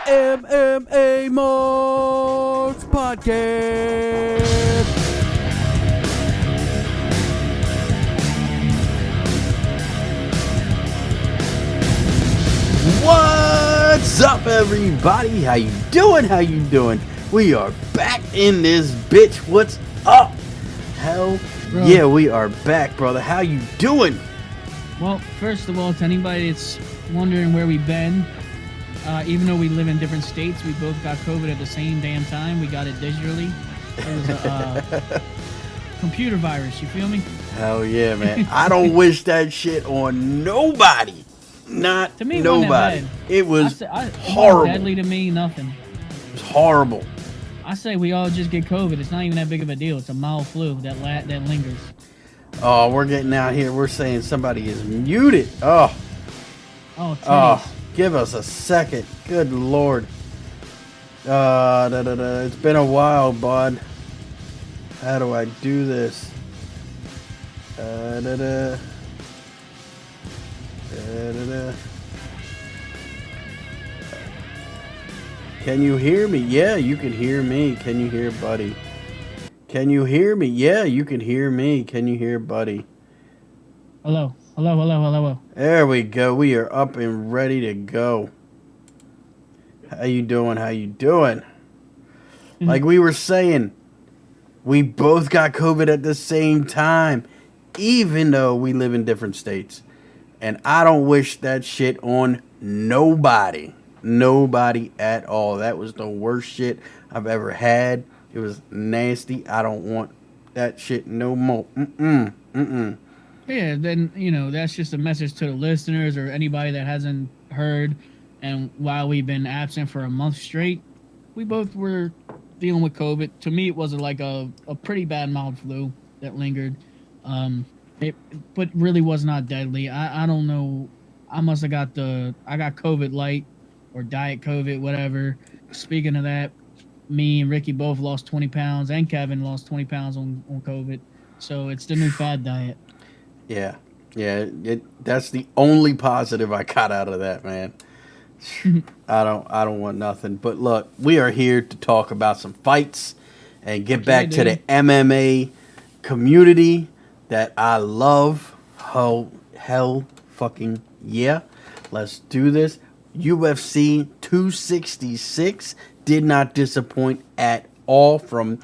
MMA Marks Podcast. What's up, everybody? How you doing? How you doing? We are back in this bitch. What's up? Hell Bro. Yeah, we are back, brother. How you doing? Well, first of all, to anybody that's wondering where we've been, even though we live in different states, we both got COVID at the same damn time. We got it digitally. It was a computer virus, you feel me? Hell yeah, man. I don't wish that shit on nobody. Not To me, it wasn't nobody. that bad. It was it wasn't horrible. deadly to me, nothing. It was horrible. I say we all just get COVID. It's not even that big of a deal. It's a mild flu that lingers. Oh, we're getting out here. We're saying somebody is muted. Oh, Oh, titties. give us a second. Good Lord. It's been a while, bud. How do I do this? Can you hear me? Yeah, you can hear me. Can you hear buddy? Can you hear me? Yeah, you can hear me. Can you hear buddy? Hello. Hello, hello, hello, hello. There we go. We are up and ready to go. How you doing? How you doing? Like we were saying, we both got COVID at the same time, even though we live in different states. And I don't wish that shit on nobody. Nobody at all. That was the worst shit I've ever had. It was nasty. I don't want that shit no more. Yeah, then, you know, that's just a message to the listeners or anybody that hasn't heard. And while we've been absent for a month straight, we both were dealing with COVID. To me, it was like a pretty bad mild flu that lingered. But really was not deadly. I don't know. I must have got I got COVID light or diet COVID, whatever. Speaking of that, me and Ricky both lost 20 pounds and Kevin lost 20 pounds on COVID. So it's the new fad diet. Yeah. That's the only positive I got out of that, man. I don't want nothing. But look, we are here to talk about some fights and get back to the MMA community that I love. Hell fucking yeah. Let's do this. UFC 266 did not disappoint at all from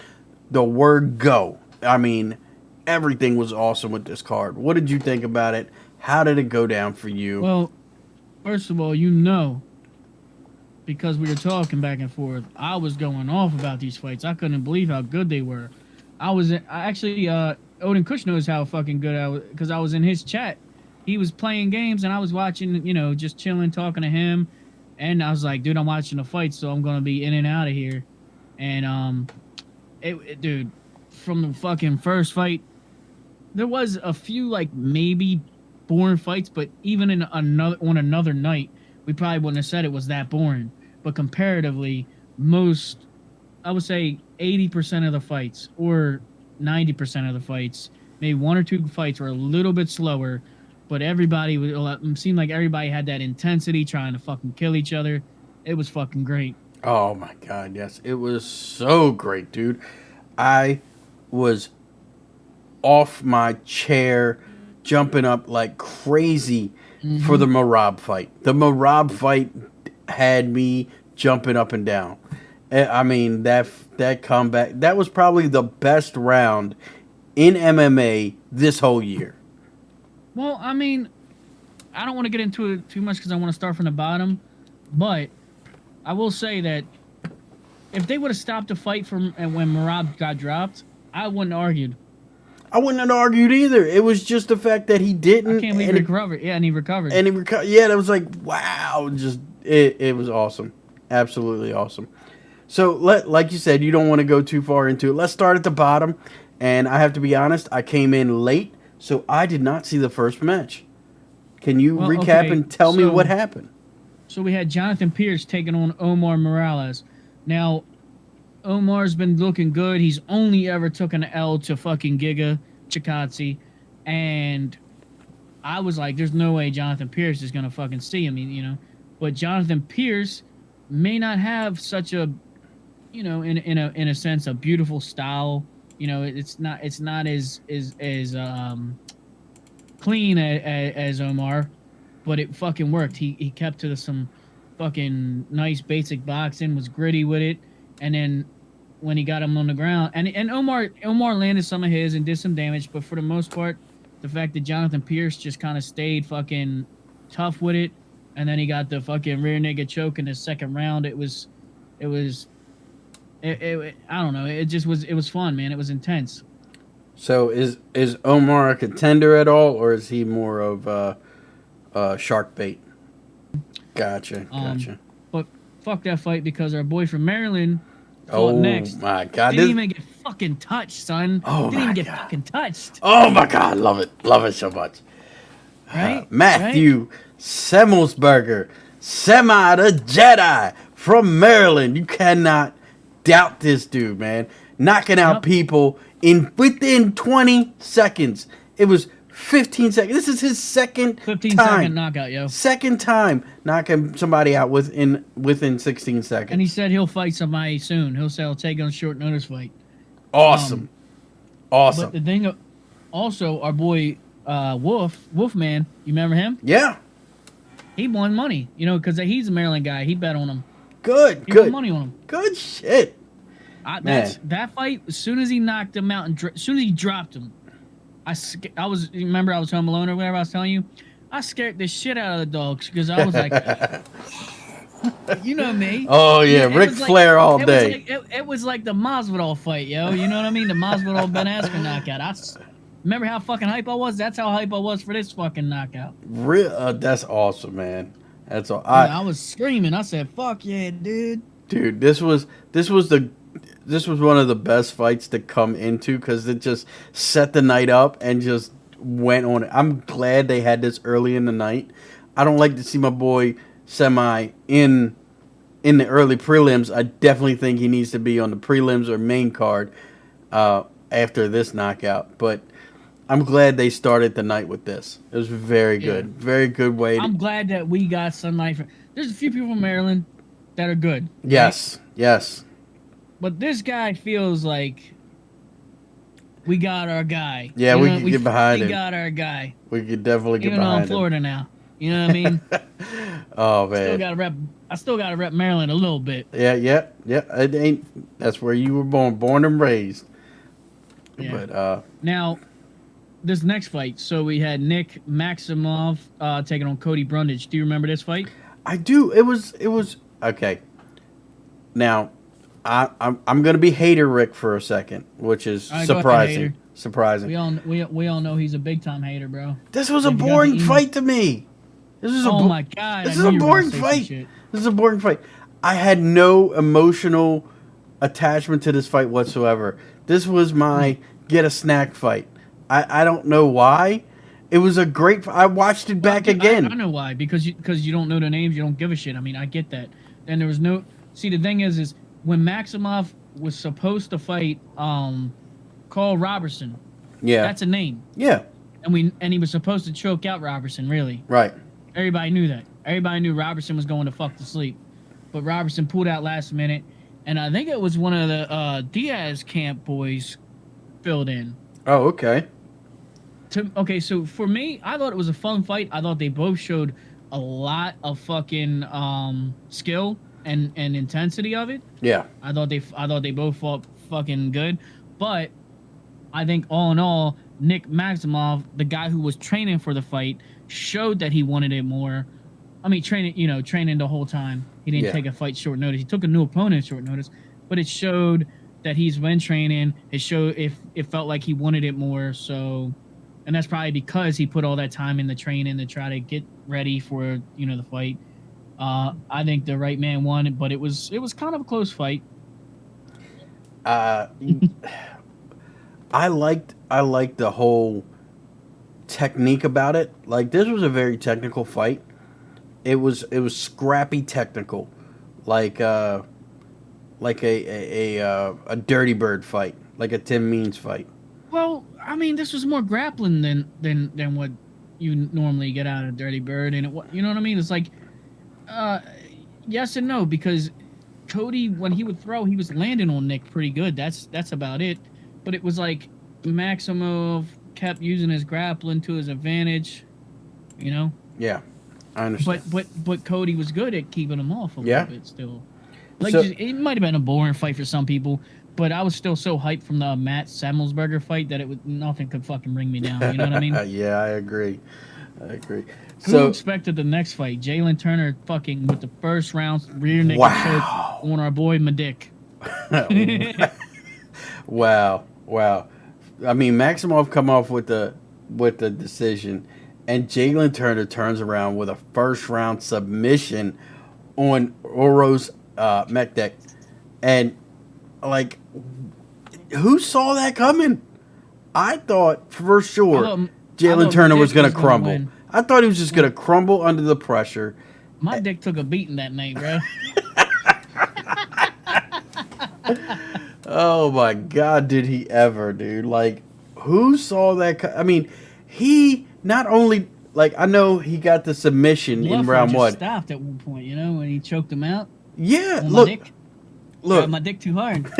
the word go. I mean, everything was awesome with this card. What did you think about it? How did it go down for you? Well, first of all, you know, because we were talking back and forth, I was going off about these fights. I couldn't believe how good they were. Odin Kush knows how fucking good I was, because I was in his chat. He was playing games, and I was watching, you know, just chilling, talking to him. And I was like, dude, I'm watching the fight, so I'm going to be in and out of here. And, dude, from the fucking first fight, there was a few, like, maybe boring fights, but even on another night, we probably wouldn't have said it was that boring. But comparatively, I would say 80% of the fights, or 90% of the fights, maybe one or two fights were a little bit slower, but it seemed like everybody had that intensity, trying to fucking kill each other. It was fucking great. Oh my God, yes. It was so great, dude. I was off my chair, jumping up like crazy for the Merab fight. The Merab fight had me jumping up and down. I mean, that comeback, that was probably the best round in MMA this whole year. Well, I mean, I don't want to get into it too much because I want to start from the bottom, but I will say that if they would have stopped the fight when Merab got dropped, I wouldn't have argued. I wouldn't have argued either. It was just the fact that he didn't. I can't believe he recovered. Yeah, and he recovered. Yeah, that was like, wow. Just it was awesome. Absolutely awesome. So, like you said, you don't want to go too far into it. Let's start at the bottom. And I have to be honest, I came in late, so I did not see the first match. Can you recap and tell me what happened? So we had Jonathan Pierce taking on Omar Morales. Now, Omar's been looking good. He's only ever took an L to fucking Giga Chikadze. And I was like, there's no way Jonathan Pierce is going to fucking see him, you know. But Jonathan Pierce may not have such a, in a sense, a beautiful style. It's not as clean as Omar, but it fucking worked. He kept to some fucking nice basic boxing, was gritty with it, and then when he got him on the ground, and Omar landed some of his and did some damage, but for the most part, the fact that Jonathan Pierce just kind of stayed fucking tough with it, and then he got the fucking rear naked choke in the second round. I don't know. It was fun, man. It was intense. So is Omar a contender at all, or is he more of shark bait? Gotcha, gotcha. But fuck that fight because our boy from Maryland fought Oh next. my god! Didn't even get fucking touched, son. Oh Didn't my even get God. fucking touched. Oh my god! Love it so much. Right? Matthew Semmelsberger, Semi the Jedi from Maryland. You cannot doubt this dude, man. Knocking out Yep. people within 20 seconds. It was 15 seconds. This is his second 15 time. second knockout, yo. Second time knocking somebody out within 16 seconds. And he said he'll fight somebody soon. He'll say he'll take on a short notice fight. Awesome. Awesome. But the thing, also, our boy Wolfman, you remember him? Yeah. He won money, because he's a Maryland guy. He bet on him. Good. He Good. won money on him. Good shit. That fight. As soon as he knocked him out, and as soon as he dropped him, remember I was home alone or whatever I was telling you. I scared the shit out of the dogs because I was like, you know me. Oh yeah, Ric Flair all day. It was like the Masvidal fight, yo. You know what I mean? The Masvidal Ben Askren knockout. Remember how fucking hype I was? That's how hype I was for this fucking knockout. That's awesome, man. That's all. I was screaming. I said, "Fuck yeah, dude!" Dude, this was one of the best fights to come into because it just set the night up and just went on it. I'm glad they had this early in the night. I don't like to see my boy Semi in the early prelims. I definitely think he needs to be on the prelims or main card after this knockout. But I'm glad they started the night with this. It was very good. Yeah. Very good way. I'm glad that we got sunlight. There's a few people from Maryland that are good. Yes. Right? Yes. But this guy feels like we got our guy. Yeah, we can get behind him. We got our guy. We could definitely get Even though behind I'm Florida now. You know what I mean? Oh man. I still gotta rep Maryland a little bit. Yeah. It ain't. That's where you were born and raised. Yeah. But now, this next fight. So we had Nick Maximov taking on Cody Brundage. Do you remember this fight? I do. It was okay. Now, I'm gonna be hater Rick for a second, which is All right, go ahead, surprising. hater. Surprising. We all know he's a big time hater, bro. This was a Like, you got boring the fight to me. This is Oh my god! This I is knew a you were boring gonna say some fight. shit. This is a boring fight. I had no emotional attachment to this fight whatsoever. This was my get a snack fight. I don't know why. It was a great. I watched it back again. I know why. Because you don't know the names. You don't give a shit. I mean, I get that. And there was no. See, the thing is when Maximov was supposed to fight Carl Robertson. Yeah. That's a name. Yeah. And he was supposed to choke out Robertson. Really. Right. Everybody knew that. Everybody knew Robertson was going to fuck to sleep. But Robertson pulled out last minute, and I think it was one of the Diaz camp boys filled in. Oh, okay. Okay, so for me, I thought it was a fun fight. I thought they both showed a lot of fucking skill and intensity of it. Yeah. I thought they both fought fucking good, but I think all in all, Nick Maximov, the guy who was training for the fight, showed that he wanted it more. I mean, training the whole time. He didn't take a fight short notice. He took a new opponent short notice, but it showed that he's been training. It felt like he wanted it more. So, and that's probably because he put all that time in the training to try to get ready for the fight. I think the right man won, but it was kind of a close fight. I liked the whole technique about it. Like, this was a very technical fight. It was scrappy technical, like a Dirty Bird fight, like a Tim Means fight. Well, I mean, this was more grappling than what you normally get out of Dirty Bird, and you know what I mean? It's like, Yes and no, because Cody, when he would throw, he was landing on Nick pretty good. That's about it. But it was like Maximov kept using his grappling to his advantage, you know. Yeah, I understand. But Cody was good at keeping him off a Yeah. little bit still. Like So- just, it might have been a boring fight for some people, but I was still so hyped from the Matt Semmelsberger fight that nothing could fucking bring me down. You know what I mean? Yeah, I agree. Who expected the next fight? Jalen Turner fucking with the first round rear naked choke on our boy Madick. Wow. I mean, Maximov come off with the decision, and Jalen Turner turns around with a first round submission on Oros Mekdek, and like, who saw that coming? I thought for sure Jalen Turner was going to crumble. I thought he was just going to crumble under the pressure. My dick took a beating that night, bro. Oh my God, did he ever, dude? Like, who saw that? I mean, he not only, like, I know he got the submission in round one. Stopped at one point, you know, when he choked him out. Yeah, look. Got my dick too hard.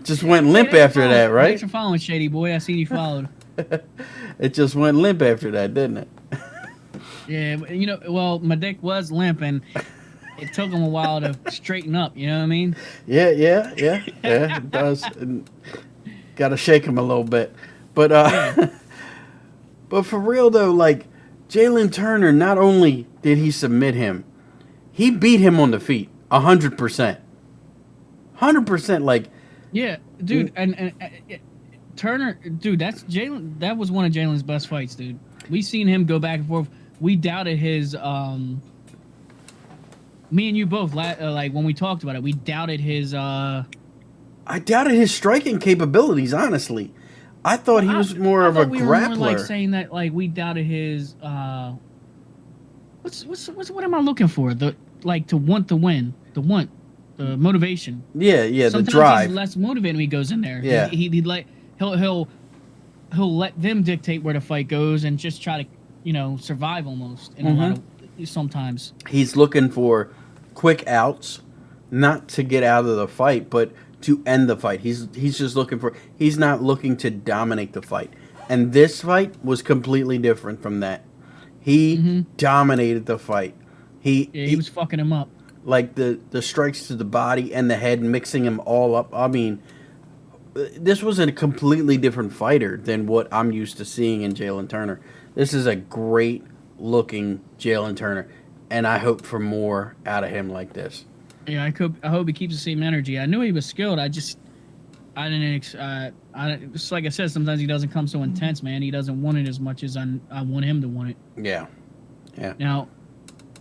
Just went limp after that, right? Thanks for following, Shady Boy. I seen you followed. It just went limp after that, didn't it? Yeah, you know, well, my dick was limp, and it took him a while to straighten up. You know what I mean? Yeah, it does. Got to shake him a little bit, but but for real though, like Jalen Turner, not only did he submit him, he beat him on the feet, 100%, 100%. Like, yeah, dude, and Turner, dude, that's Jalen. That was one of Jalen's best fights, dude. We seen him go back and forth. We doubted his me and you both, like when we talked about it, we doubted his. I doubted his striking capabilities. Honestly, I thought he was more of a we grappler. Were more like saying that, like we doubted his. What am I looking for? The like to want to win, the motivation. Yeah, sometimes the drive. He's less motivated when he goes in there. Yeah, he'd like he'll let them dictate where the fight goes and just try to survive almost in a lot of sometimes. He's looking for quick outs, not to get out of the fight, but to end the fight. He's just looking for. He's not looking to dominate the fight. And this fight was completely different from that. He dominated the fight. He was fucking him up. Like the strikes to the body and the head, mixing him all up. I mean, this was a completely different fighter than what I'm used to seeing in Jalen Turner. This is a great looking Jalen Turner, and I hope for more out of him like this. Yeah, I hope he keeps the same energy. I knew he was skilled. I didn't. It's like I said, sometimes he doesn't come so intense, man. He doesn't want it as much as I want him to want it. Yeah. Now,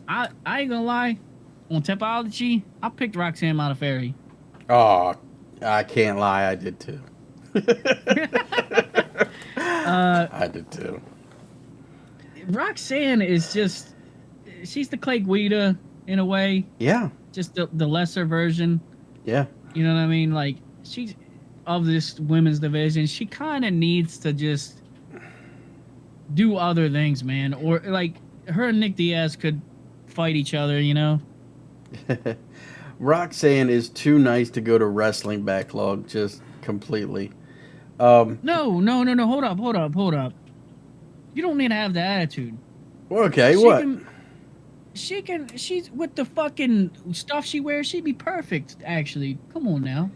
I ain't gonna lie. On Topology, I picked Roxanne Modafferi. Oh, I can't lie. I did too. I did too. Roxanne is she's the Clay Guida in a way. Yeah. Just the lesser version. Yeah. You know what I mean? Like, she's of this women's division. She kind of needs to just do other things, man. Or, like, her and Nick Diaz could fight each other, you know? Roxanne is too nice to go to wrestling backlog, just completely. No. Hold up. You don't need to have the attitude. Okay, She's with the fucking stuff she wears, she'd be perfect, actually. Come on now.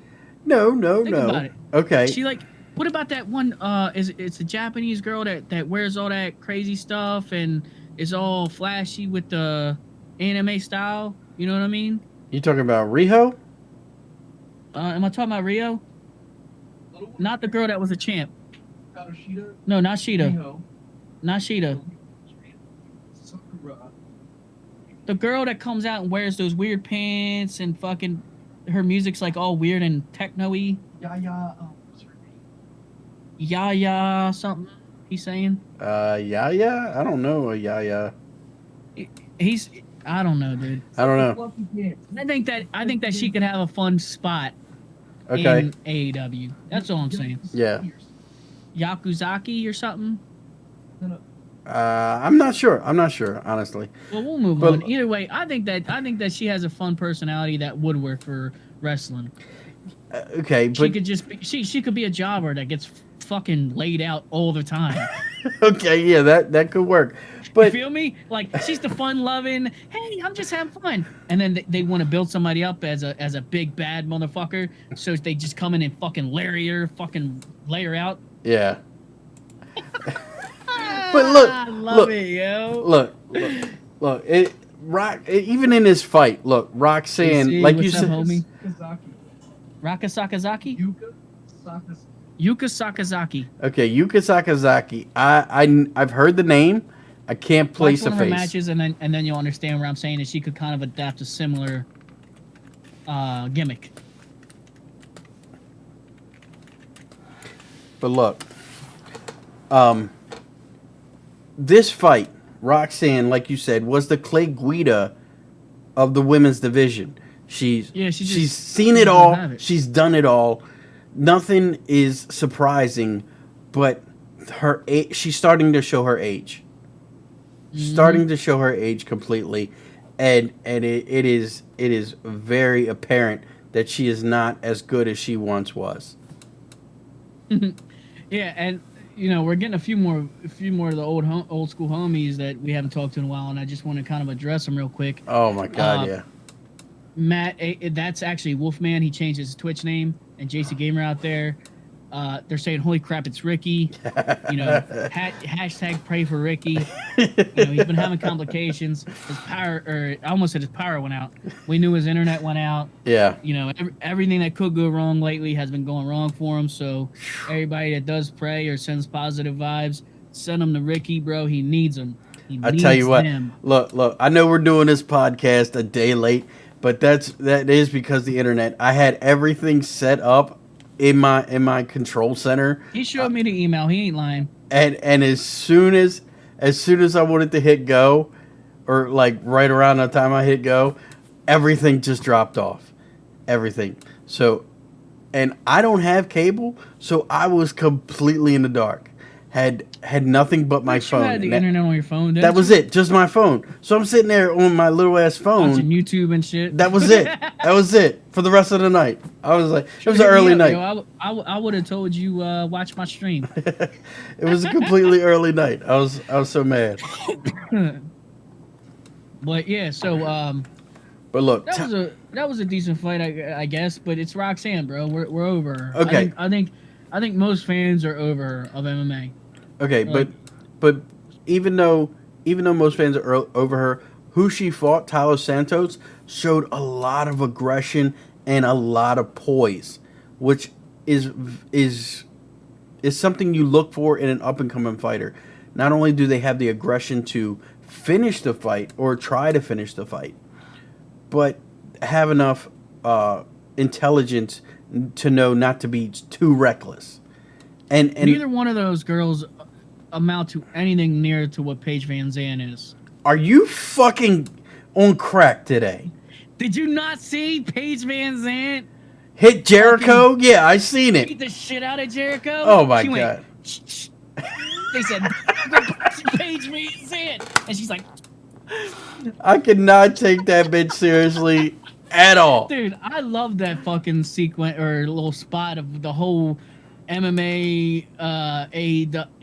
No. Think about it. Okay. She what about that one, it's a Japanese girl that wears all that crazy stuff and is all flashy with the anime style, you know what I mean? You talking about Riho? Am I talking about Rio? Not the girl that was a champ. No, not Sheeta. Not Sheeta. The girl that comes out and wears those weird pants and fucking her music's like all weird and techno-y. What's her name? Yaya something. He's saying. Yaya? I don't know a Yaya. I don't know, dude. I don't know. I think that she could have a fun spot. Okay. In AEW. That's all I'm saying. Yeah. Yakuzaki or something. I'm not sure. I'm not sure, honestly. Well, we'll move But on. Either way, I think that she has a fun personality that would work for wrestling. okay, She but could just be she could be a jobber that gets fucking laid out all the time. okay, yeah, that could work. You But feel me? Like she's the fun loving. Hey, I'm just having fun, and then they want to build somebody up as a big bad motherfucker. So they just come in and fucking fucking lay her out. yeah. But look, I love look, it, yo. look. Even in this fight, look, Roxanne, JC, like you what's up, said, homie? Kazaki. Raka Sakazaki? Yuka Sakazaki. Yuka Sakazaki. okay, Yuka Sakazaki. I've heard the name. I can't place Watch a one of her face. matches, and then you'll understand where I'm saying that she could kind of adapt a similar gimmick. But look, this fight, Roxanne, like you said, was the Clay Guida of the women's division. She's seen it doesn't all. have it. She's done it all. Nothing is surprising, but she's starting to show her age. Starting to show her age completely, and it is very apparent that she is not as good as she once was. Yeah, and we're getting a few more of the old school homies that we haven't talked to in a while, and I just want to kind of address them real quick. Oh my God, yeah. Matt, that's actually Wolfman. He changed his Twitch name, and JC Gamer out there. They're saying, "Holy crap, it's Ricky!" Hashtag pray for Ricky. He's been having complications. His power, or I almost said his power went out. We knew his internet went out. Yeah. Everything that could go wrong lately has been going wrong for him. So everybody that does pray or sends positive vibes, send them to Ricky, bro. He needs them. I tell you what, them. look. I know we're doing this podcast a day late, but that is because the internet. I had everything set up in my control center. He showed me the email. He ain't lying. And as soon as I wanted to hit go, or like right around the time I hit go, everything just dropped off. Everything. So, and I don't have cable, so I was completely in the dark. Had nothing but my phone. You had the internet on your phone. That was it, just my phone. So I'm sitting there on my little ass phone. Watching YouTube and shit. That was it. That was it for the rest of the night. I was like, it was an early night. Yo, I would have told you watch my stream. It was a completely early night. I was so mad. But yeah, so But look, that was a decent fight, I guess. But it's Roxanne, bro. We're over her. Okay. I think most fans are over her of MMA. okay, but even though most fans are over her, who she fought, Thiago Santos, showed a lot of aggression and a lot of poise, which is something you look for in an up and coming fighter. Not only do they have the aggression to finish the fight or try to finish the fight, but have enough intelligence to know not to be too reckless. And neither one of those girls amount to anything near to what Paige Van Zandt is. are you fucking on crack today? Did you not see Paige Van Zandt Hit Jericho? Yeah, I seen beat it. the shit out of Jericho? Oh my She went, God. "Shh." They said, Paige Van Zandt. And she's like, I cannot take that bitch seriously at all. dude, I love that fucking sequence or little spot of the whole MMA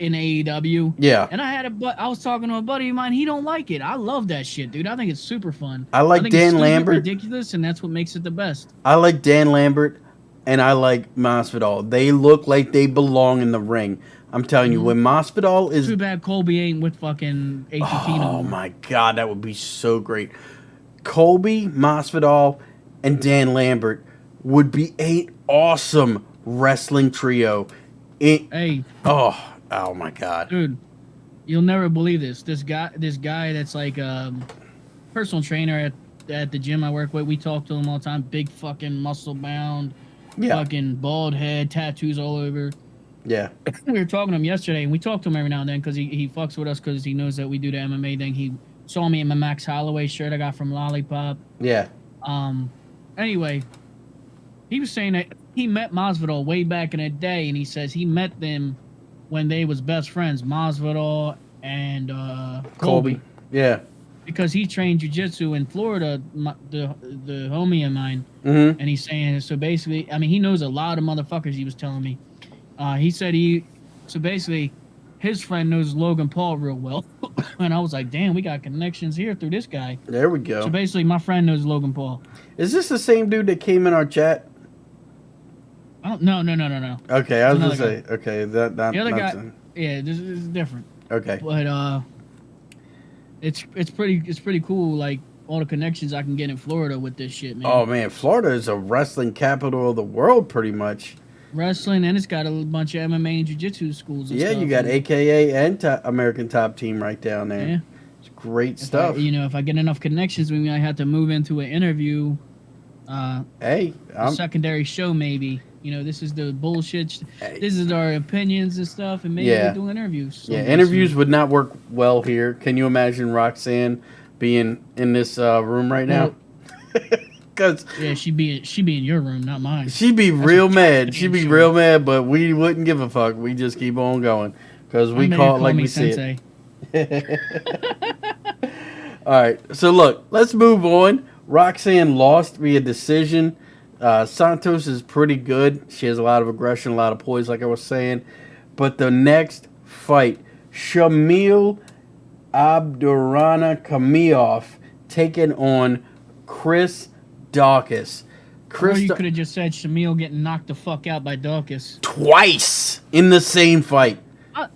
in AEW. Yeah. And I was talking to a buddy of mine. He don't like it. I love that shit, dude. I think it's super fun. I like think Dan it's stupid, Lambert. ridiculous, and that's what makes it the best. I like Dan Lambert and I like Masvidal. They look like they belong in the ring. I'm telling you, when Masvidal is... Too bad Colby ain't with fucking ATT no Oh more. my God, that would be so great. Colby, Masvidal, and Dan Lambert would be an awesome wrestling trio. Hey, Oh my God. dude, you'll never believe this. This guy that's like personal trainer at the gym I work with. We talk to him all the time. Big fucking muscle bound, Yeah. fucking bald head, tattoos all over. Yeah. We were talking to him yesterday, and we talk to him every now and then because he fucks with us because he knows that we do the MMA thing. He saw me in my Max Holloway shirt I got from Lollipop. Yeah. Anyway, he was saying that he met Masvidal way back in the day, and he says he met them when they was best friends. Masvidal and Colby. Yeah. because he trained jiu-jitsu in Florida, the homie of mine, Mm-hmm. and he's saying, so basically, I mean, he knows a lot of motherfuckers. He was telling me, he said so basically, his friend knows Logan Paul real well, and I was like, damn, we got connections here through this guy. There we So go. basically, my friend knows Logan Paul. Is this the same dude that came in our chat? I don't, no. Okay, I was gonna It's say. another Okay, that The other guy, that's yeah, this is different, okay. but it's pretty cool. Like all the connections I can get in Florida with this shit, man. Oh man, Florida is a wrestling capital of the world, pretty much. Wrestling, and it's got a bunch of MMA and jiu-jitsu schools. And Yeah, stuff, you got and, AKA and American Top Team right down there. yeah. It's great If stuff. if I get enough connections, we might have to move into an interview, Hey, a secondary show maybe. This is the bullshit. Hey. This is our opinions and stuff, and maybe Yeah. we'll do interviews. Yeah, someday interviews soon. would not work well here. Can you imagine Roxanne being in this room right now? Because Yeah, she be in your room, not mine. she'd be real mad. She'd be sure. real mad, but we wouldn't give a fuck. We just keep on going because we I'm ready to call it like me we see sensei. it. All right, so look, let's move on. Roxanne lost via decision. Santos is pretty good. She has a lot of aggression, a lot of poise, like I was saying. But the next fight, Shamil Abdurrahmanov taking on Chris Dawkins. Or you could have just said Shamil getting knocked the fuck out by Dawkins. Twice in the same fight.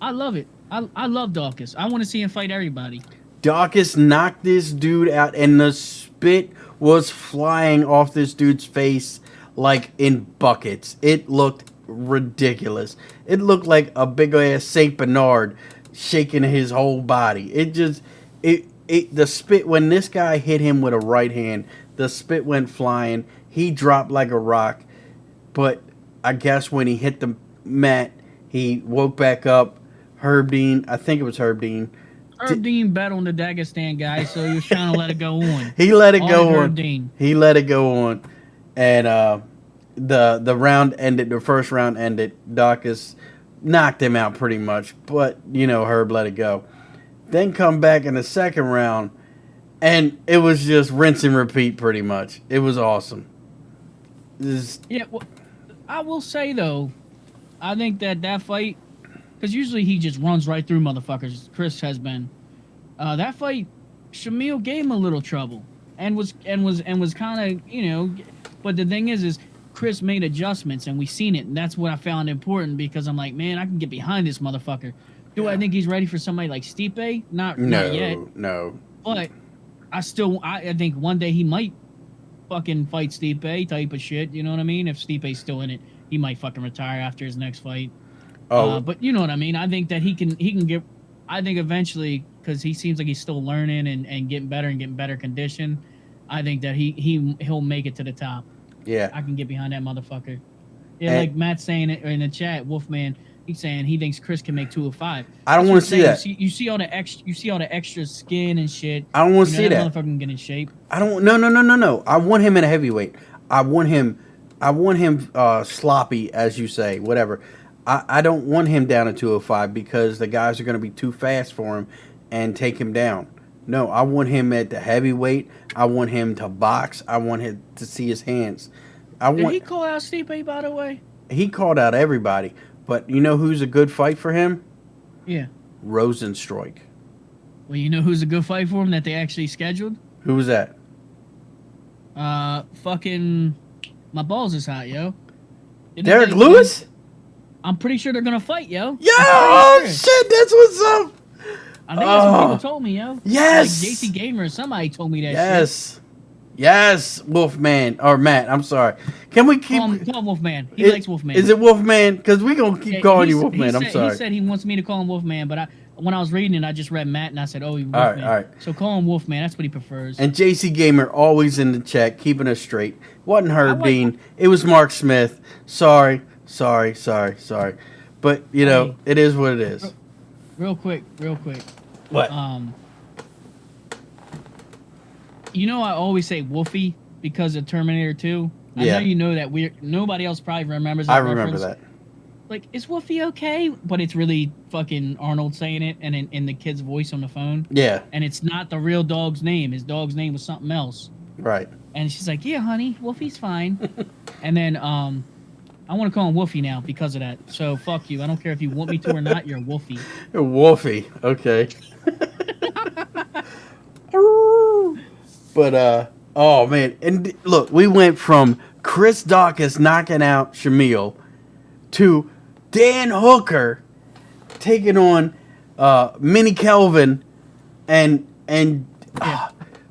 I love it. I love Dawkins. I want to see him fight everybody. Dawkins knocked this dude out, and the spit was flying off this dude's face like in buckets. It looked ridiculous. It looked like a big ass Saint Bernard shaking his whole body. The spit, when this guy hit him with a right hand, the spit went flying. He dropped like a rock. But I guess when he hit the mat, he woke back up. Herb Dean, I think it was Herb Dean. Herb Dean battled the Dagestan guy, so he was trying to let it go on. He let it go Herb on. Dean. He let it go on. And the round ended, the first round ended. Dawkins knocked him out pretty much. But, Herb let it go. Then come back in the second round, and it was just rinse and repeat pretty much. It was awesome. Yeah, well, I will say, though, I think that fight, because usually he just runs right through motherfuckers. Chris has been. That fight, Shamil gave him a little trouble, and was kind of But the thing is Chris made adjustments, and we seen it, and that's what I found important because I'm like, man, I can get behind this motherfucker. Do I think he's ready for somebody like Stipe? Not yet. No. But I think one day he might fucking fight Stipe type of shit. You know what I mean? If Stipe's still in it, he might fucking retire after his next fight. But you know what I mean? I think that he can get. I think eventually, because he seems like he's still learning and getting better and getting better condition. I think that he'll make it to the top. Yeah. I can get behind that motherfucker. Yeah, And like Matt's saying it in the chat, Wolfman. He's saying he thinks Chris can make 205. I don't want to see that. You see all the extra skin and shit. I don't want to see that. Motherfucker can get in shape. I don't. No. I want him in a heavyweight. I want him sloppy, as you say, whatever. I don't want him down at 205 because the guys are going to be too fast for him and take him down. No, I want him at the heavyweight. I want him to box. I want him to see his hands. Did he call out Stipe, by the way? He called out everybody. But you know who's a good fight for him? Yeah. Rosenstruik. Well, you know who's a good fight for him that they actually scheduled? Who was that? Fucking... My balls is hot, yo. Derek Lewis? I'm pretty sure they're gonna fight, yo. Yo, oh, shit, that's what's up. I think that's what people told me, yo. Yes. Like JC Gamer or somebody told me that shit. Yes, Wolfman. Or Matt, I'm sorry. Can we keep... Call him Wolfman. He likes Wolfman. Is it Wolfman? Because we're going to keep calling you Wolfman. I'm sorry. He said he wants me to call him Wolfman, but when I was reading it, I just read Matt, and I said, Wolfman. All right. So call him Wolfman. That's what he prefers. And JC Gamer always in the chat, keeping us straight. Wasn't Herb Dean. It was Mark Smith. Sorry. But, it is what it is. Real quick. What? I always say Wolfie because of Terminator 2. I know you know that nobody else probably remembers that I remember reference. like, is Wolfie okay? But it's really fucking Arnold saying it, and in the kid's voice on the phone. Yeah. And it's not the real dog's name. His dog's name was something else. Right. And she's like, yeah, honey, Wolfie's fine. And then I want to call him Wolfie now because of that. So fuck you. I don't care if you want me to or not. You're Wolfie. You're Wolfie. Okay. But oh man, and look, we went from Chris Dawkins knocking out Shamil to Dan Hooker taking on Minnie Kelvin, and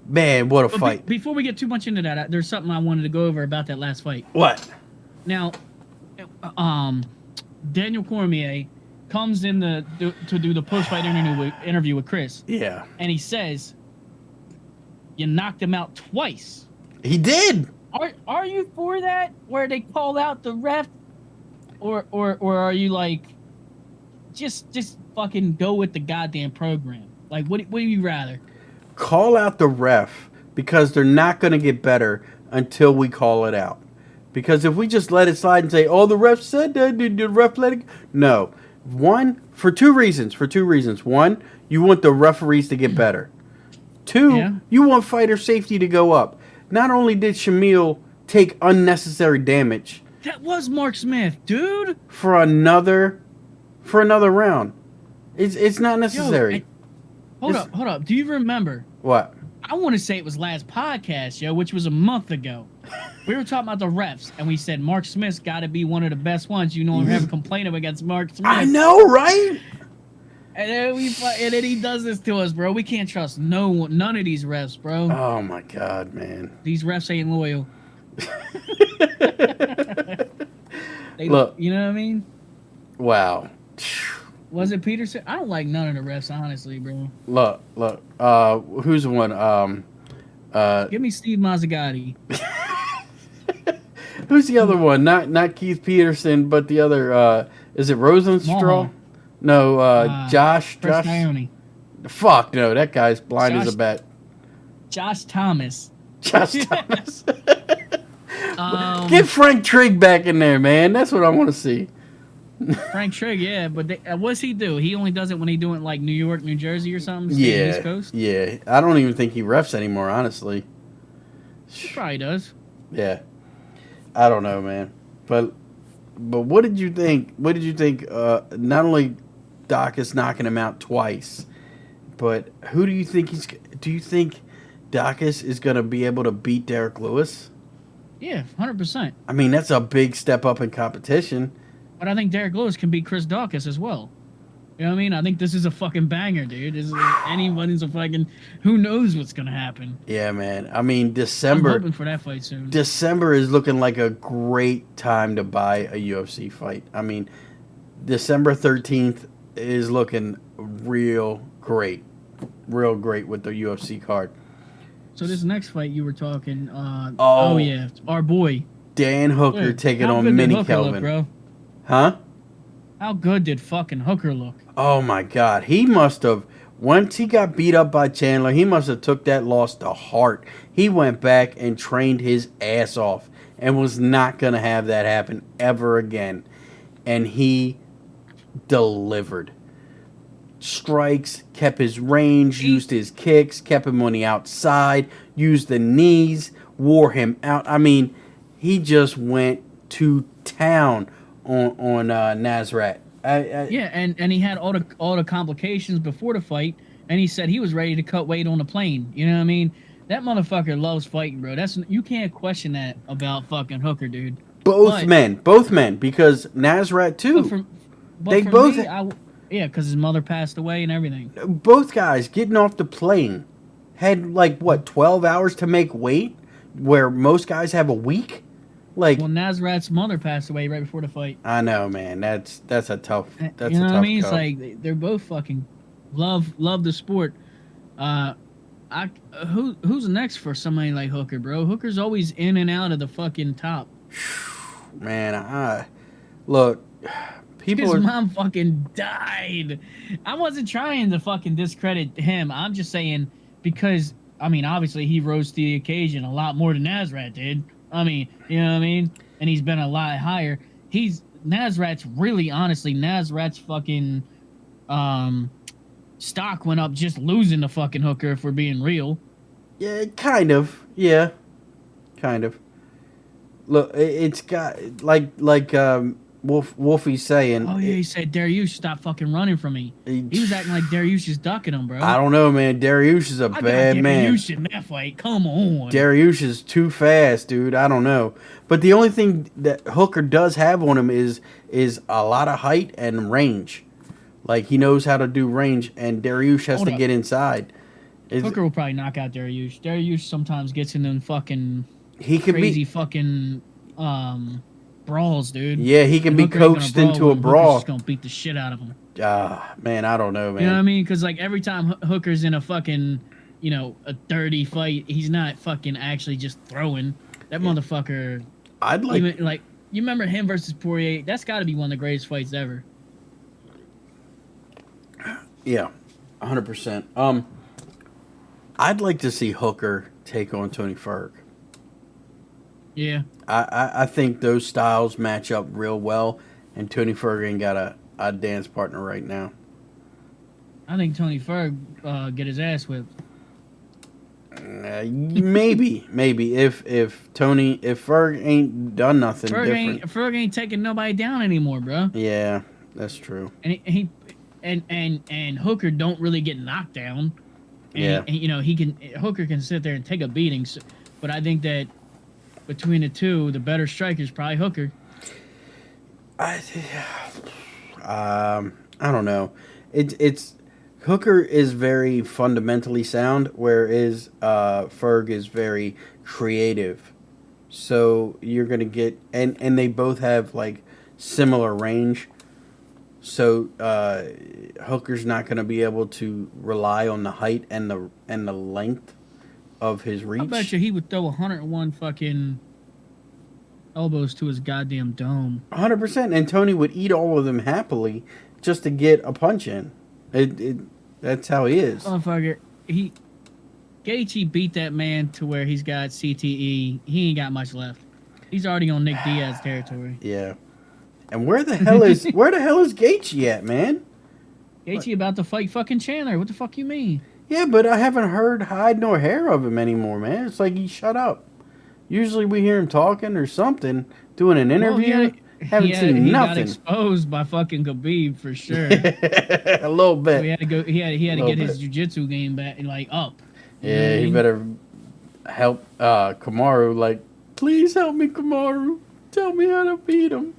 man, what a fight! Before we get too much into that, there's something I wanted to go over about that last fight. What? Now, Daniel Cormier comes in to do the post-fight interview with Chris. Yeah. And he says, "You knocked him out twice." He did. Are you for that? Where they called out the ref, or are you like, just fucking go with the goddamn program? Like, what do you rather? Call out the ref, because they're not going to get better until we call it out. Because if we just let it slide and say, "Oh, the ref said that," the ref let it go. No. For two reasons. One, you want the referees to get better. Two, you want fighter safety to go up. Not only did Shamil take unnecessary damage. That was Mark Smith, dude. For another round. It's not necessary. Hold up. Do you remember? What? I want to say it was last podcast, which was a month ago. We were talking about the refs, and we said Mark Smith's got to be one of the best ones. You know, we have a complaint against Mark Smith. I know, right? And then he does this to us, bro. We can't trust none of these refs, bro. Oh my god, man. These refs ain't loyal. Look, you know what I mean? Wow. Was it Peterson? I don't like none of the refs, honestly, bro. Look. Who's the one? Give me Steve Mazzagatti. Who's the other one? Not Keith Peterson, but the other. Is it Rosenstraw? No, Josh. Ione. Fuck no, that guy's blind as a bat. Josh Thomas. Josh Thomas. Get Frank Trigg back in there, man. That's what I want to see. Frank Trigg, yeah, but what's he do? He only does it when he doing like New York, New Jersey, or something. Yeah, East Coast. Yeah. I don't even think he refs anymore, honestly. He probably does. Yeah, I don't know, man. But what did you think? What did you think? Not only Doc is knocking him out twice, but who do you think do you think Dacus is going to be able to beat Derek Lewis? Yeah, 100%. I mean, that's a big step up in competition. But I think Derek Lewis can beat Chris Dawkins as well. You know what I mean? I think this is a fucking banger, dude. Anybody's a fucking... Who knows what's going to happen? Yeah, man. I mean, December... I'm hoping for that fight soon. December is looking like a great time to buy a UFC fight. I mean, December 13th is looking real great. Real great with the UFC card. So this next fight you were talking... oh, yeah. Our boy. Dan Hooker taking on Minnie Kelvin. Look, bro? Huh? How good did fucking Hooker look? Oh, my God. He must have... Once he got beat up by Chandler, he must have took that loss to heart. He went back and trained his ass off and was not going to have that happen ever again. And he delivered. Strikes, kept his range, used his kicks, kept him on the outside, used the knees, wore him out. I mean, he just went to town on Nasrat. Yeah, and he had all the complications before the fight, and he said he was ready to cut weight on the plane. You know what I mean? That motherfucker loves fighting, bro. You can't question that about fucking Hooker, dude. Both men, because Nasrat too. Because his mother passed away and everything. Both guys getting off the plane had 12 hours to make weight, where most guys have a week. Well, Nasrat's mother passed away right before the fight. I know, man. That's a tough. That's you know a tough what I mean? go. It's like they're both fucking love the sport. Who's next for somebody like Hooker, bro? Hooker's always in and out of the fucking top. Man, look, His mom fucking died. I wasn't trying to fucking discredit him. I'm just saying because obviously he rose to the occasion a lot more than Nasrat did. You know what I mean? And he's been a lot higher. Nasrat's really, honestly, Nasrat's fucking stock went up just losing the fucking Hooker, if we're being real. Yeah, kind of. Yeah, kind of. Look, it's got Wolfie's saying. Oh yeah, he said Dariush stop fucking running from me. He was acting like Dariush is ducking him, bro. I don't know, man. Dariush is a I bad got man. Dariush in that fight. Come on. Dariush is too fast, dude. I don't know. But the only thing that Hooker does have on him is a lot of height and range. Like, he knows how to do range, and Dariush has to get inside. Hooker will probably knock out Dariush. Dariush sometimes gets in them fucking crazy fucking brawls, dude. Yeah, he can be coached into a brawl. Hooker's just gonna beat the shit out of him. Man, I don't know, man. You know what I mean? Because like every time Hooker's in a fucking, a dirty fight, he's not fucking actually just throwing. That motherfucker. I'd like, you remember him versus Poirier? That's got to be one of the greatest fights ever. Yeah, 100%. I'd like to see Hooker take on Tony Ferg. Yeah. I think those styles match up real well, and Tony Ferg ain't got a dance partner right now. I think Tony Ferg get his ass whipped. Maybe if Ferg ain't done nothing different. Ferg ain't taking nobody down anymore, bro. Yeah, that's true. And Hooker don't really get knocked down. And Hooker can sit there and take a beating. But I think that between the two, the better striker is probably Hooker. I don't know. It's Hooker is very fundamentally sound, whereas Ferg is very creative. So you're gonna get and they both have like similar range. So Hooker's not gonna be able to rely on the height and the length of his reach. I bet you he would throw 101 fucking elbows to his goddamn dome. 100%, and Tony would eat all of them happily just to get a punch in. That's how he is. Motherfucker, Gaethje beat that man to where he's got CTE. He ain't got much left. He's already on Nick Diaz territory. Yeah. And where the hell is Gaethje at, man? Gaethje about to fight fucking Chandler. What the fuck you mean? Yeah, but I haven't heard hide nor hair of him anymore, man. It's like he shut up. Usually we hear him talking or something, doing an interview. Haven't seen he nothing. Got exposed by fucking Khabib for sure. A little bit. So he had to go. He had to get his jiu-jitsu game back and up. Yeah, he better help Kamaru. Like, please help me, Kamaru. Tell me how to beat him.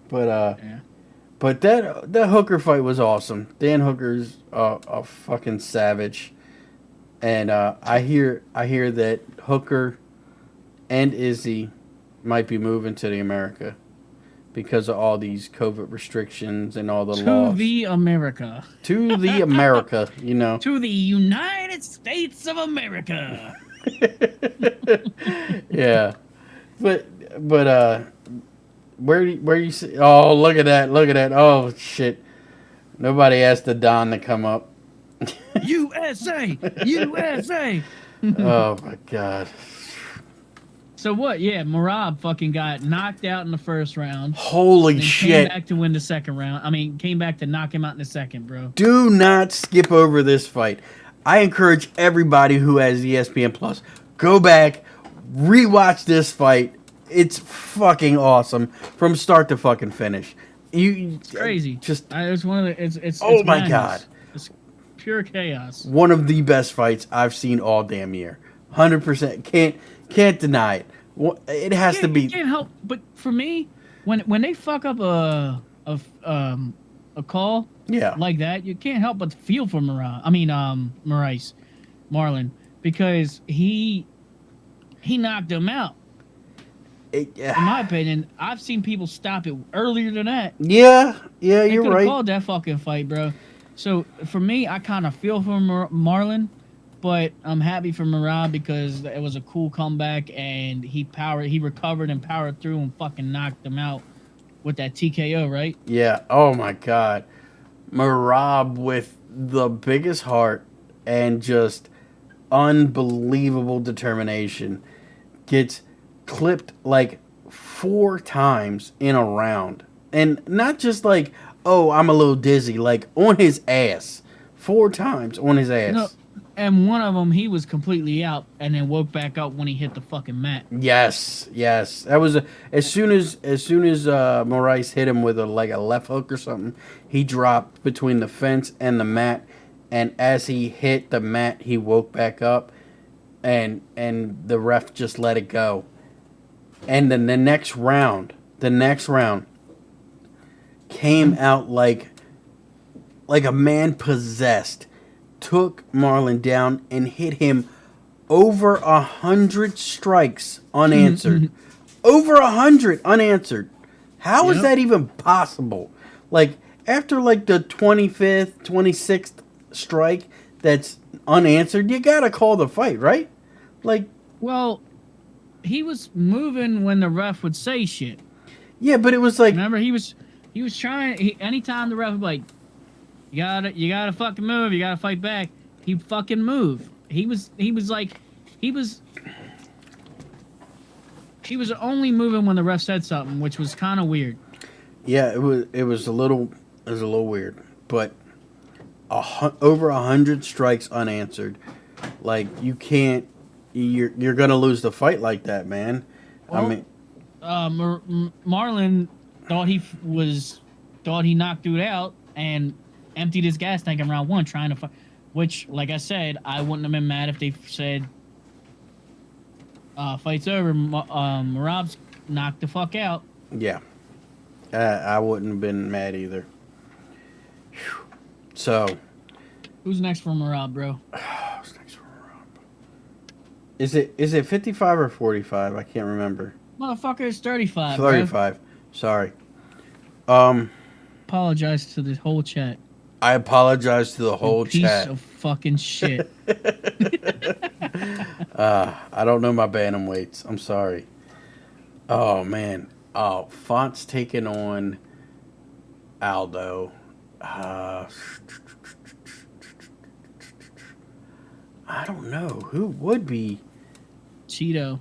But but that Hooker fight was awesome. Dan Hooker's a fucking savage, and I hear that Hooker and Izzy might be moving to the America because of all these COVID restrictions and all the laws. To the America. To the America, To the United States of America. Yeah, but where you see? Oh, look at that! Oh shit! Nobody asked the Don to come up. USA. Oh my god. So what? Yeah, Merab fucking got knocked out in the first round. Holy shit! Came back to win the second round. I mean, came back to knock him out in the second, bro. Do not skip over this fight. I encourage everybody who has ESPN Plus, go back, rewatch this fight. It's fucking awesome from start to fucking finish. It's crazy. It's one of the. It's oh my madness. god! It's pure chaos. One of the best fights I've seen all damn year. 100%. Can't deny it. It has to be. You can't help, but for me, when they fuck up a call, like that, you can't help but feel for Marlon, because he knocked him out. In my opinion, I've seen people stop it earlier than that. Yeah, you're they right. Called that fucking fight, bro. So for me, I kind of feel for Marlon. But I'm happy for Merab because it was a cool comeback and he recovered and powered through and fucking knocked him out with that TKO, right? Yeah. Oh my god. Merab with the biggest heart and just unbelievable determination gets clipped like 4 times in a round. And not just like, oh, I'm a little dizzy, like on his ass. 4 times on his ass. No, and one of them he was completely out, and then woke back up when he hit the fucking mat. Yes. That was as soon as Moraes hit him with a left hook or something, he dropped between the fence and the mat, and as he hit the mat, he woke back up, and the ref just let it go. And then the next round came out like a man possessed, took Marlon down and hit him over 100 strikes unanswered. Over 100 unanswered. How is that even possible? Like, after like the 25th, 26th strike that's unanswered, you gotta call the fight, right? Like, well, he was moving when the ref would say shit. Yeah, but it was like, remember, he was trying. Anytime the ref would be like, you gotta fucking move, you gotta fight back, he fucking moved. He was only moving when the ref said something, which was kind of weird. Yeah, it was a little weird, but over 100 strikes unanswered. Like, you can't. You're gonna lose the fight like that, man. Well, I mean, Marlon thought he knocked dude out and emptied his gas tank in round 1 trying to fight. Which, like I said, I wouldn't have been mad if they said fight's over. Marab's knocked the fuck out. Yeah, I wouldn't have been mad either. Whew. So, who's next for Marab, bro? Who's next for Marab? Is it 55 or 45? I can't remember. Motherfucker, it's 35. 35. Bro. Sorry. Apologize to the whole chat. I apologize to the whole chat. Piece of fucking shit. I don't know my bantam weights. I'm sorry. Oh, man. Oh, Font's taking on Aldo. I don't know. Who would be? Cheeto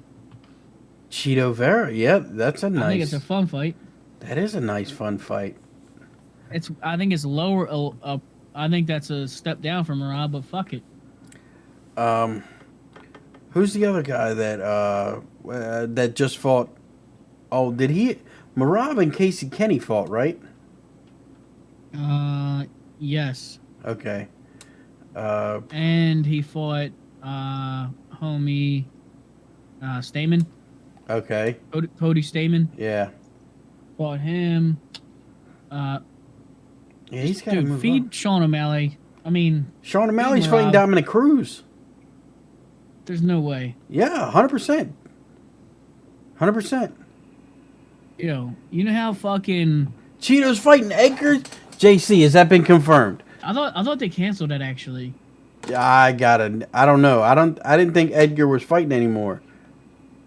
Vera. Yeah, that's a nice. I think it's a fun fight. That is a nice, fun fight. I think it's lower. I think that's a step down from Marab, but fuck it. Who's the other guy that just fought? Oh, did he? Marab and Casey Kenny fought, right? Yes. Okay. And he fought homie Stamen. Okay. Cody Stamen. Yeah. Fought him. Yeah, he's got to move feed on. Sean O'Malley. I mean, Sean O'Malley's fighting Dominic Cruz. There's no way. Yeah, 100%. 100%. You know how fucking Cheeto's fighting Edgar. JC, has that been confirmed? I thought they canceled that actually. I don't know. I didn't think Edgar was fighting anymore.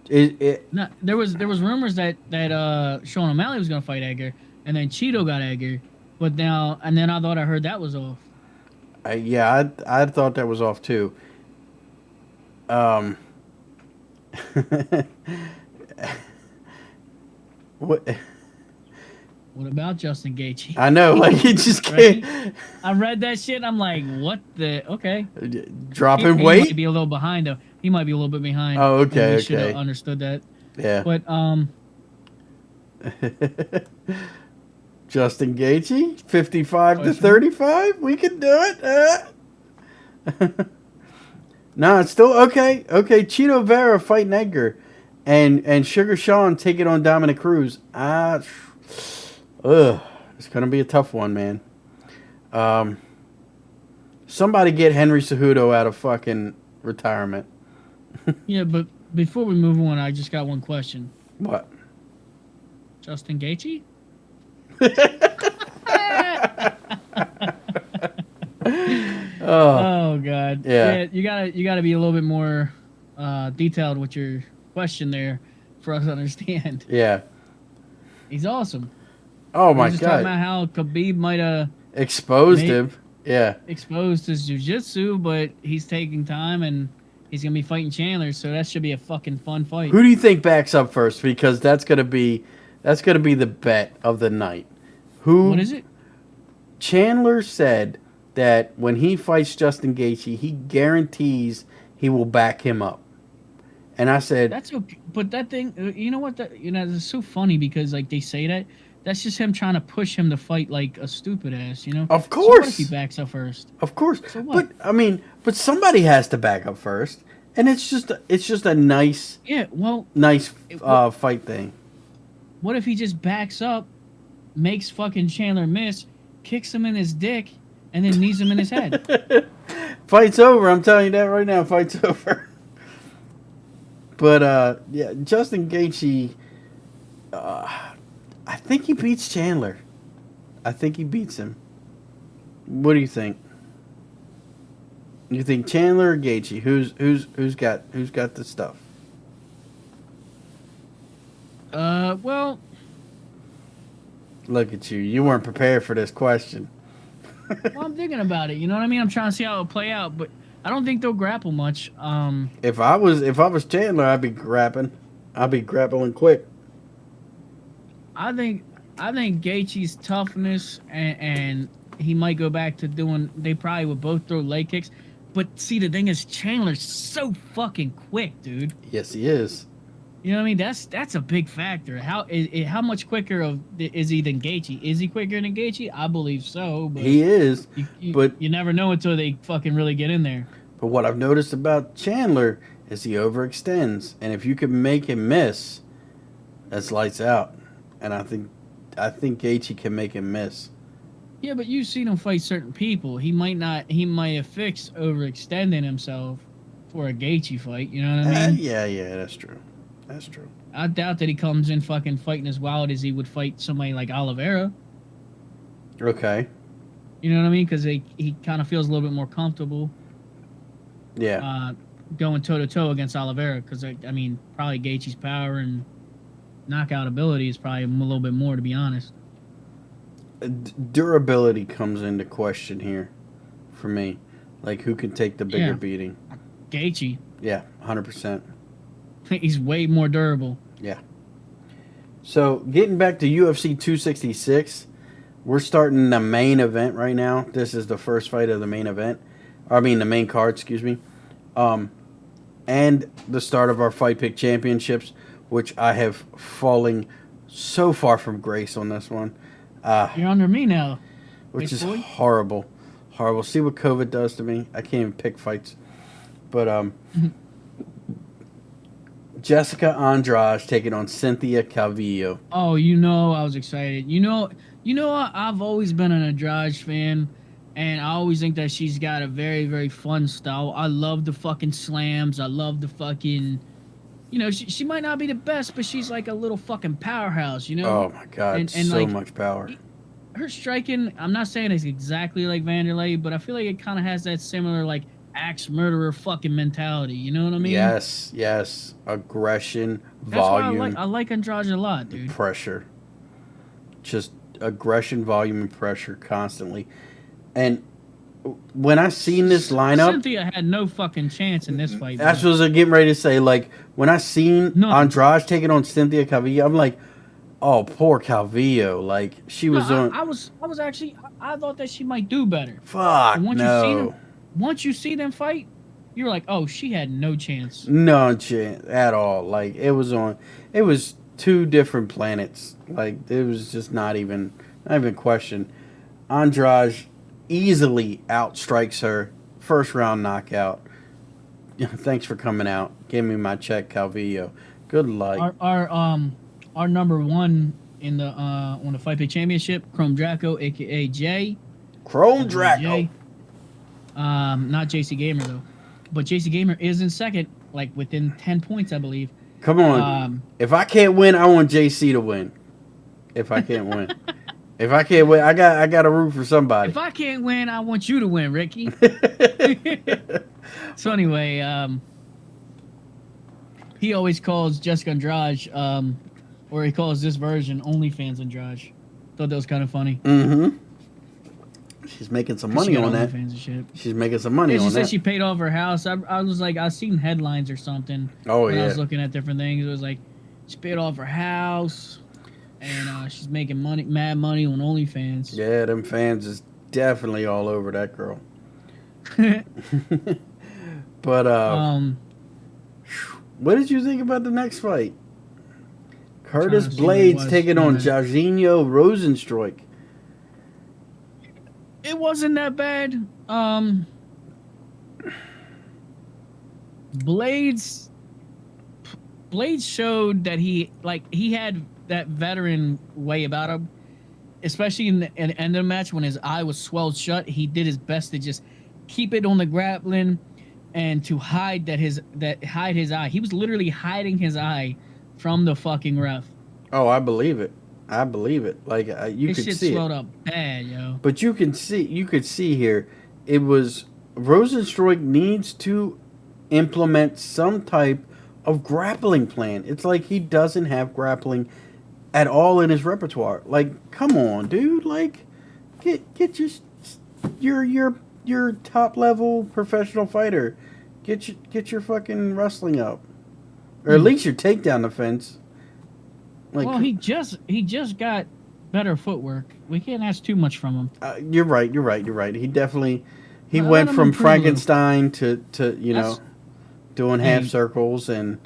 No, there was rumors that Sean O'Malley was gonna fight Edgar, and then Cheeto got Edgar, but then I thought I heard that was off. I thought that was off too. What? What about Justin Gaethje? I know, like, he just can't. Right? I read that shit. I'm like, what the? Okay. Dropping he weight? He might be a little behind though. He might be a little bit behind. Oh, okay, Should have understood that. Yeah. But Justin Gaethje, 55 to 35. We can do it. No, it's still okay. Okay, Cheeto Vera fighting Edgar, and Sugar Sean taking on Dominic Cruz. It's gonna be a tough one, man. Somebody get Henry Cejudo out of fucking retirement. Yeah, but before we move on, I just got one question. What? Justin Gaethje? Oh God. Yeah. You gotta be a little bit more detailed with your question there for us to understand. Yeah. He's awesome. Oh my just God. Talking about how Khabib might have exposed him. Yeah. Exposed his jiu-jitsu, but he's taking time and He's gonna be fighting Chandler, so that should be a fucking fun fight. Who do you think backs up first? Because that's gonna be the bet of the night. Who? What is it? Chandler said that when he fights Justin Gaethje, he guarantees he will back him up. And I said, That's okay, but that thing, you know what? It's so funny because like they say that. That's just him trying to push him to fight like a stupid ass, you know? Of So what if course. he backs up first? Of course. So what? But somebody has to back up first. And it's just a nice Yeah, well, fight thing. what if he just backs up, makes fucking Chandler miss, kicks him in his dick, and then knees him in his head? Fight's over. I'm telling you that right now. Fight's over. But yeah, Justin Gaethje, I think he beats Chandler. I think he beats him. What do you think? You think Chandler or Gaethje? Who's got the stuff? Well, Look at you. You weren't prepared for this question. I'm thinking about it. You know what I mean? I'm trying to see how it'll play out, but I don't think they'll grapple much. If I was Chandler, I'd be grappling. I'd be grappling quick. I think Gaethje's toughness and he might go back to doing. They probably would both throw leg kicks, but see the thing is Chandler's so fucking quick, dude. Yes, he is. You know what I mean? That's a big factor. How much quicker is he than Gaethje? Is he quicker than Gaethje? I believe so. But He is. But you never know until they fucking really get in there. But what I've noticed about Chandler is he overextends, and if you can make him miss, that's lights out. And I think Gaethje can make him miss. Yeah, but you've seen him fight certain people. He might not. He might have fixed overextending himself for a Gaethje fight. You know what I mean? Yeah, that's true. That's true. I doubt that he comes in fucking fighting as wild as he would fight somebody like Oliveira. Okay. You know what I mean? Because he kind of feels a little bit more comfortable. Yeah. Going toe to toe against Oliveira, because I mean, probably Gaethje's power and knockout ability is probably a little bit more, to be honest. Durability comes into question here for me. Like, who can take the bigger Yeah. beating? Gaethje, Yeah, 100%. he's way more durable. Yeah. So, getting back to UFC 266, we're starting the main event right now. This is the first fight of the main event. I mean, the main card, excuse me. And the start of our Fight Pick Championships, which I have fallen so far from grace on this one. You're under me now. Which is boy. horrible. Horrible. See what COVID does to me? I can't even pick fights. But, Jessica Andrade taking on Cynthia Calvillo. Oh, I was excited. I've always been an Andrade fan, and I always think that she's got a very, very fun style. I love the fucking slams. I love the fucking, she might not be the best, but she's like a little fucking powerhouse, Oh my God, And so like, much power. Her striking, I'm not saying it's exactly like Vanderlei, but I feel like it kind of has that similar like axe murderer fucking mentality. You know what I mean? Yes. Aggression, That's volume, why I like Andrade a lot, dude. pressure. Just aggression, volume, and pressure constantly. And when I seen this lineup, Cynthia had no fucking chance in this fight. that's bro. what I was getting ready to say. Like, when I seen Nothing. Andrade taking on Cynthia Calvillo, I'm like, oh, poor Calvillo. Like, she was on. I was actually, I thought that she might do better. Fuck, And no. Once you see them fight, you're like, oh, she had no chance. No chance at all. Like, it was two different planets. Like, it was just not even question. Andrade easily outstrikes her. First round knockout. Thanks for coming out. Give me my check, Calvillo. Good luck. Our number one in the on the Fight Pick Championship, Chrome Draco, aka Jay. Chrome Draco. Jay. Not JC Gamer though, but JC Gamer is in second, like within 10 points, I believe. Come on. If I can't win, I want JC to win. If I can't win. If I can't win, I got to root for somebody. If I can't win, I want you to win, Ricky. So anyway, he always calls Jessica Andrade, or he calls this version OnlyFans Andrade. Thought that was kind of funny. Mm-hmm. She's making some 'Cause she money got on that. OnlyFans and shit. She's making some money Yeah, she on said that. she paid off her house. I was like, I seen headlines or something. Oh, when I yeah. was looking at different things. It was like she paid off her house, and she's making money, mad money on OnlyFans. Yeah, them fans is definitely all over that girl. But what did you think about the next fight? Curtis to see what it Blades was. taking My on bad. Jairzinho Rosenstruik. It wasn't that bad. Blades showed that he had that veteran way about him, especially in the end of the match when his eye was swelled shut. He did his best to just keep it on the grappling and to hide his eye. He was literally hiding his eye from the fucking ref. Oh, I believe it. I believe it. Like you His could shit see swelled it. up bad, yo. But you could see here, it was Rosenstruik needs to implement some type of grappling plan. It's like he doesn't have grappling at all in his repertoire. Like, come on, dude. Like, get your top level professional fighter. Get your fucking wrestling up, or at least your takedown defense. Like, Well, he just got better footwork. We can't ask too much from him. You're right. He definitely Let went him from improve a little. Frankenstein to That's- doing Hey. half circles and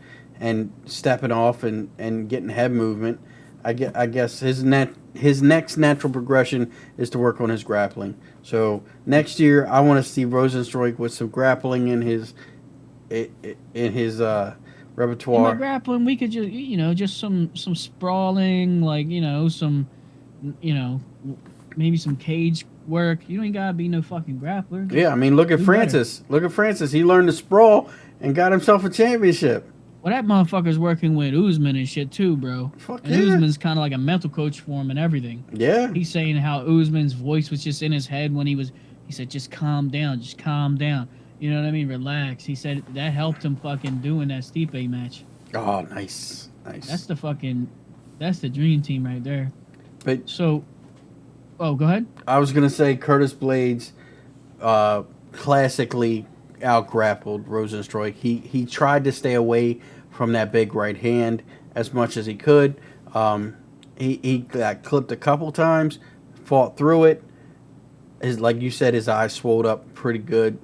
stepping off and getting head movement. I guess his next natural progression is to work on his grappling. So next year I want to see Rosenstruik with some grappling in his In repertoire. my grappling, we could just some sprawling, maybe some cage work. You ain't gotta be no fucking grappler. Just Yeah, I mean, look at do Francis. Look at Francis. He learned to sprawl and got himself a championship. better. Well, that motherfucker's working with Usman and shit too, bro. Fuck And yeah. Usman's kind of like a mental coach for him and everything. Yeah. He's saying how Usman's voice was just in his head when he said, just calm down, just calm down. You know what I mean? Relax. He said that helped him fucking doing that Stipe match. Oh, nice. That's the dream team right there. But So, go ahead. I was gonna say Curtis Blades, classically out-grappled Rosenstruik. He tried to stay away from that big right hand as much as he could. He got clipped a couple times, fought through it. Like you said, his eyes swelled up pretty good,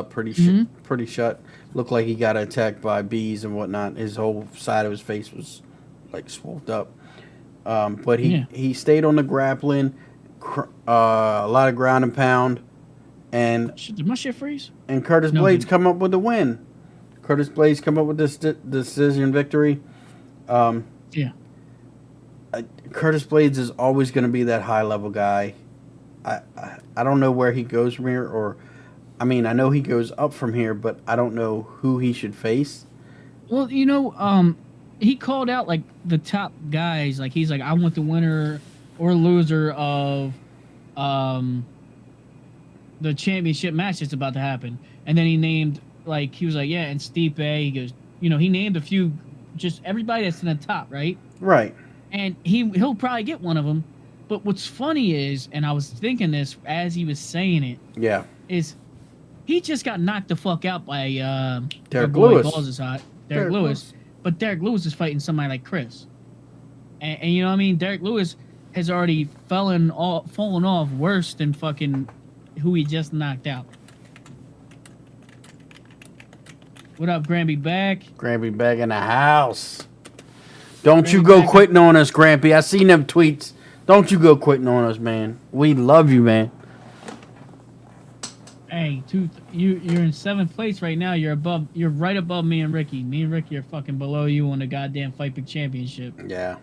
pretty shut. Looked like he got attacked by bees and whatnot. His whole side of his face was like swelled up. But he stayed on the grappling, a lot of ground and pound, and Did my shit freeze? Curtis No, Blades dude. come up with the win. Curtis Blades come up with this decision victory. Yeah. Curtis Blades is always going to be that high level guy. I don't know where he goes from here, or I mean, I know he goes up from here, but I don't know who he should face. Well, he called out like the top guys. Like he's like, I want the winner or loser of the championship match that's about to happen. And then he named he was like, yeah, and Stipe. He goes, he named a few, just everybody that's in the top, right? Right. And he'll probably get one of them. But what's funny is, and I was thinking this as he was saying it, Yeah. is he just got knocked the fuck out by Derek our boy Lewis. Balls is hot. Derek Lewis. But Derek Lewis is fighting somebody like Chris. And you know what I mean? Derek Lewis has already fallen off worse than fucking who he just knocked out. What up, Granby Back? Grampy back in the house. Don't you Grampy go back. quitting on us, Grampy. I seen them tweets. Don't you go quitting on us, man. We love you, man. Hey, you're in 7th place right now. You're right above me and Ricky. Me and Ricky are fucking below you on the goddamn Fight Big Championship. Yeah.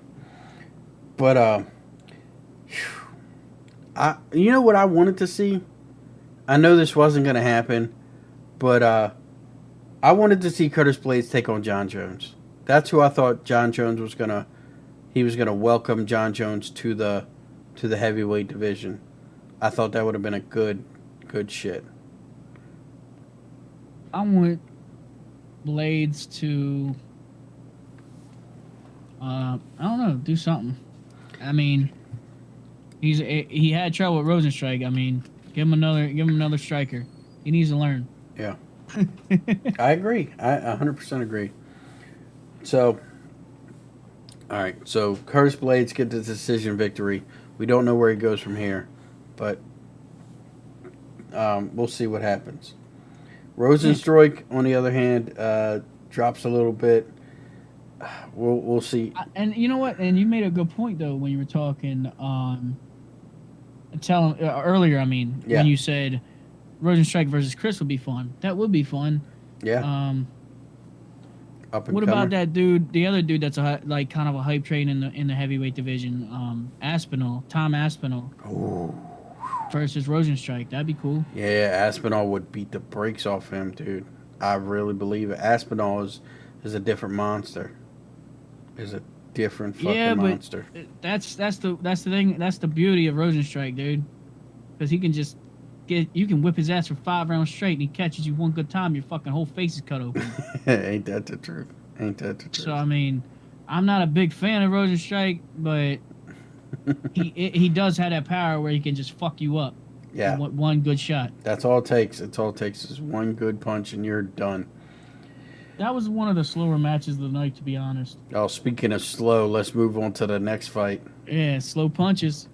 But you know what I wanted to see? I know this wasn't gonna happen, but I wanted to see Curtis Blades take on John Jones. That's who I thought John Jones was gonna. He was gonna welcome John Jones to the heavyweight division. I thought that would have been a good shit. I want Blades to I don't know, do something. I mean, he had trouble with Rosenstrike. I mean, Give him another striker. He needs to learn. Yeah. I agree. I 100% agree. So, all right. So, Curtis Blades get the decision victory. We don't know where he goes from here, but we'll see what happens. Rosenstruik, on the other hand, drops a little bit. We'll see. And you know what? And you made a good point though when you were talking. Earlier. I mean, Yeah. when you said Rosenstrike versus Chris would be fun. That would be fun. Yeah. Up and What comer. about that dude? The other dude that's kind of a hype train in the heavyweight division. Tom Aspinall Oh. versus Rosenstrike. That'd be cool. Yeah, Aspinall would beat the brakes off him, dude. I really believe it. Aspinall is a different monster. Is a different fucking monster. That's the thing. That's the beauty of Rosenstrike, dude. Because he can just you can whip his ass for 5 rounds straight, and he catches you one good time, your fucking whole face is cut open. Ain't that the truth? Ain't that the truth? So I mean, I'm not a big fan of Rosenstrike, but he does have that power where he can just fuck you up. Yeah. With one good shot. That's all it takes. It's all it takes is one good punch, and you're done. That was one of the slower matches of the night, to be honest. Oh, speaking of slow, let's move on to the next fight. Yeah, slow punches.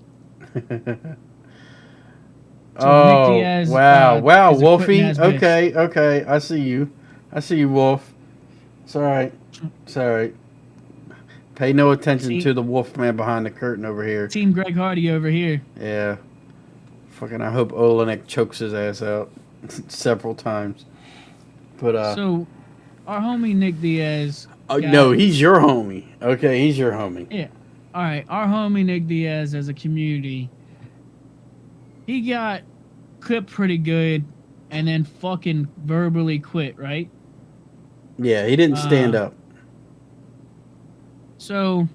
Oh, Nick Diaz, wow, is a Wolfie. quitting-ass bitch. Okay, I see you, Wolf. It's all right. Pay no attention to the Wolf man behind the curtain over here. Team Greg Hardy over here. Yeah. Fucking, I hope Olenek chokes his ass out several times. But So, our homie Nick Diaz. no, he's your homie. Okay, he's your homie. Yeah. All right, our homie Nick Diaz as a community. He got clipped pretty good, and then fucking verbally quit, right? Yeah, he didn't stand up. So,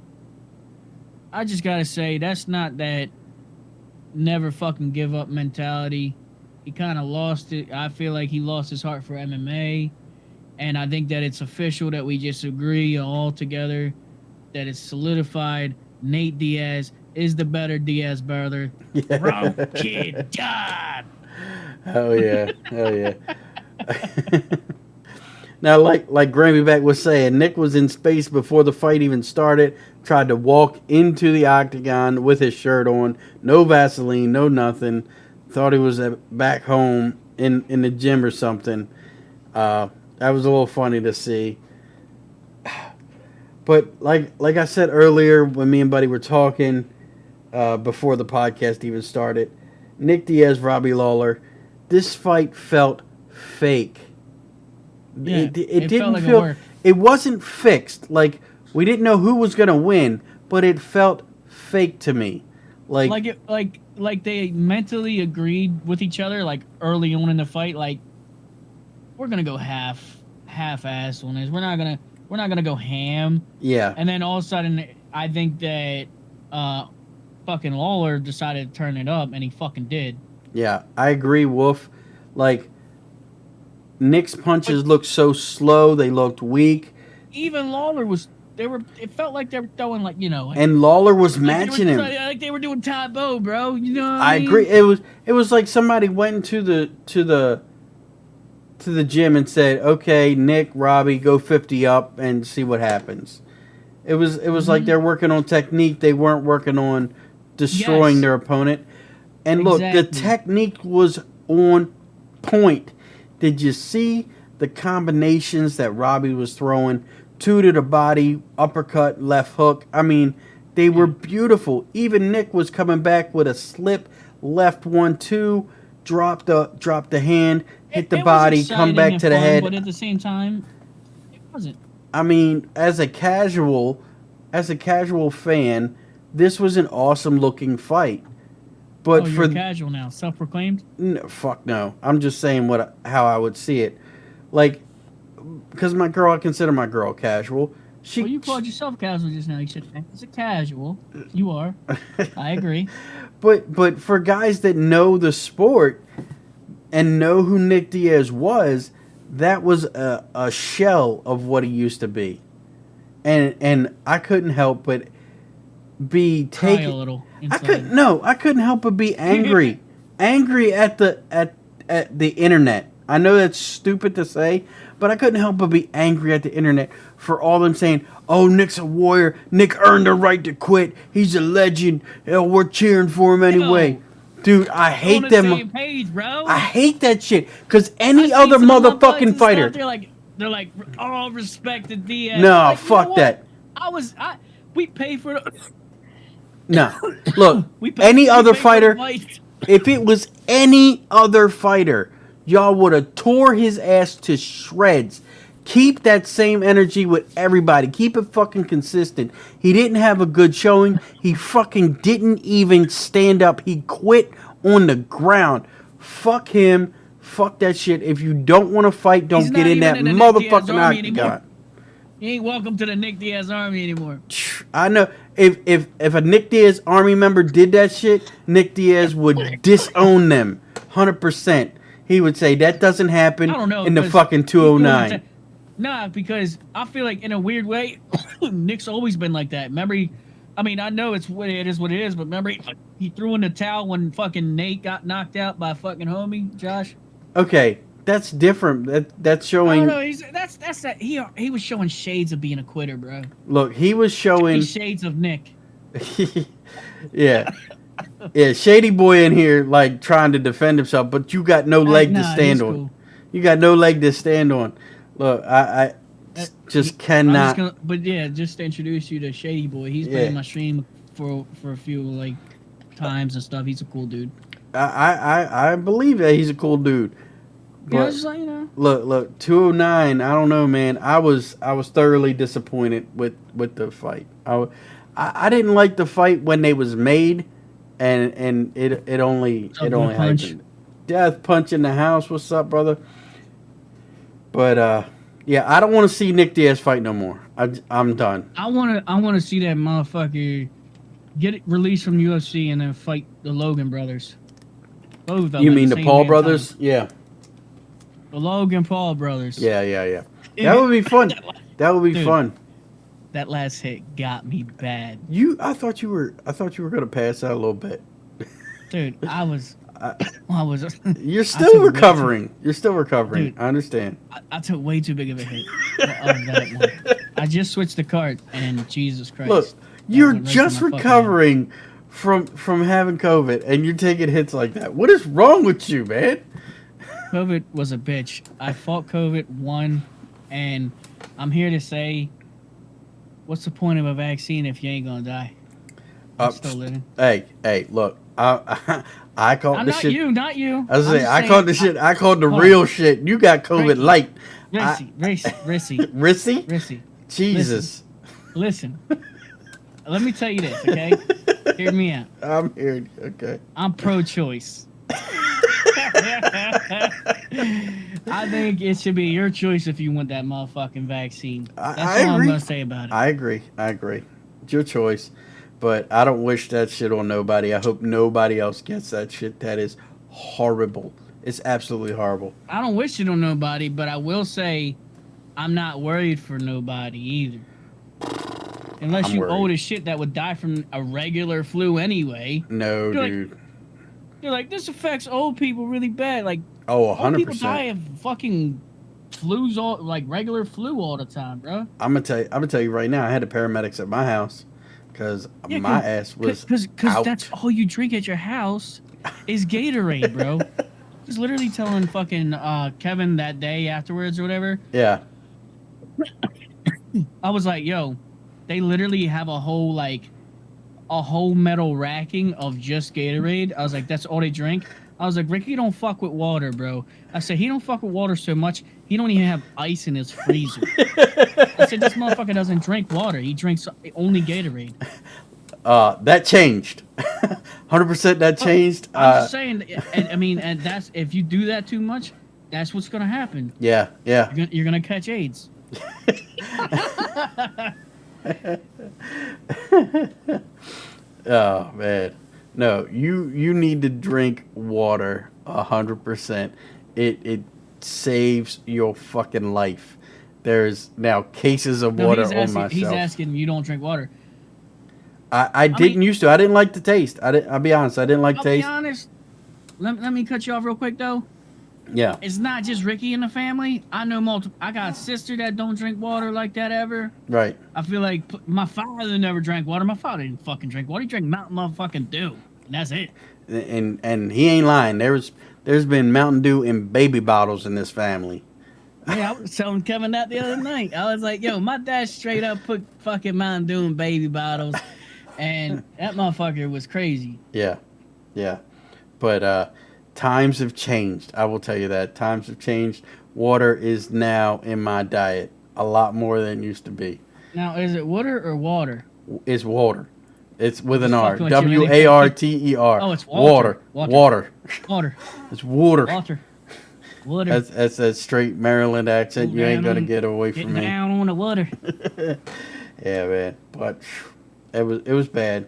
I just gotta say, that's not that never fucking give up mentality. He kind of lost it. I feel like he lost his heart for MMA, and I think that it's official that we just agree all together that it's solidified. Nate Diaz is the better Diaz brother. Yeah. Wrong kid, God. Hell yeah. Now, like Grammy Back was saying, Nick was in space before the fight even started. Tried to walk into the octagon with his shirt on, no Vaseline, no nothing. Thought he was back home in the gym or something. That was a little funny to see. But like I said earlier, when me and Buddy were talking before the podcast even started, Nick Diaz, Robbie Lawler, this fight felt fake. Yeah, it didn't felt like feel. a work. It wasn't fixed. Like, we didn't know who was gonna win, but it felt fake to me. Like they mentally agreed with each other, like early on in the fight, like we're gonna go half-ass on this. We're not gonna go ham. Yeah. And then all of a sudden, I think that fucking Lawler decided to turn it up, and he fucking did. Yeah, I agree, Wolf. Like, Nick's punches looked so slow. They looked weak. Even Lawler was. It felt like they were throwing And Lawler was matching him. Like they were doing Tai Bo, bro. You know. What I mean? agree. It was like somebody went into the gym and said, "Okay, Nick, Robbie, go 50 up and see what happens." It was like they're working on technique. They weren't working on destroying their opponent. And look, the technique was on point. Did you see the combinations that Robbie was throwing? 2 to the body, uppercut, left hook. I mean, they were beautiful. Even Nick was coming back with a slip, left 1-2, drop the hand, hit the body, come back to the head. But at the same time, it wasn't. I mean, as a casual fan, this was an awesome looking fight. But you're casual now, self-proclaimed. No, fuck no. I'm just saying how I would see it, like, because I consider my girl casual. You called yourself casual just now. You said it's a casual. You are. I agree. But for guys that know the sport and know who Nick Diaz was, that was a shell of what he used to be, and I couldn't help but be taken. Cry a little. I couldn't help but be angry angry at the internet. I know that's stupid to say, but I couldn't help but be angry at the internet for all them saying, "Oh, Nick's a warrior. Nick earned the right to quit. He's a legend. Hell, we're cheering for him anyway." Dude, I hate on the them. same page, bro. I hate that shit. Cause any I see other some of my buds motherfucking and fighter. stuff, they're like, all respect to Diaz. No, Like, you know fuck what? that. We pay for the. No, look, We any other pay for the fighter. fight. If it was any other fighter, y'all would have tore his ass to shreds. Keep that same energy with everybody. Keep it fucking consistent. He didn't have a good showing. He fucking didn't even stand up. He quit on the ground. Fuck him. Fuck that shit. If you don't want to fight, don't He's get not in that even in the Nick Diaz motherfucking army anymore. octagon. He ain't welcome to the Nick Diaz army anymore. I know if a Nick Diaz army member did that shit, Nick Diaz would disown them 100%. He would say that doesn't happen I don't know, in the 'cause fucking 209. Nah, because I feel like in a weird way, Nick's always been like that. Remember, I know it's what it is, but remember he threw in the towel when fucking Nate got knocked out by fucking homie Josh. Okay, that's different. That's I showing. don't know. That's that he was showing shades of being a quitter, bro. Look, he was showing. Shades of Nick. Yeah, yeah, shady boy in here like trying to defend himself, but you got no leg to stand on. Cool. You got no leg to stand on. Look, I just cannot. But yeah, just to introduce you to Shady Boy. He's been in my stream for a few like times and stuff. He's a cool dude. I believe that he's a cool dude. But Yeah, just like, you know. look, 209. I don't know, man. I was thoroughly disappointed with the fight. I didn't like the fight when they was made, and it only happened. Death punch in the house. What's up, brother? But yeah, I don't want to see Nick Diaz fight no more. I'm done. I wanna see that motherfucker get it released from UFC and then fight the Logan brothers. Both of them. You mean the same Paul damn brothers? time. Yeah. The Logan Paul brothers. Yeah. That would be fun. That would be fun. That last hit got me bad. I thought you were gonna pass out a little bit. Dude, I was. You're still recovering. You're still recovering. Dude, I understand. I took way too big of a hit of that one. I just switched the cart, and Jesus Christ. Look, that you're went right just to my fucking recovering from having COVID, and you're taking hits like that. What is wrong with you, man? head. COVID was a bitch. I fought COVID, won, and I'm here to say, what's the point of a vaccine if you ain't gonna die? I'm still living. Hey, look, I called the shit. Not you. I was saying, I called the shit. I called the real shit. You got COVID light. Rissy. Jesus. Listen. Let me tell you this, okay? Hear me out. I'm here. Okay. I'm pro-choice. I think it should be your choice if you want that motherfucking vaccine. That's all I'm gonna say about it. I agree. It's your choice. But I don't wish that shit on nobody. I hope nobody else gets that shit. That is horrible. It's absolutely horrible. I don't wish it on nobody, but I will say I'm not worried for nobody either. Unless you old as shit that would die from a regular flu anyway. No, dude. You're like, this affects old people really bad. Like, 100%. old people die of fucking flus, like regular flu all the time, bro. I'm gonna tell you right now. I had the paramedics at my house because my ass was because that's all you drink at your house is Gatorade, bro. He's literally telling fucking Kevin that day afterwards or whatever. Yeah. I was like, yo, they literally have a whole metal racking of just Gatorade. I was like, that's all they drink. I was like, Ricky don't fuck with water, bro. I said, he don't fuck with water so much, he don't even have ice in his freezer. I said, this motherfucker doesn't drink water. He drinks only Gatorade. That changed. 100% that changed. I'm just saying, and that's, if you do that too much, that's what's going to happen. Yeah. You're gonna catch AIDS. Oh, man. No, you need to drink water 100%. It saves your fucking life. There's now cases of water on my shelf. He's asking you don't drink water. I didn't used to. I didn't like the taste. I'll be honest. I didn't like the taste. I'll be honest. let me cut you off real quick though. Yeah. It's not just Ricky in the family. I know multiple. I got a sister that don't drink water like that ever. Right. I feel like my father never drank water. My father didn't fucking drink water. He drank Mountain motherfucking Dew, and that's it. And he ain't lying. There's been Mountain Dew in baby bottles in this family. Yeah, I was telling Kevin that the other night. I was like, yo, my dad straight up put fucking Mountain Dew in baby bottles, and that motherfucker was crazy. Yeah. Yeah. But times have changed. I will tell you that. Times have changed. Water is now in my diet a lot more than it used to be. Now, is it water or water? It's water. It's with an Just R. fucking with you, man. Warter. Oh, it's water. Water. Water. It's water. Water. Water. That's a straight Maryland accent. You ain't gonna get away from me. Get down on the water. Yeah, man. But it was bad.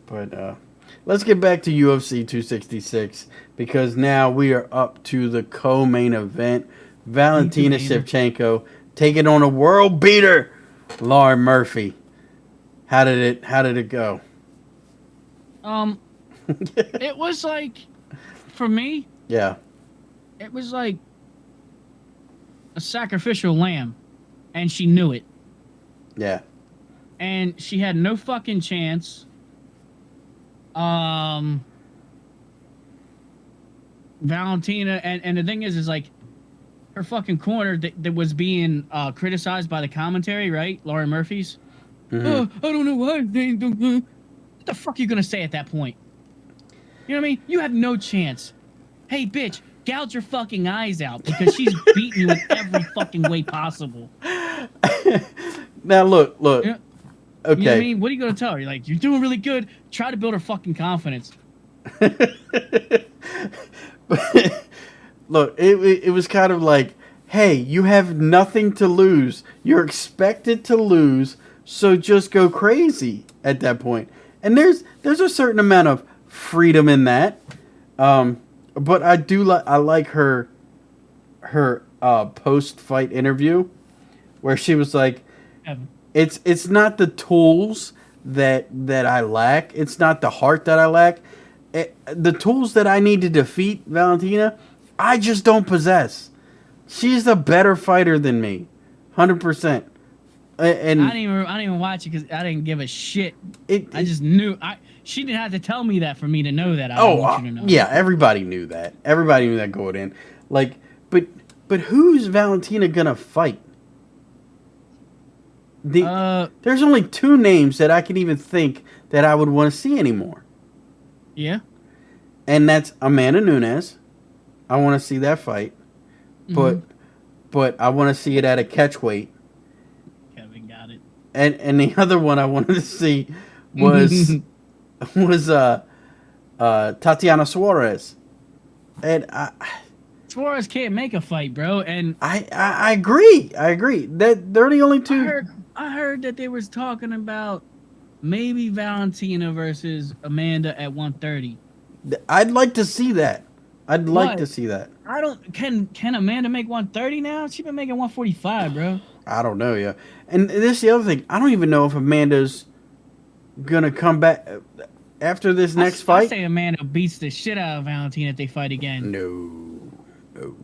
But let's get back to UFC 266 because now we are up to the co-main event. Valentina Shevchenko taking on a world beater, Lauren Murphy. How did it go? It was like, for me, Yeah. it was like a sacrificial lamb, and she knew it. Yeah. And she had no fucking chance. Valentina, and the thing is like, her fucking corner that was being criticized by the commentary, right? Lauren Murphy's. Mm-hmm. Oh, I don't know why. What the fuck are you gonna say at that point? You know what I mean? You have no chance. Hey, bitch, gouge your fucking eyes out because she's beating you in every fucking way possible. Now look. Yeah. Okay. You know what I mean? What are you gonna tell her? You're like, you're doing really good. Try to build her fucking confidence. Look, it was kind of like, hey, you have nothing to lose. You're expected to lose, so just go crazy at that point. And there's a certain amount of freedom in that. But I do I like her post-fight interview where she was like, it's not the tools that I lack. It's not the heart that I lack. The tools that I need to defeat Valentina, I just don't possess. She's a better fighter than me, 100%. And I didn't even watch it because I didn't give a shit. I just knew. She didn't have to tell me that for me to know that. I want you to know. Yeah, everybody knew that. Everybody knew that going in. Like, but who's Valentina gonna fight? There's only two names that I can even think that I would want to see anymore. Yeah. And that's Amanda Nunes. I want to see that fight. But I want to see it at a catch weight. Kevin got it. And the other one I wanted to see was Tatiana Suarez. And Suarez can't make a fight, bro. And I agree. That they're the only two. I heard that they was talking about maybe Valentina versus Amanda at 130. I'd like to see that. I'd like to see that. I don't. Can Amanda make 130 now? She's been making 145, bro. I don't know, yeah. And this is the other thing. I don't even know if Amanda's gonna come back after this next fight. I say Amanda beats the shit out of Valentina if they fight again. No.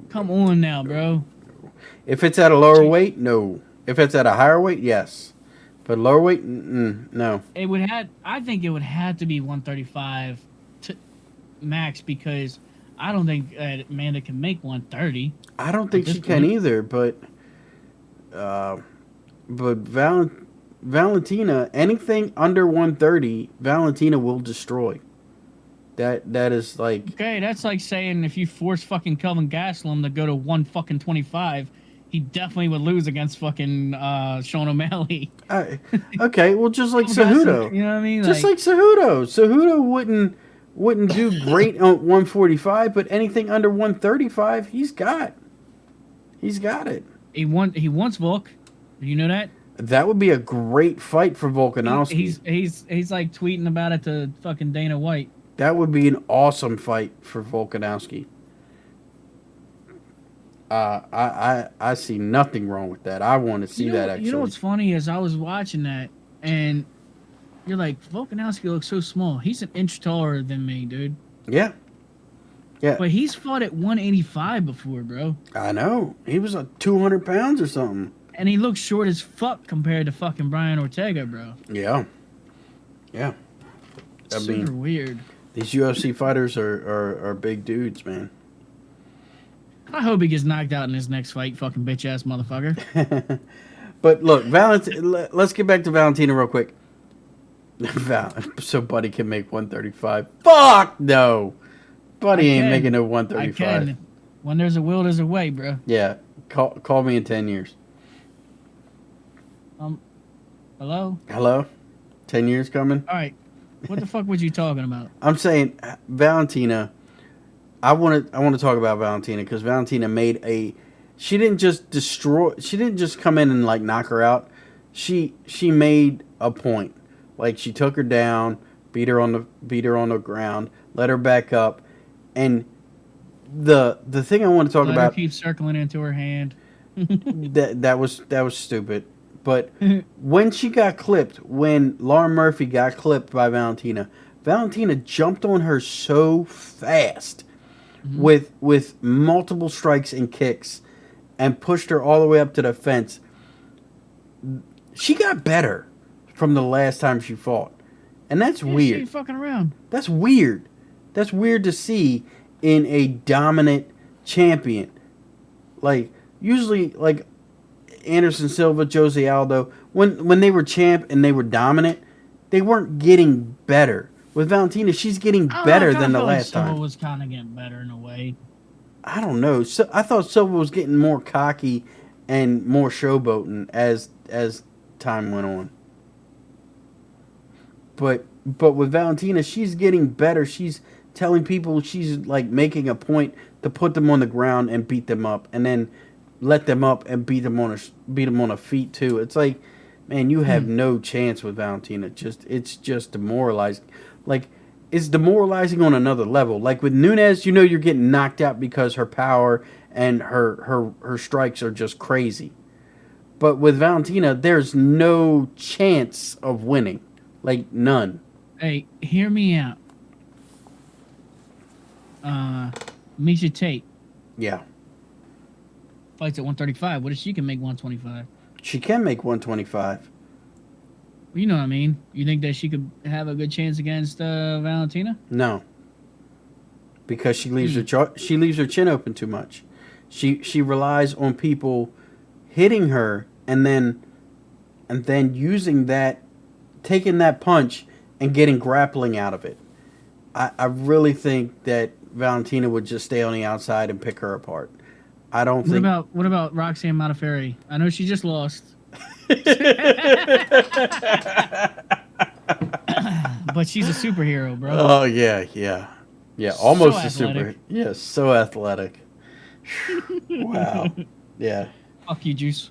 Come on now, bro. If it's at a lower weight, no. If it's at a higher weight, yes. But lower weight, no. I think it would have to be 135 max because I don't think Amanda can make 130. I don't think she can either. But Valentina, anything under 130, Valentina will destroy. That is like, okay. That's like saying if you force fucking Kelvin Gastelum to go to 125, he definitely would lose against fucking Sean O'Malley. Okay, well, just like Cejudo, you know what I mean? Just like Cejudo. Cejudo wouldn't do great on 145, but anything under 135, he's got it. He wants Volk. You know that? That would be a great fight for Volkanovski. He's like tweeting about it to fucking Dana White. That would be an awesome fight for Volkanovski. I see nothing wrong with that. I want to see that, actually. You know what's funny is I was watching that, and you're like, Volkanovski looks so small. He's an inch taller than me, dude. Yeah. Yeah, But he's fought at 185 before, bro. I know. He was 200 pounds or something. And he looks short as fuck compared to fucking Brian Ortega, bro. Yeah. Yeah. I Super mean, weird. these UFC fighters are big dudes, man. I hope he gets knocked out in his next fight, fucking bitch ass motherfucker. But look, let's get back to Valentina real quick. So Buddy can make 135. Fuck no. Buddy ain't making no 135. I can. When there's a will, there's a way, bro. Yeah. Call me in 10 years. Hello? Hello? 10 years coming? All right. What the fuck was you talking about? I'm saying Valentina. I want to talk about Valentina because Valentina made a. She didn't just destroy. She didn't just come in and like knock her out. She made a point. Like she took her down, beat her on the ground, let her back up, and the thing I want to talk Let about. her keep circling into her hand. that was stupid. But when she got clipped, when Lauren Murphy got clipped by Valentina jumped on her so fast with multiple strikes and kicks and pushed her all the way up to the fence. She got better from the last time she fought. And that's weird. She ain't fucking around. That's weird. That's weird to see in a dominant champion. Like, usually, like, Anderson Silva, Jose Aldo, when they were champ and they were dominant, they weren't getting better. With Valentina, she's getting better than the last time. Silva was kind of getting better in a way. I don't know. So I thought Silva was getting more cocky and more showboating as time went on. But with Valentina, she's getting better. She's telling people she's like making a point to put them on the ground and beat them up, and then let them up and beat them on a feet too. It's like, man, you have no chance with Valentina. It's just demoralizing. Like, it's demoralizing on another level. Like with Nunes, you know you're getting knocked out because her power and her strikes are just crazy. But with Valentina, there's no chance of winning. Like, none. Hey, hear me out. Misha Tate Yeah. fights at 135. What if she can make 125? She can make 125. You know what I mean. You think that she could have a good chance against Valentina? No. Because she leaves her chin open too much. She relies on people hitting her and then using that, taking that punch and getting grappling out of it. I really think that Valentina would just stay on the outside and pick her apart. I don't think. What about Roxanne Modafferi? I know she just lost. But she's a superhero, bro. Oh yeah. Almost So a super. athletic. Yeah, so athletic. Wow. Yeah. Fuck you, Juice.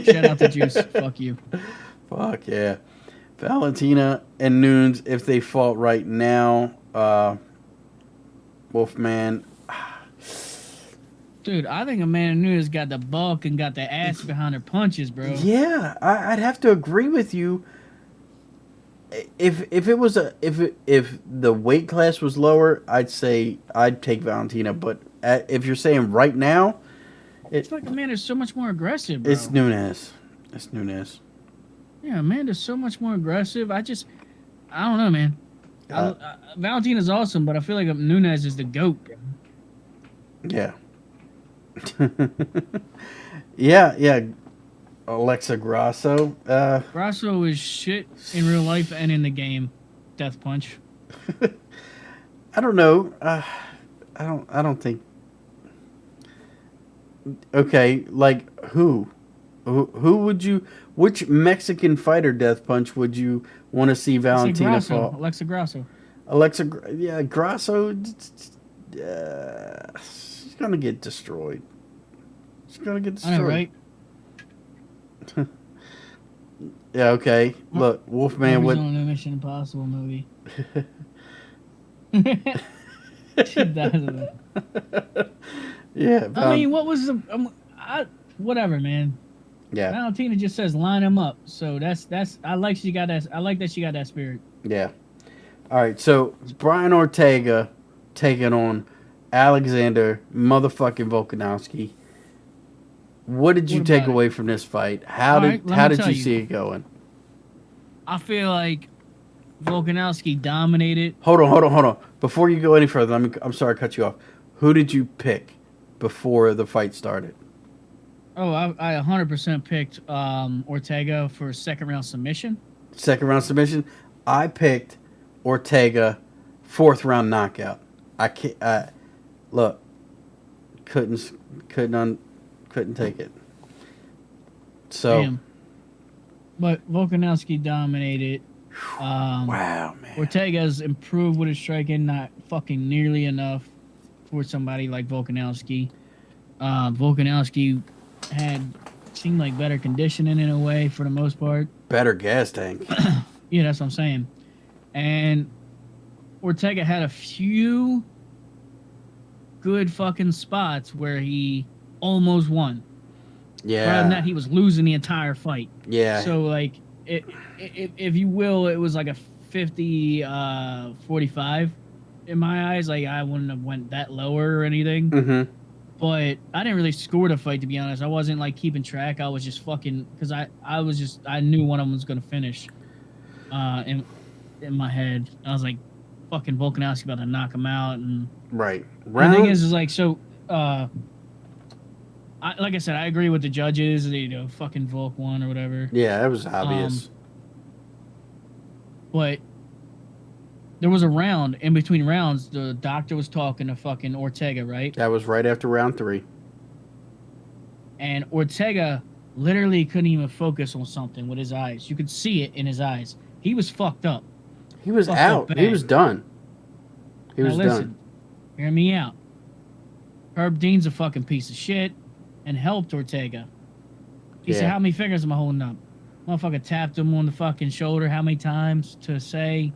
Shout out to Juice. Fuck you. Fuck yeah. Valentina and Nunes, if they fought right now, Wolfman. Dude, I think Amanda Nunes got the bulk and got the ass behind her punches, bro. Yeah, I'd have to agree with you. If the weight class was lower, I'd say I'd take Valentina. But if you're saying right now, It's like Amanda's so much more aggressive, bro. it's Nunes. It's Nunes. Yeah, Amanda's so much more aggressive. I don't know, man. Valentina's awesome, but I feel like Nunes is the GOAT. Yeah. yeah. Alexa Grasso. Grasso is shit in real life and in the game. Death punch. I don't know. I don't think. Okay, like who would you? Which Mexican fighter death punch would you want to see Valentina fall? Alexa Grasso. Grasso. She's gonna get destroyed. She's gonna get destroyed. I know, right? Yeah. Okay. Look, Wolfman would. on a Mission Impossible movie. She does. Yeah. I mean, what was the? Whatever, man. Yeah. Valentina just says line him up, so that's. I like she got that. I like that she got that spirit. Yeah. All right. So Brian Ortega taking on Alexander motherfucking Volkanovski. What did you What take about it? away from this fight? How All did right, let how me did tell you you. see it going? I feel like Volkanovski dominated. Hold on. Before you go any further, I'm sorry to cut you off. Who did you pick before the fight started? Oh, I 100% picked Ortega for second round submission. Second round submission. I picked Ortega, fourth round knockout. I can't. Look, couldn't couldn't take it. So Damn. But Volkanovski dominated. wow, man. Ortega's improved with his striking, not fucking nearly enough for somebody like Volkanovski. Volkanovski had seemed like better conditioning in a way for the most part. Better gas tank. Yeah, that's what I'm saying. And Ortega had a few good fucking spots where he almost won. Rather than that, Yeah, he was losing the entire fight. yeah. So, like, if you will, it was like a 50 45 in my eyes. Like, I wouldn't have went that lower or anything. Mm-hmm. But I didn't really score the fight, to be honest. I wasn't, like, keeping track. I was just fucking... Because I knew one of them was going to finish in my head. I was like, fucking Volkanovski about to knock him out. And Right. the thing Round. is like, so... like I said, I agree with the judges. You know, fucking Volk won or whatever. Yeah, that was obvious. But there was a round in between rounds. The doctor was talking to fucking Ortega, right? That was right after round 3. And Ortega literally couldn't even focus on something with his eyes. You could see it in his eyes. He was fucked up. He was Fucked out. up He bad. was done. He Now was listen, done. hear me out. Herb Dean's a fucking piece of shit and helped Ortega. He said, Yeah. how many fingers am I holding up? Motherfucker tapped him on the fucking shoulder how many times to say...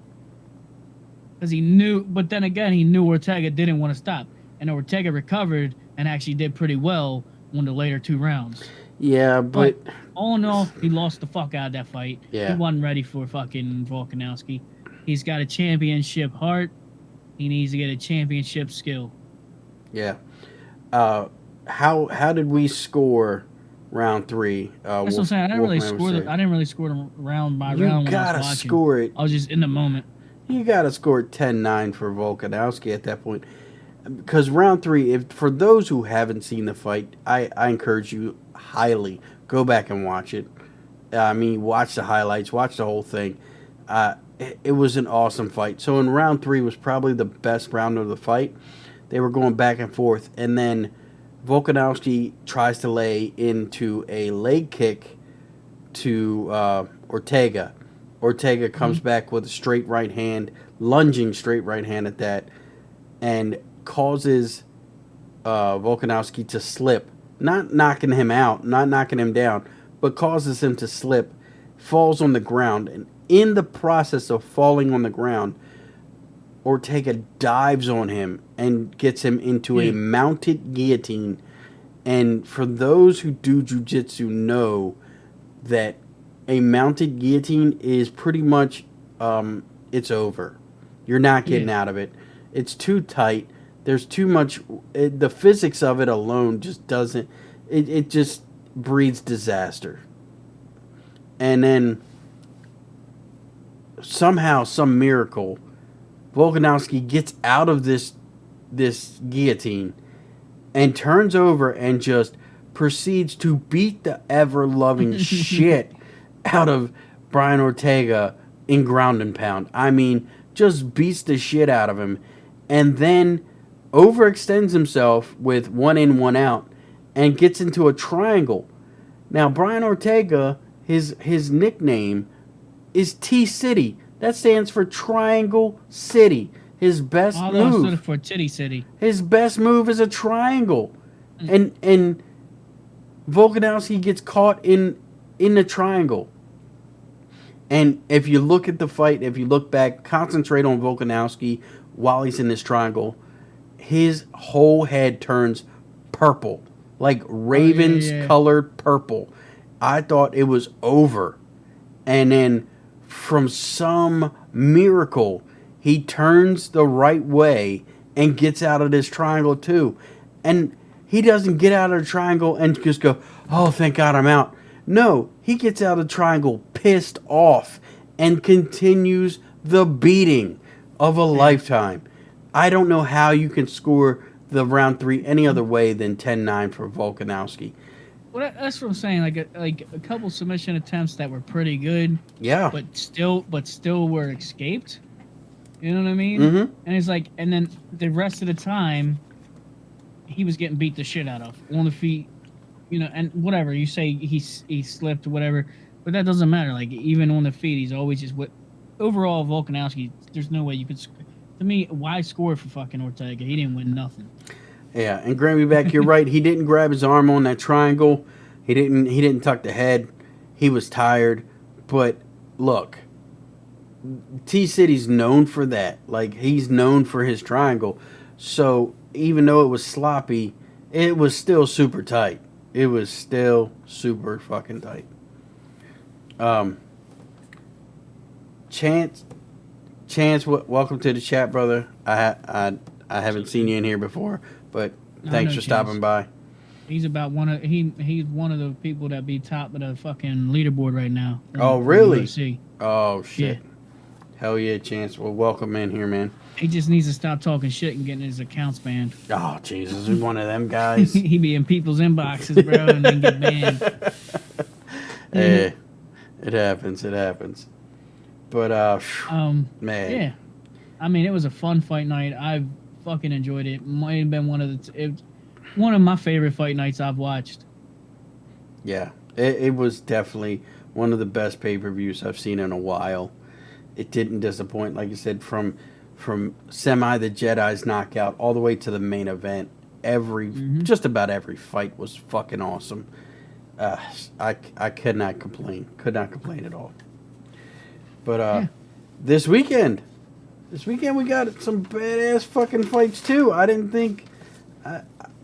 Because he knew... But then again, he knew Ortega didn't want to stop. And Ortega recovered and actually did pretty well on the later 2 rounds. Yeah, but All in all, he lost the fuck out of that fight. Yeah. He wasn't ready for fucking Volkanovski. He's got a championship heart. He needs to get a championship skill. yeah. How did we score round 3? That's what I'm saying. I didn't really score the round by You round when I gotta was watching. score it. I was just in the moment. You gotta score 10-9 for Volkanovski at that point. Because round 3, if for those who haven't seen the fight, I encourage you highly, go back and watch it. I mean, watch the highlights, watch the whole thing. It was an awesome fight. So in round 3 was probably the best round of the fight. They were going back and forth, and then Volkanovski tries to lay into a leg kick to Ortega. Ortega comes back with a straight right hand, lunging straight right hand at that, and causes Volkanovski to slip. Not knocking him out, not knocking him down, but causes him to slip, falls on the ground, and in the process of falling on the ground, Ortega dives on him and gets him into a mounted guillotine. And for those who do jiu-jitsu know that a mounted guillotine is pretty much, it's over. You're not getting out of it. It's too tight. There's too much. The physics of it alone just doesn't. It just breeds disaster. And then somehow, some miracle, Volkanovski gets out of this guillotine and turns over and just proceeds to beat the ever-loving shit out of Brian Ortega in ground and pound. I mean, just beats the shit out of him, and then overextends himself with 1 in, 1 out, and gets into a triangle. Now, Brian Ortega, his nickname is T-City. That stands for Triangle City. His best Although move. for Titty City. His best move is a triangle. And Volkanovski gets caught in the triangle. And if you look at the fight, if you look back, concentrate on Volkanovski while he's in this triangle, his whole head turns purple. Like Ravens-colored purple. I thought it was over. And then from some miracle, he turns the right way and gets out of this triangle too. And he doesn't get out of the triangle and just go, oh, thank God I'm out. No, he gets out of the triangle pissed off and continues the beating of a lifetime. I don't know how you can score the round 3 any other way than 10-9 for Volkanovski. Well, that's what I'm saying. Like a couple submission attempts that were pretty good. Yeah. But still were escaped. You know what I mean? Mm-hmm. And it's like, and then the rest of the time, he was getting beat the shit out of on the feet. You know, and whatever you say, he slipped or whatever, but that doesn't matter. Like even on the feet, he's always just what. Overall, Volkanovski, there's no way you could. To me, why score for fucking Ortega? He didn't win nothing. Yeah, and Grammy back, you're right. He didn't grab his arm on that triangle. He didn't tuck the head. He was tired. But look, T-City's known for that. Like he's known for his triangle. So even though it was sloppy, it was still super tight. It was still super fucking tight. Chance, welcome to the chat, brother. I haven't seen you in here before, but thanks for stopping by. He's about he's one of the people that be top of the fucking leaderboard right now. Oh really? UFC. Oh shit. Yeah. Hell yeah, Chance. Well, welcome in here, man. He just needs to stop talking shit and getting his accounts banned. Oh Jesus, he's one of them guys. He be in people's inboxes, bro, and then get banned. Hey, it happens. It happens. But man, yeah. I mean, it was a fun fight night. I fucking enjoyed it. Might have been one of my favorite fight nights I've watched. Yeah, it was definitely one of the best pay-per-views I've seen in a while. It didn't disappoint, like you said, from Semi the Jedi's knockout all the way to the main event. Just about every fight was fucking awesome. I could not complain. Could not complain at all. But this weekend we got some badass fucking fights too. I didn't think,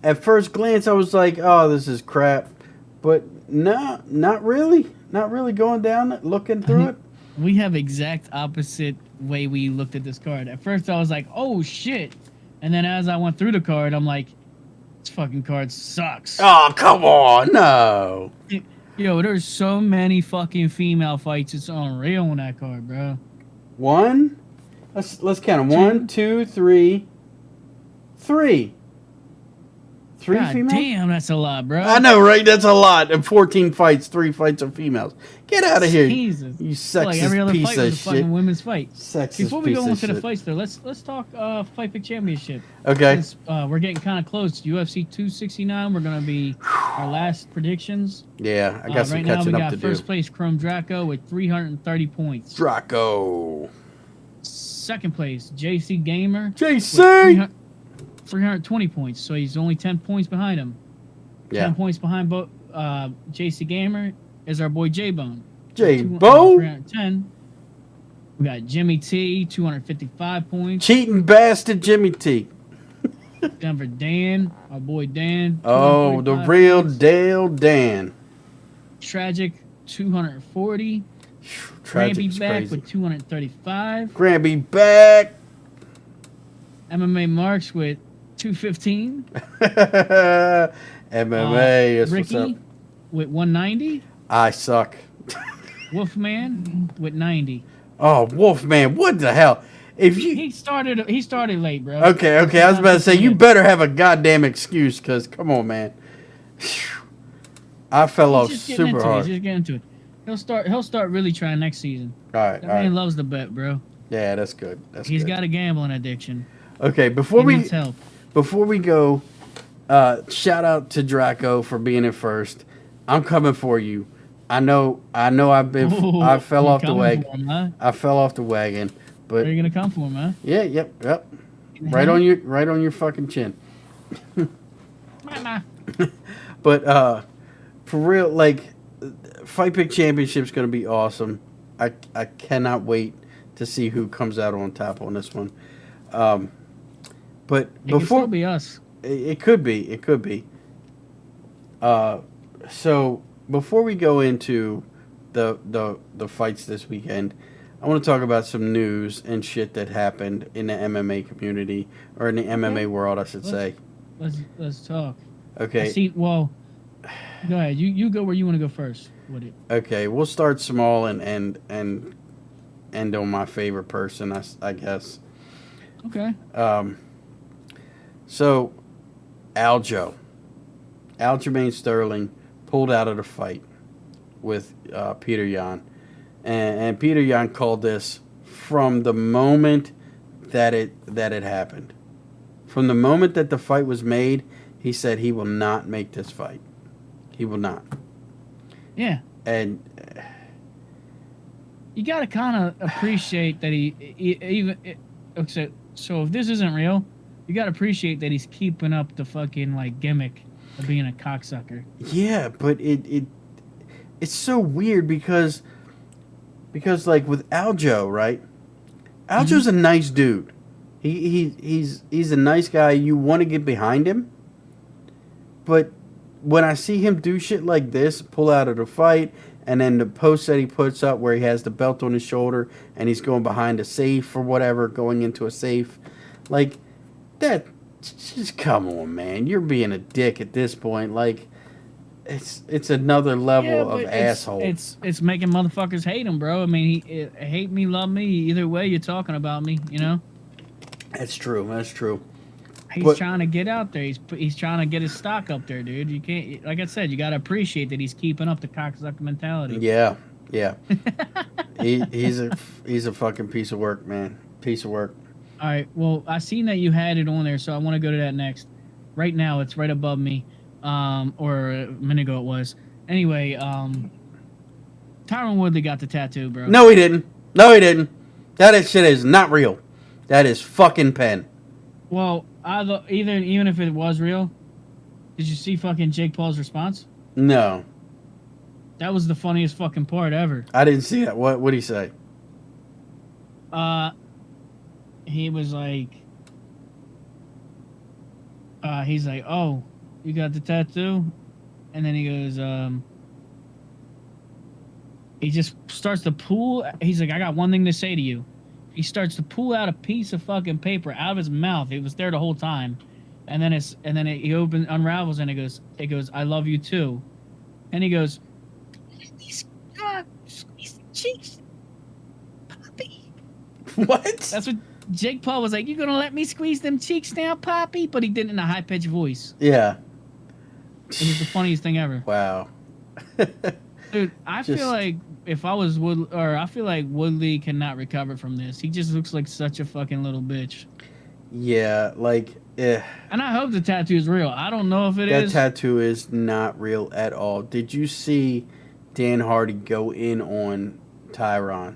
at first glance I was like, oh, this is crap. But no, not really. Not really going down it, looking through it. We have exact opposite way we looked at this card. At first I was like, oh shit. And then as I went through the card, I'm like, this fucking card sucks. Oh, come on, no. Yo, there's so many fucking female fights. It's unreal on that card, bro. One? Let's count them. 1, 2, 3. 3. 3 God females? damn, that's a lot, bro. I know, right? That's a lot. And 14 fights, 3 fights are females. Get out of here. Jesus. You sexist Like every other piece fight of was a shit. fucking women's fight. Sexist Before we piece go of into the shit. fights, though, let's talk Fight Pick Championship. Okay. Since, we're getting kind of close. UFC 269. We're gonna be our last predictions. Yeah, I got some right now catching we up got to do. first place Chrome Draco with 330 points. Draco. Second place JC Gamer. JC! 320 points. So he's only 10 points behind him. 10 points behind JC Gamer is our boy J-Bone. J-Bone? 310. We got Jimmy T, 255 points. Cheating bastard Jimmy T. Denver Dan, our boy Dan. Oh, the 245 real points. Dale Dan. Tragic, 240. Tragic's Granby back crazy. with 235. Granby back. MMA Marks with 215. MMA is Ricky what's up. with 190. I suck. Wolfman with 90. Oh, Wolfman, what the hell? If you He started late, bro. Okay, I was about to say you better have a goddamn excuse, cause come on, man. I fell off super hard. He's just getting into it. He'll start really trying next season. All right, That man loves the bet, bro. Yeah, that's good. He's got a gambling addiction. Okay, He needs help. before we go, shout out to Draco for being in first. I'm coming for you. I know. I fell off the wagon. Huh? I fell off the wagon, but Are you gonna come for him, huh? yeah, yep. Right on your fucking chin. Mama. But for real, like, Fight Pick Championship's gonna be awesome. I cannot wait to see who comes out on top on this one. But It can before still be us. it could be. So before we go into the fights this weekend, I want to talk about some news and shit that happened in the MMA community or in the MMA world, I should say. Let's talk. Okay. Well, go ahead. You go where you want to go first with it. Okay, we'll start small and end on my favorite person, I guess. Okay. So Aljamain Sterling pulled out of the fight with Peter Yan, and Peter Yan called this from the moment that it happened. From the moment that the fight was made, he said he will not make this fight. He will not. Yeah. And you got to kind of appreciate that he even okay, so if this isn't real, you got to appreciate that he's keeping up the fucking like gimmick of being a cocksucker. yeah, but it's so weird because like with Aljo, right? Aljo's a nice dude. He's a nice guy. You want to get behind him. But when I see him do shit like this, pull out of the fight, and then the post that he puts up where he has the belt on his shoulder and he's going behind a safe or whatever, going into a safe, like that, just come on, man. You're being a dick at this point. Like, it's another level of asshole. It's making motherfuckers hate him, bro. I mean, hate me, love me. Either way, you're talking about me, you know? That's true. That's true. He's trying to get out there. He's trying to get his stock up there, dude. You can't, like I said, you got to appreciate that he's keeping up the cocksucker mentality. Yeah, yeah. he's a fucking piece of work, man. Piece of work. All right. Well, I seen that you had it on there, so I want to go to that next. Right now, it's right above me, or a minute ago it was. Anyway, Tyron Woodley got the tattoo, bro. No, he didn't. No, he didn't. That shit is not real. That is fucking pen. Well, even if it was real, did you see fucking Jake Paul's response? No. That was the funniest fucking part ever. I didn't see that. What did he say? He was like, he's like, oh, you got the tattoo? And then he goes, he just starts to pull. He's like, I got one thing to say to you. He starts to pull out a piece of fucking paper out of his mouth. It was there the whole time, and then he unravels and it goes, I love you too, and he goes, squeeze the cheeks, Poppy. What? That's what Jake Paul was like. You gonna let me squeeze them cheeks now, Poppy? But he did it in a high pitched voice. Yeah. It was the funniest thing ever. Wow. Dude, I feel like if I was I feel like Woodley cannot recover from this. He just looks like such a fucking little bitch. Yeah, like, And I hope the tattoo is real. I don't know if it is. That tattoo is not real at all. Did you see Dan Hardy go in on Tyron?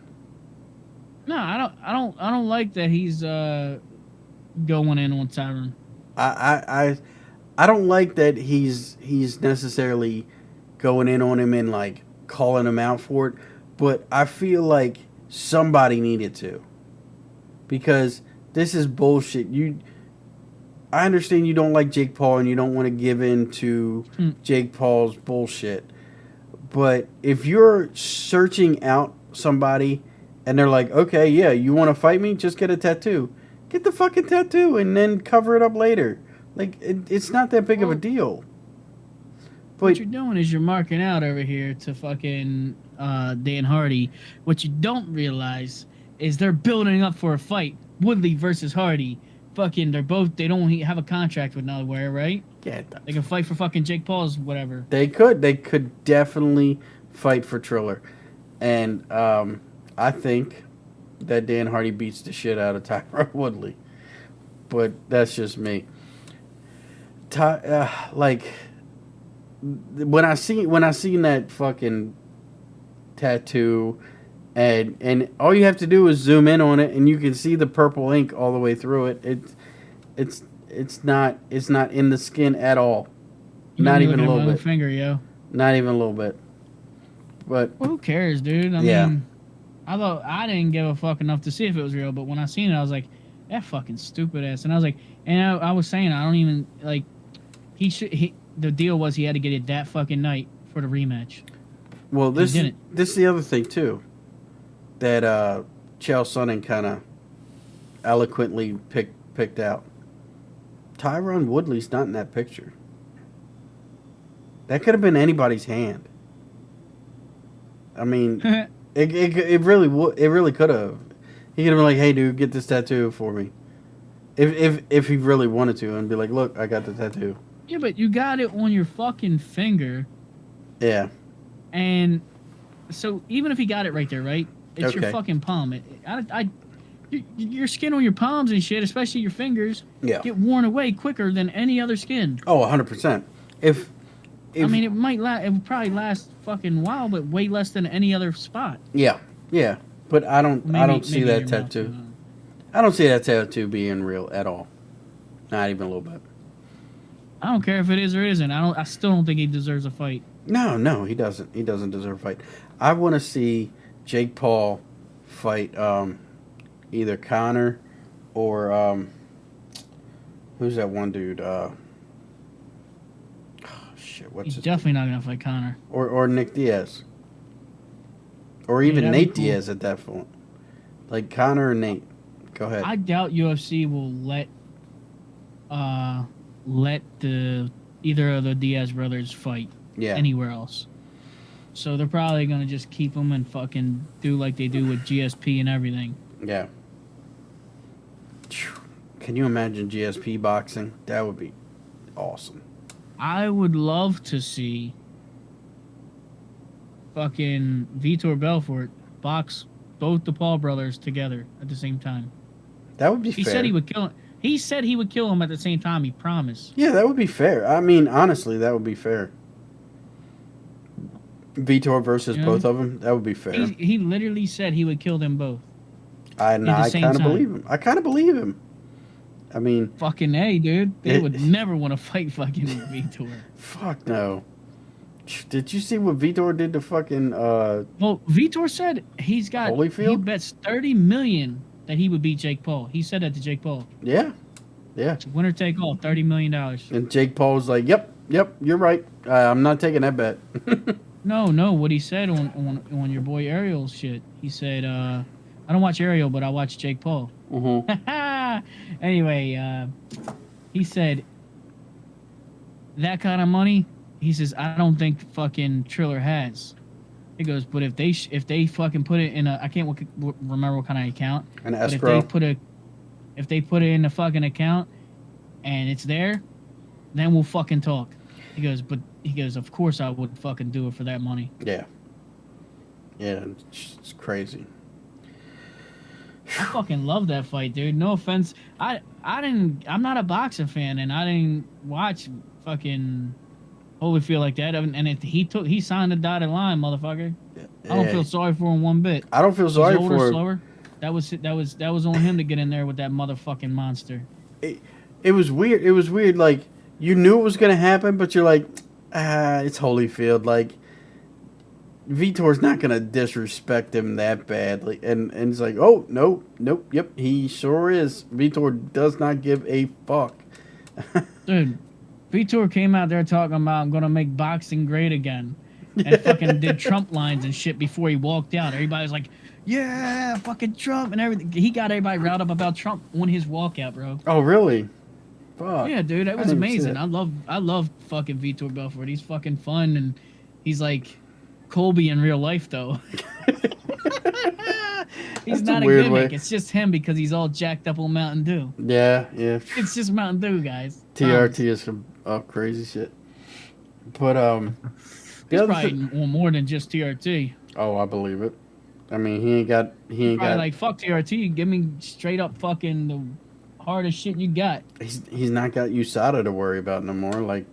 No, I don't like that he's going in on Tyron. I don't like that he's necessarily going in on him and like calling him out for it, but I feel like somebody needed to, because this is bullshit. I understand you don't like Jake Paul and you don't want to give in to Jake Paul's bullshit, but if you're searching out somebody and they're like, okay, yeah, you want to fight me? Just get a tattoo. Get the fucking tattoo and then cover it up later. Like, it's not that big of a deal. But what you're doing is you're marking out over here to fucking Dan Hardy. What you don't realize is they're building up for a fight. Woodley versus Hardy. Fucking, they don't have a contract with nowhere, right? Yeah. They can fight for fucking Jake Paul's whatever. They could definitely fight for Triller. And I think that Dan Hardy beats the shit out of Tyron Woodley. But that's just me. Like, when I seen that fucking tattoo, and all you have to do is zoom in on it, and you can see the purple ink all the way through it. It's not in the skin at all. Not even a little bit. Finger, yo. Not even a little bit. But well, who cares, dude? I mean, I didn't give a fuck enough to see if it was real, but when I seen it, I was like, that fucking stupid ass. And I was like, and I was saying, I don't even like. The deal was he had to get it that fucking night for the rematch. Well, this is the other thing too. that Chael Sonnen kind of eloquently picked out. Tyron Woodley's not in that picture. That could have been anybody's hand. I mean, it really could have. He could have been like, "Hey, dude, get this tattoo for me," if he really wanted to, and be like, "Look, I got the tattoo." Yeah, but you got it on your fucking finger. Yeah. And so even if he got it right there, right? It's your Okay. fucking palm. Your skin on your palms and shit, especially your fingers, Yeah. get worn away quicker than any other skin. Oh, 100%. If I mean, it would probably last fucking while, but way less than any other spot. yeah, but I don't see Maybe that your mouth, tattoo. I don't see that tattoo being real at all. Not even a little bit. I don't care if it is or isn't. I still don't think he deserves a fight. No, he doesn't. He doesn't deserve a fight. I want to see Jake Paul fight either Conor or who's that one dude? Shit, what's He's his definitely not gonna fight Conor. or Nick Diaz. Or even that'd be Nate cool. Diaz at that point. Like Conor or Nate. Go ahead. I doubt UFC will let either of the Diaz brothers fight Yeah. anywhere else. So they're probably gonna just keep them and fucking do like they do with GSP and everything. Yeah. Can you imagine GSP boxing? That would be awesome. I would love to see fucking Vitor Belfort box both the Paul brothers together at the same time. That would be He fair. said he would kill him. He said he would kill him at the same time. He promised. Yeah, that would be fair. I mean, honestly, that would be fair. Vitor versus Yeah. both of them, that would be fair. He literally said he would kill them both. I the same kind of time. believe him. I kind of believe him. I mean, Fucking A, dude. They would never want to fight fucking Vitor. fuck no. Did you see what Vitor did to fucking Well, Vitor said he Holyfield? bets $30 million that he would beat Jake Paul. He said that to Jake Paul. Yeah. It's winner take all, $30 million. And Jake Paul's like, yep, you're right. I'm not taking that bet. No, what he said on your boy Ariel's shit. He said, I don't watch Ariel, but I watch Jake Paul. Mm-hmm. Anyway, he said, that kind of money, he says, I don't think fucking Triller has. He goes, but if they fucking put it in a, I can't remember what kind of account. An But escrow. if they put it in the fucking account and it's there, then we'll fucking talk. He goes, of course I would fucking do it for that money. Yeah. Yeah, it's crazy. I fucking love that fight, dude. No offense. I'm not a boxing fan, and I didn't watch fucking Holyfield like that. And he signed the dotted line, motherfucker. I don't feel sorry for him one bit. I don't feel sorry He's older, for him. slower. That was on him to get in there with that motherfucking monster. It was weird. It was weird. Like, you knew it was going to happen, but you're like, it's Holyfield. Like, Vitor's not going to disrespect him that badly. And it's like, oh, nope, yep, he sure is. Vitor does not give a fuck. Dude, Vitor came out there talking about, I'm going to make boxing great again. And fucking did Trump lines and shit before he walked out. Everybody was like, yeah, fucking Trump and everything. He got everybody riled up about Trump on his walkout, bro. Oh, really? Fuck. Yeah, dude, that was didn't see amazing. that. I love fucking Vitor Belfort. He's fucking fun, and he's like Colby in real life, though. He's That's not a a weird gimmick. way. It's just him because he's all jacked up on Mountain Dew. Yeah. It's just Mountain Dew, guys. TRT is some crazy shit. But, He's probably on more than just TRT. Oh, I believe it. I mean, he ain't got. Probably like, fuck TRT. Give me straight up fucking the hardest shit you got. He's not got USADA to worry about no more. Like,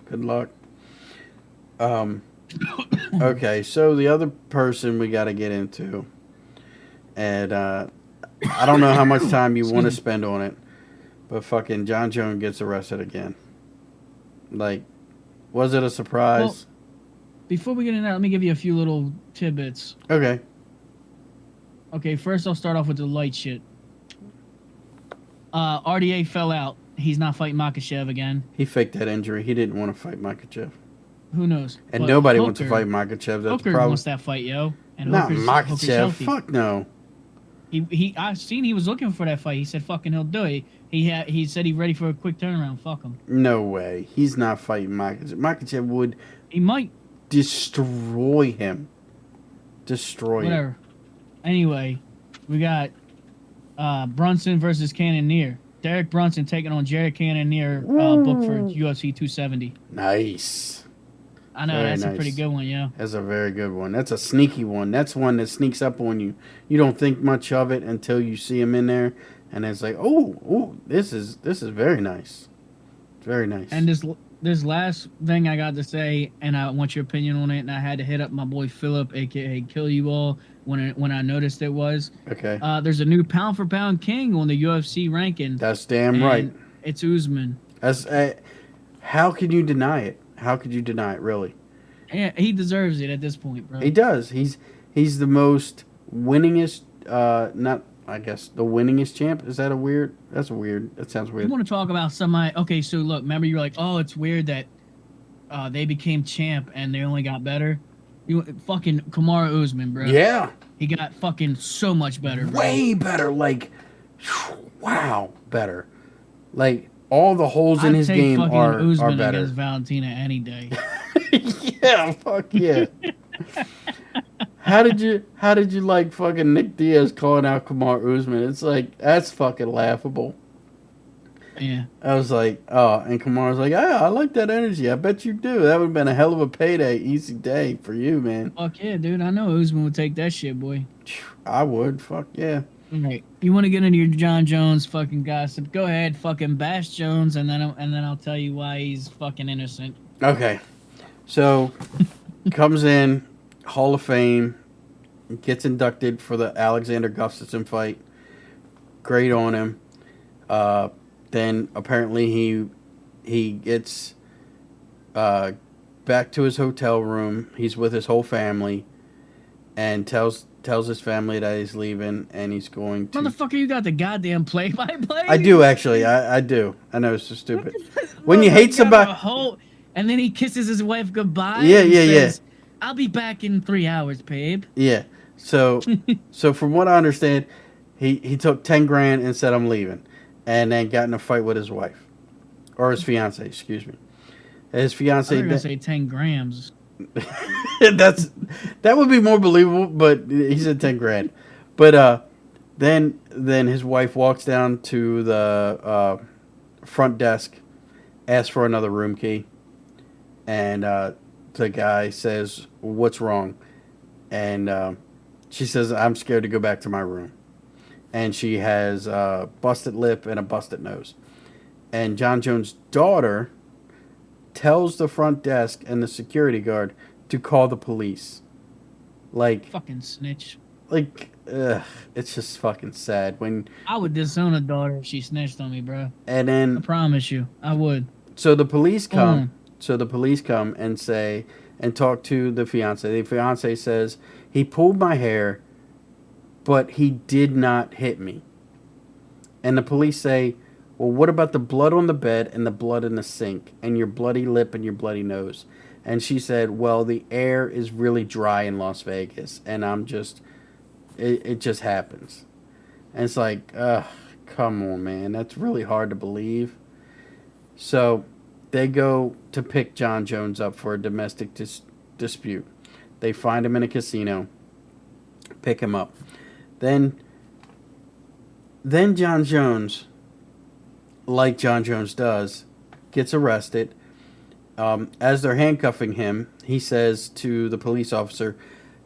good luck. Okay, so the other person we got to get into, and I don't know how much time you want to spend on it, but fucking John Jones gets arrested again. Like, was it a surprise? Well, before we get into that, let me give you a few little tidbits. Okay. Okay, first I'll start off with the light shit. RDA fell out. He's not fighting Makhachev again. He faked that injury. He didn't want to fight Makhachev. Who knows? And But nobody wants to Hooker- fight Makhachev. That's the Hooker problem. wants that fight, yo. And Not Hooker's Makachev. healthy. Fuck no. I seen he was looking for that fight. He said fucking he'll do it. He said he's ready for a quick turnaround. Fuck him. No way. He's not fighting Makachev. Makachev would He might. destroy him. Destroy him. Whatever. Anyway, we got Brunson versus Cannonier. Derek Brunson taking on Jared Cannonier, booked for UFC 270. Nice. I know, Very that's nice. a pretty good one, yeah. That's a very good one. That's a sneaky one. That's one that sneaks up on you. You don't think much of it until you see him in there, and it's like, oh, this is very nice. Very nice. And this last thing I got to say, and I want your opinion on it, and I had to hit up my boy Philip, aka Kill You All, when I noticed it was. Okay. There's a new pound for pound king on the UFC ranking. That's damn right. It's Usman. That's how can you deny it? How could you deny it? Really? Yeah, he deserves it at this point, bro. He does. He's the most winningest. Not I guess the winningest champ. Is that a weird? That's weird. That sounds You weird. want to talk about somebody? Okay, so look, remember you're like, oh, it's weird that they became champ and they only got better. You fucking Kamaru Usman, bro. Yeah. He got fucking so much better, bro. Way better. Like, wow, better. Like all the holes in his game are better. Against Valentina any day. Yeah, fuck yeah. How did you like fucking Nick Diaz calling out Kamaru Usman? It's like that's fucking laughable. Yeah. I was like, oh, and Kamaru's like, I like that energy. I bet you do. That would have been a hell of a payday, easy day for you, man. Fuck yeah, dude. I know Usman would take that shit, boy. I would. Fuck yeah. All right. You want to get into your John Jones fucking gossip? Go ahead, fucking bash Jones, and then I'll tell you why he's fucking innocent. Okay. So, comes in, Hall of Fame, gets inducted for the Alexander Gustafsson fight. Great on him. Then apparently he gets back to his hotel room. He's with his whole family, and tells his family that he's leaving and he's going to. Motherfucker, you got the goddamn play-by-play. I do actually. I do. I know it's so stupid. When you hate somebody. And then he kisses his wife goodbye. Yeah, and yeah, says, I'll be back in 3 hours, babe. Yeah. So from what I understand, he took 10 grand and said I'm leaving, and then got in a fight with his wife, or his fiance, excuse me. His fiance. I was gonna say 10 grams. that would be more believable, but he said 10 grand. But then his wife walks down to the front desk, asks for another room key, and the guy says, "What's wrong?" And she says, "I'm scared to go back to my room." And she has a busted lip and a busted nose. And John Jones' daughter tells the front desk and the security guard to call the police. Like, fucking snitch. Like, it's just fucking sad when I would disown a daughter if she snitched on me, bro. And then I promise you, I would. So the police come. So the police come and say and talk to the fiance. The fiance says he pulled my hair, but he did not hit me. And the police say, well, what about the blood on the bed and the blood in the sink and your bloody lip and your bloody nose? And she said, well, the air is really dry in Las Vegas, and I'm just, it just happens. And it's like, come on, man. That's really hard to believe. So they go to pick John Jones up for a domestic dispute. They find him in a casino, pick him up. Then John Jones, like John Jones does, gets arrested. As they're handcuffing him, he says to the police officer,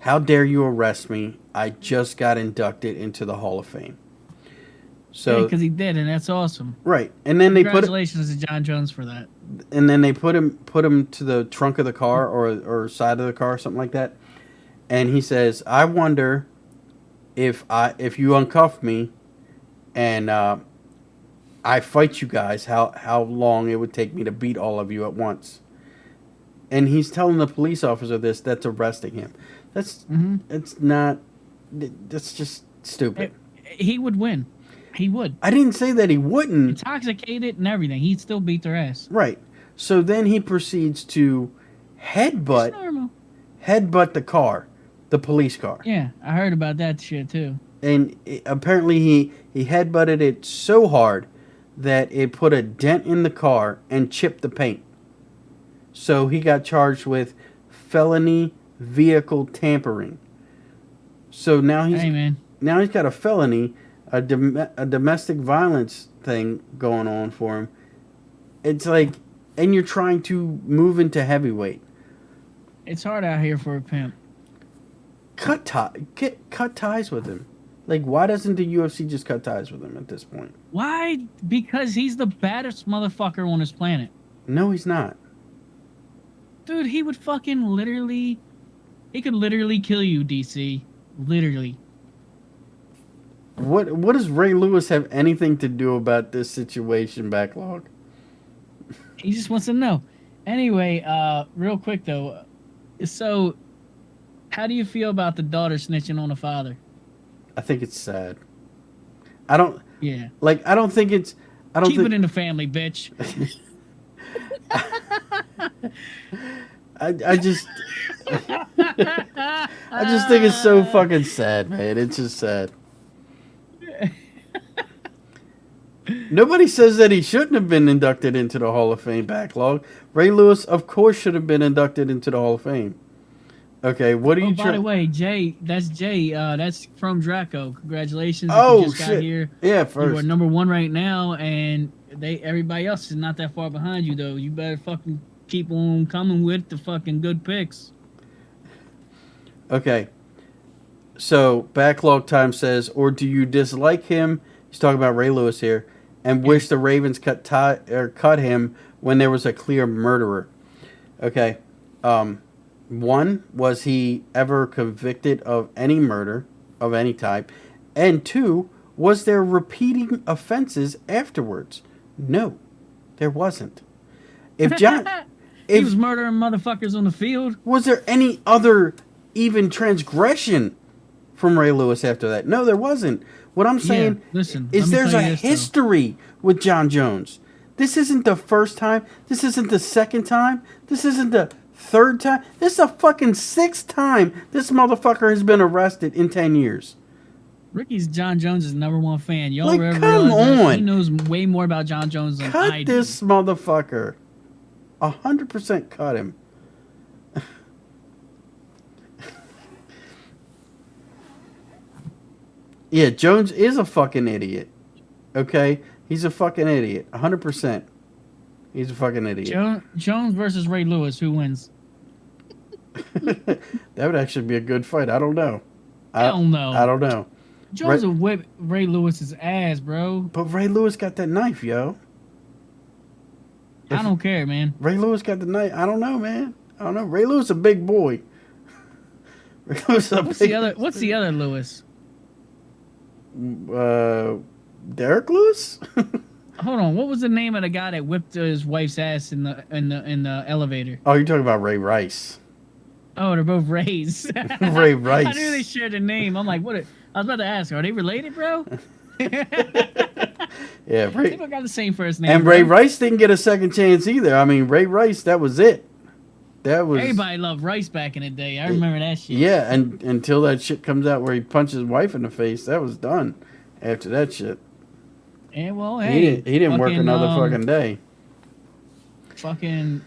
how dare you arrest me? I just got inducted into the Hall of Fame. So because he did, and that's awesome. Right. And then congratulations to John Jones for that. And then they put him to the trunk of the car or side of the car, something like that. And he says, I wonder if you uncuff me and I fight you guys, how long it would take me to beat all of you at once. And he's telling the police officer that's arresting him. That's just stupid. He would win. He would. I didn't say that he wouldn't. Intoxicated and everything. He'd still beat their ass. Right. So then he proceeds to headbutt the car. the police car. Yeah, I heard about that shit too. And apparently he headbutted it so hard that it put a dent in the car and chipped the paint. So he got charged with felony vehicle tampering. So now Hey, man. he's got a felony, a domestic violence thing going on for him. It's like, and you're trying to move into heavyweight. It's hard out here for a pimp. Cut ties with him. Like, why doesn't the UFC just cut ties with him at this point? Why? Because he's the baddest motherfucker on this planet. No, he's not. Dude, he would fucking literally... He could literally kill you, DC. Literally. What does Ray Lewis have anything to do about this situation, Backlog? He just wants to know. Anyway, real quick though. So, how do you feel about the daughter snitching on the father? I think it's sad. I don't think it's... Keep it in the family, bitch. I just think it's so fucking sad, man. It's just sad. Nobody says that he shouldn't have been inducted into the Hall of Fame, Backlog. Ray Lewis, of course, should have been inducted into the Hall of Fame. Okay, what are you by the way, Jay, that's Jay. That's from Draco. Congratulations. Oh, you just shit. got here. Yeah, first. You are number 1 right now, and everybody else is not that far behind you, though. You better fucking keep on coming with the fucking good picks. Okay. So, Backlog Time says, or do you dislike him? He's talking about Ray Lewis here, and wish the Ravens cut him when there was a clear murderer. Okay. 1, was he ever convicted of any murder of any type? And 2, was there repeating offenses afterwards? No, there wasn't. If John, he was murdering motherfuckers on the field. Was there any other even transgression from Ray Lewis after that? No, there wasn't. What I'm saying is there's a history with John Jones. This isn't the first time. This isn't the second time. This isn't the third time. This is the fucking 6th time this motherfucker has been arrested in 10 years. Ricky's John Jones' #1 fan. Y'all like, ever come on. He knows way more about John Jones than I do. Cut this motherfucker. 100% cut him. Yeah, Jones is a fucking idiot. Okay? He's a fucking idiot. 100%. He's a fucking idiot. Jones versus Ray Lewis. Who wins? That would actually be a good fight. I don't know. Hell no. I don't know. Jones will whip Ray Lewis's ass, bro. But Ray Lewis got that knife, yo. I don't care, man. Ray Lewis got the knife. I don't know, man. I don't know. Ray Lewis a big boy. Ray Lewis What's the other Lewis? Derek Lewis? Hold on. What was the name of the guy that whipped his wife's ass in the elevator? Oh, you're talking about Ray Rice. Oh, they're both Rays. Ray Rice. I knew they shared a name. I'm like, what? I was about to ask, are they related, bro? Yeah, Ray. People got the same first name. And bro. Ray Rice didn't get a second chance either. I mean, Ray Rice, that was it. That was everybody loved Rice back in the day. I remember that shit. Yeah, and until that shit comes out where he punched his wife in the face, that was done. After that shit. Yeah, well, hey, he didn't work another fucking day. Fucking.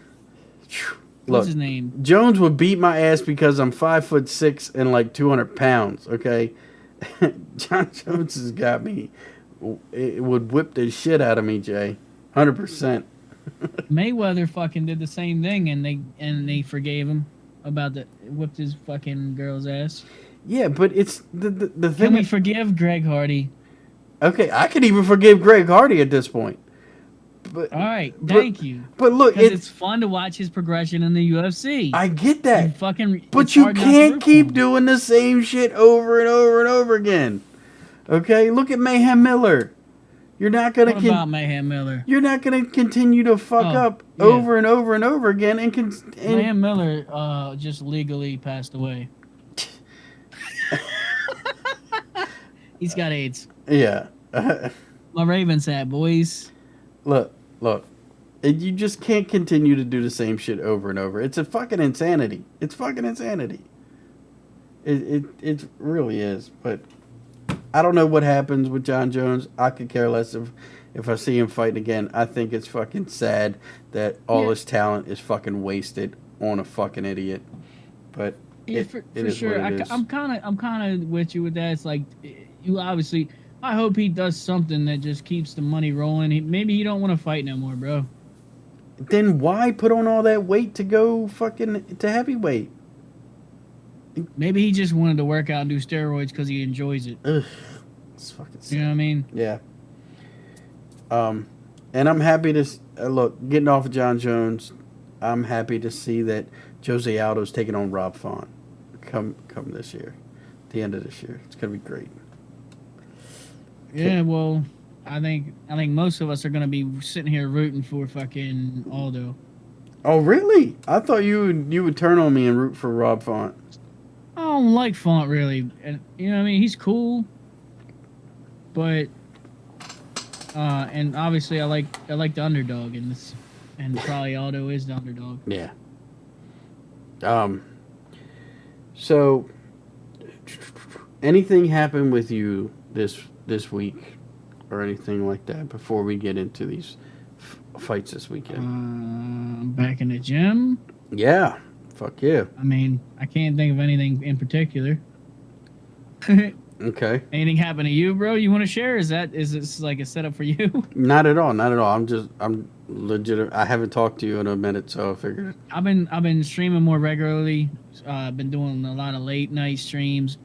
Look, What's his name? Jones would beat my ass because I'm 5'6" and like 200 pounds. Okay, John Jones has got me. It would whip the shit out of me, Jay. 100%. Mayweather fucking did the same thing, and they forgave him about the whipped his fucking girl's ass. Yeah, but it's the thing. Can we forgive Greg Hardy? Okay, I could even forgive Greg Hardy at this point. But, all right, thank you. But look, it's fun to watch his progression in the UFC. I get that. But you can't keep doing the same shit over and over and over again. Okay, look at Mayhem Miller. You're not gonna. What about Mayhem Miller? You're not gonna continue to fuck up over and over and over again. And Mayhem Miller just legally passed away. He's got AIDS. Yeah. My Ravens hat, boys. Look. You just can't continue to do the same shit over and over. It's a fucking insanity. It's It really is. But I don't know what happens with John Jones. I could care less if I see him fighting again. I think it's fucking sad that all his talent is fucking wasted on a fucking idiot. But Yeah, it for is sure. what it is. I'm kind of with you with that. It's like you obviously. I hope he does something that just keeps the money rolling. Maybe he don't want to fight no more, bro. Then why put on all that weight to go fucking to heavyweight? Maybe he just wanted to work out and do steroids because he enjoys it. Ugh, it's fucking sad. You know what I mean? Yeah. And I'm happy to look, getting off of John Jones. I'm happy to see that Jose Aldo's taking on Rob Font come this year, the end of this year. It's gonna be great. Yeah. Well, I think most of us are gonna be sitting here rooting for fucking Aldo. Oh really? I thought you would turn on me and root for Rob Font. I don't like Font really, and you know what I mean. He's cool, but and obviously I like the underdog in this, and probably Aldo is the underdog. Yeah. So, anything happened with you this week, or anything like that before we get into these fights this weekend? Back in the gym. Yeah. Fuck yeah. I mean, I can't think of anything in particular. Okay. Anything happen to you, bro? You want to share? Is this like a setup for you? Not at all. Not at all. I'm legit. I haven't talked to you in a minute, so I figured. I've been streaming more regularly. I've been doing a lot of late night streams.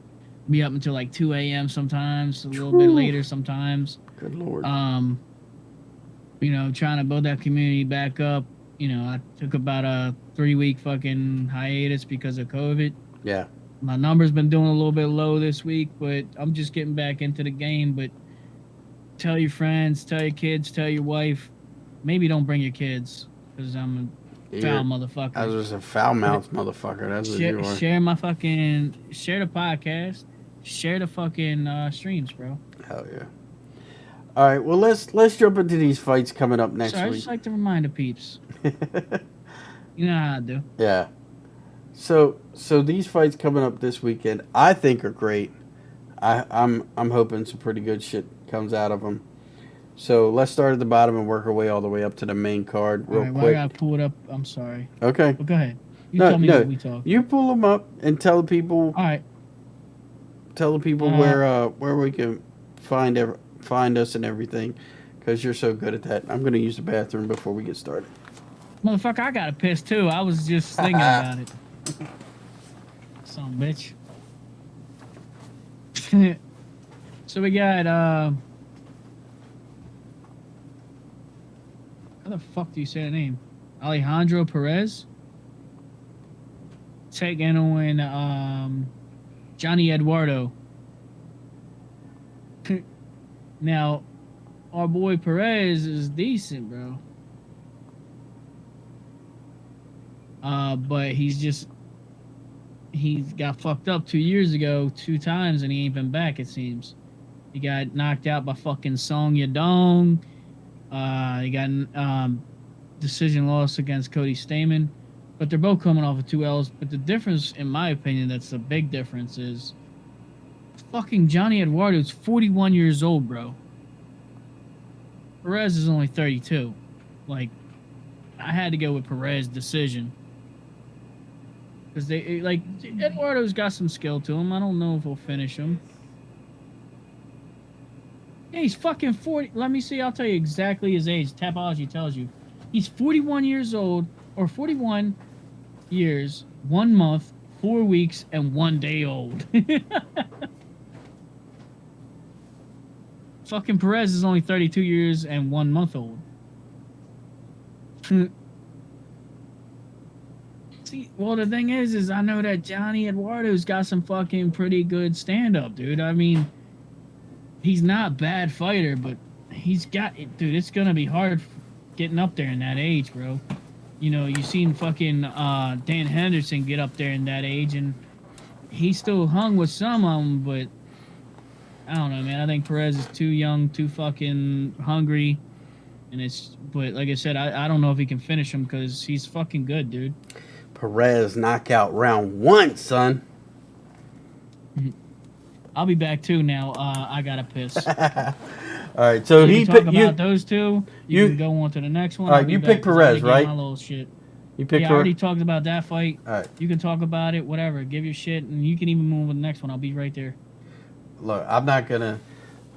Be up until like 2 a.m. sometimes, a little bit later sometimes. Good Lord. You know, trying to build that community back up. You know, I took about a 3-week fucking hiatus because of COVID. Yeah. My number's been doing a little bit low this week, but I'm just getting back into the game. But tell your friends, tell your kids, tell your wife. Maybe don't bring your kids, because I'm a foul motherfucker. I was just a foul mouth motherfucker. That's what you are. Share the podcast, share the fucking streams, bro. Hell yeah. All right, well let's jump into these fights coming up next I week. just like to remind the peeps. You know how I do. Yeah. So these fights coming up this weekend, I think are great. I'm hoping some pretty good shit comes out of them. So let's start at the bottom and work our way all the way up to the main card real quick. Well, I gotta pull it up. I'm sorry. Okay. Well, go ahead. You tell me what we talk. You pull them up and tell the people. All right. Tell the people where we can find us and everything, because you're so good at that. I'm gonna use the bathroom before we get started. Motherfucker, I got a piss too. I was just thinking about it. Son of a bitch. So we got how the fuck do you say the name? Alejandro Perez taking on Johnny Eduardo. Now, our boy Perez is decent, bro. But he got fucked up 2 years ago 2 times, and he ain't been back, it seems. He got knocked out by fucking Song Yadong. He got decision loss against Cody Stamann. But they're both coming off of 2 L's. But the difference, in my opinion, that's the big difference, is fucking Johnny Eduardo's 41 years old, bro. Perez is only 32. Like, I had to go with Perez decision. Because Eduardo's got some skill to him. I don't know if he'll finish him. Yeah, he's fucking 40. Let me see. I'll tell you exactly his age. Tapology tells you. He's 41 years old, or 41 years, 1 month, 4 weeks, and 1 day old. Fucking Perez is only 32 years and 1 month old. See, well, the thing is I know that Johnny Eduardo's got some fucking pretty good stand-up, dude. I mean, he's not a bad fighter, but he's got it, dude. It's gonna be hard getting up there in that age, bro. You know, you seen fucking Dan Henderson get up there in that age, and he still hung with some of them, but I don't know, man. I think Perez is too young, too fucking hungry, but like I said, I don't know if he can finish him because he's fucking good, dude. Perez knockout round 1, son. I'll be back too now. I gotta piss. All right, so You he can talk picked about those two. You you. can go on to the next one. All I'll right, be you back picked 'cause I already Perez, gave right? my little shit. You picked Yeah, I Perez. already talked about that fight. All right. You can talk about it, whatever. Give your shit, and you can even move on to the next one. I'll be right there. Look, I'm not gonna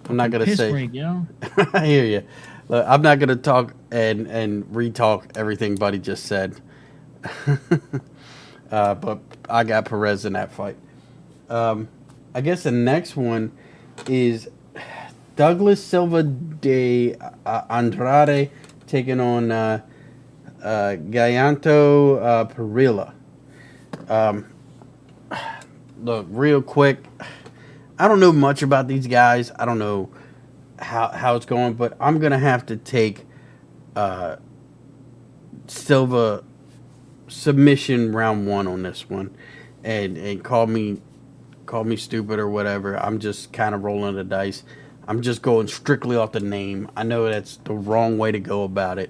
Fucking piss say. break, yo. I hear you. Look, I'm not gonna talk and re-talk everything Buddy just said. But I got Perez in that fight. I guess the next one is Douglas Silva de Andrade taking on Gallanto Pereira. Look, real quick, I don't know much about these guys. I don't know how it's going, but I'm gonna have to take Silva submission round one on this one, and call me stupid or whatever. I'm just kind of rolling the dice. I'm just going strictly off the name. I know that's the wrong way to go about it,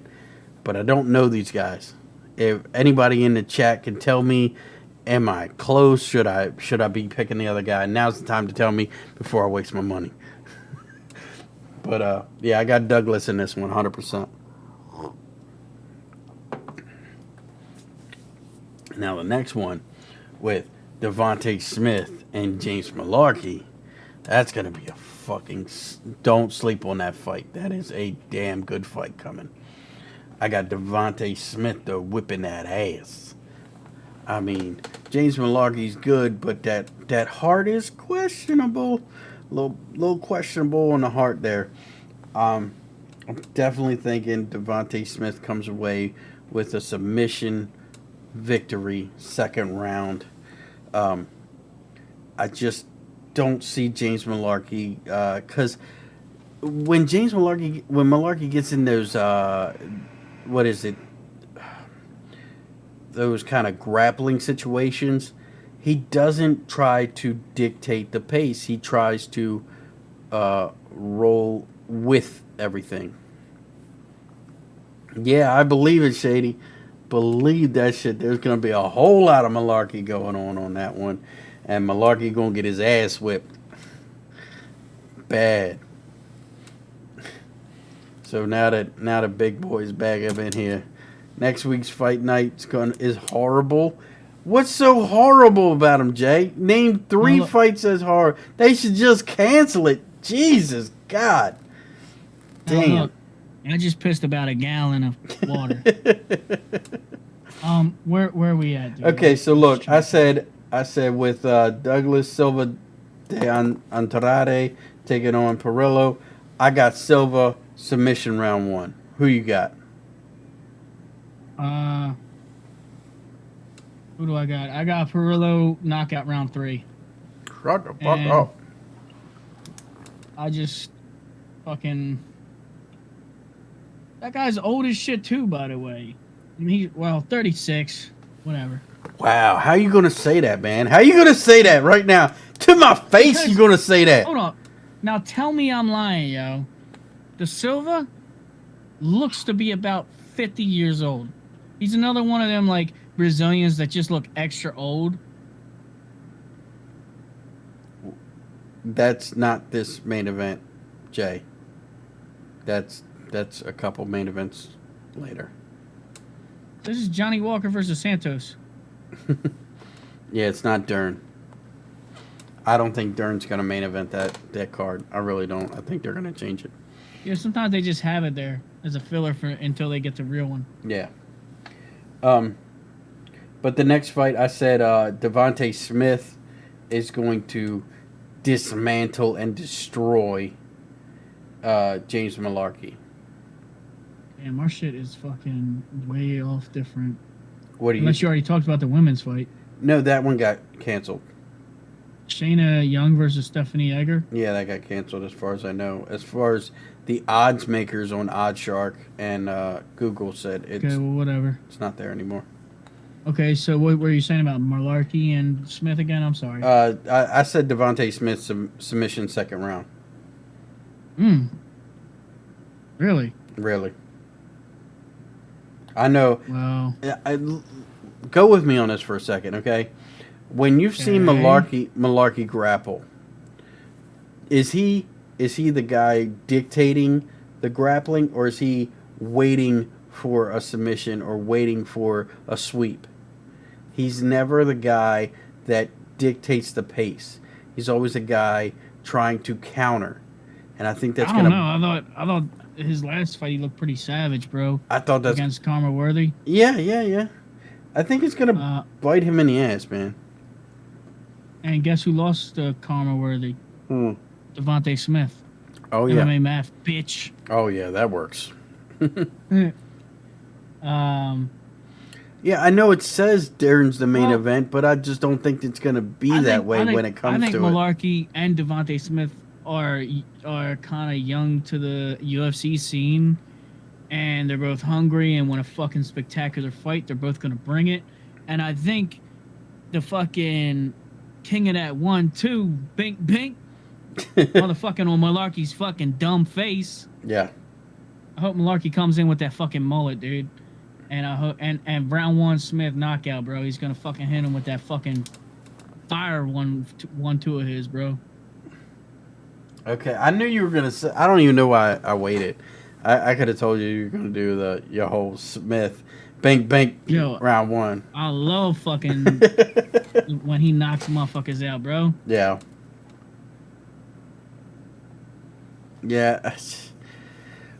but I don't know these guys. If anybody in the chat can tell me, am I close? Should I be picking the other guy? Now's the time to tell me before I waste my money. But yeah, I got Douglas in this one, 100%. Now the next one with Devontae Smith and James Malarkey, that's gonna be a fucking. Don't sleep on that fight. That is a damn good fight coming. I got Devontae Smith though whipping that ass. I mean, James Malarkey's good, but that heart is questionable. Little questionable on the heart there. I'm definitely thinking Devontae Smith comes away with a submission victory, second round. I just don't see James Malarkey because when Malarkey gets in those what is it? Those kind of grappling situations, he doesn't try to dictate the pace. He tries to roll with everything. Yeah, I believe it, Shady. Believe that shit. There's going to be a whole lot of malarkey going on that one. And Malarkey going to get his ass whipped. Bad. So now that big boy's back up in here. Next week's fight night is horrible. What's so horrible about him, Jay? Name 3 fights as horror. They should just cancel it. Jesus God. Damn. Look, I just pissed about a gallon of water. Where are we at, dude? Okay, so look, I said with Douglas Silva de Andrade taking on Perillo, I got Silva submission round 1. Who you got? Who do I got? I got Perillo knockout round 3. Shut the fuck up. I just fucking. That guy's old as shit too, by the way. I mean, 36, whatever. Wow, how you gonna say that, man? How you gonna say that right now to my face? Because, you gonna say that? Hold on. Now tell me I'm lying, yo. The Silva looks to be about 50 years old. He's another one of them like Brazilians that just look extra old. That's not this main event, Jay. That's a couple main events later. This is Johnny Walker versus Santos. Yeah, it's not Dern. I don't think Dern's gonna main event that card. I really don't. I think they're gonna change it. Yeah, sometimes they just have it there as a filler for until they get the real one. Yeah. But the next fight, I said Devontae Smith is going to dismantle and destroy James Malarkey. Damn, our shit is fucking way off different. What do you? Unless you already talked about the women's fight. No, that one got canceled. Shayna Young versus Stephanie Egger. Yeah, that got canceled as far as I know. As far as the odds makers on OddsShark and Google said it's Okay, well, whatever. It's not there anymore. Okay, so what were you saying about Malarkey and Smith again? I'm sorry. I said Devontae Smith submission second round. Really? Really. I know. Well, Go with me on this for a second, okay? When you've seen Malarkey grapple, is he the guy dictating the grappling, or is he waiting for a submission or waiting for a sweep? He's never the guy that dictates the pace. He's always a guy trying to counter, and I think that's I don't know. I thought his last fight he looked pretty savage, bro. I thought that's against Karma Worthy. Yeah. I think it's gonna bite him in the ass, man. And guess who lost to Karma Worthy? Devontae Smith. Oh yeah. MMA math, bitch. Oh yeah, that works. Yeah, I know it says Darren's the main event, but I just don't think it's going to be that way when it comes to it. I think Malarkey and Devontae Smith are kind of young to the UFC scene, and they're both hungry and want a fucking spectacular fight. They're both going to bring it. And I think the fucking king of that 1-2, bink, bink, motherfucking on Malarkey's fucking dumb face. Yeah. I hope Malarkey comes in with that fucking mullet, dude. And I hope and round 1 Smith knockout, bro. He's gonna fucking hit him with that fucking fire 1-2 of his, bro. Okay, I knew you were gonna say. I don't even know why I waited. I could have told you were gonna do your whole Smith, bank, round 1. I love fucking when he knocks motherfuckers out, bro. Yeah. Yeah.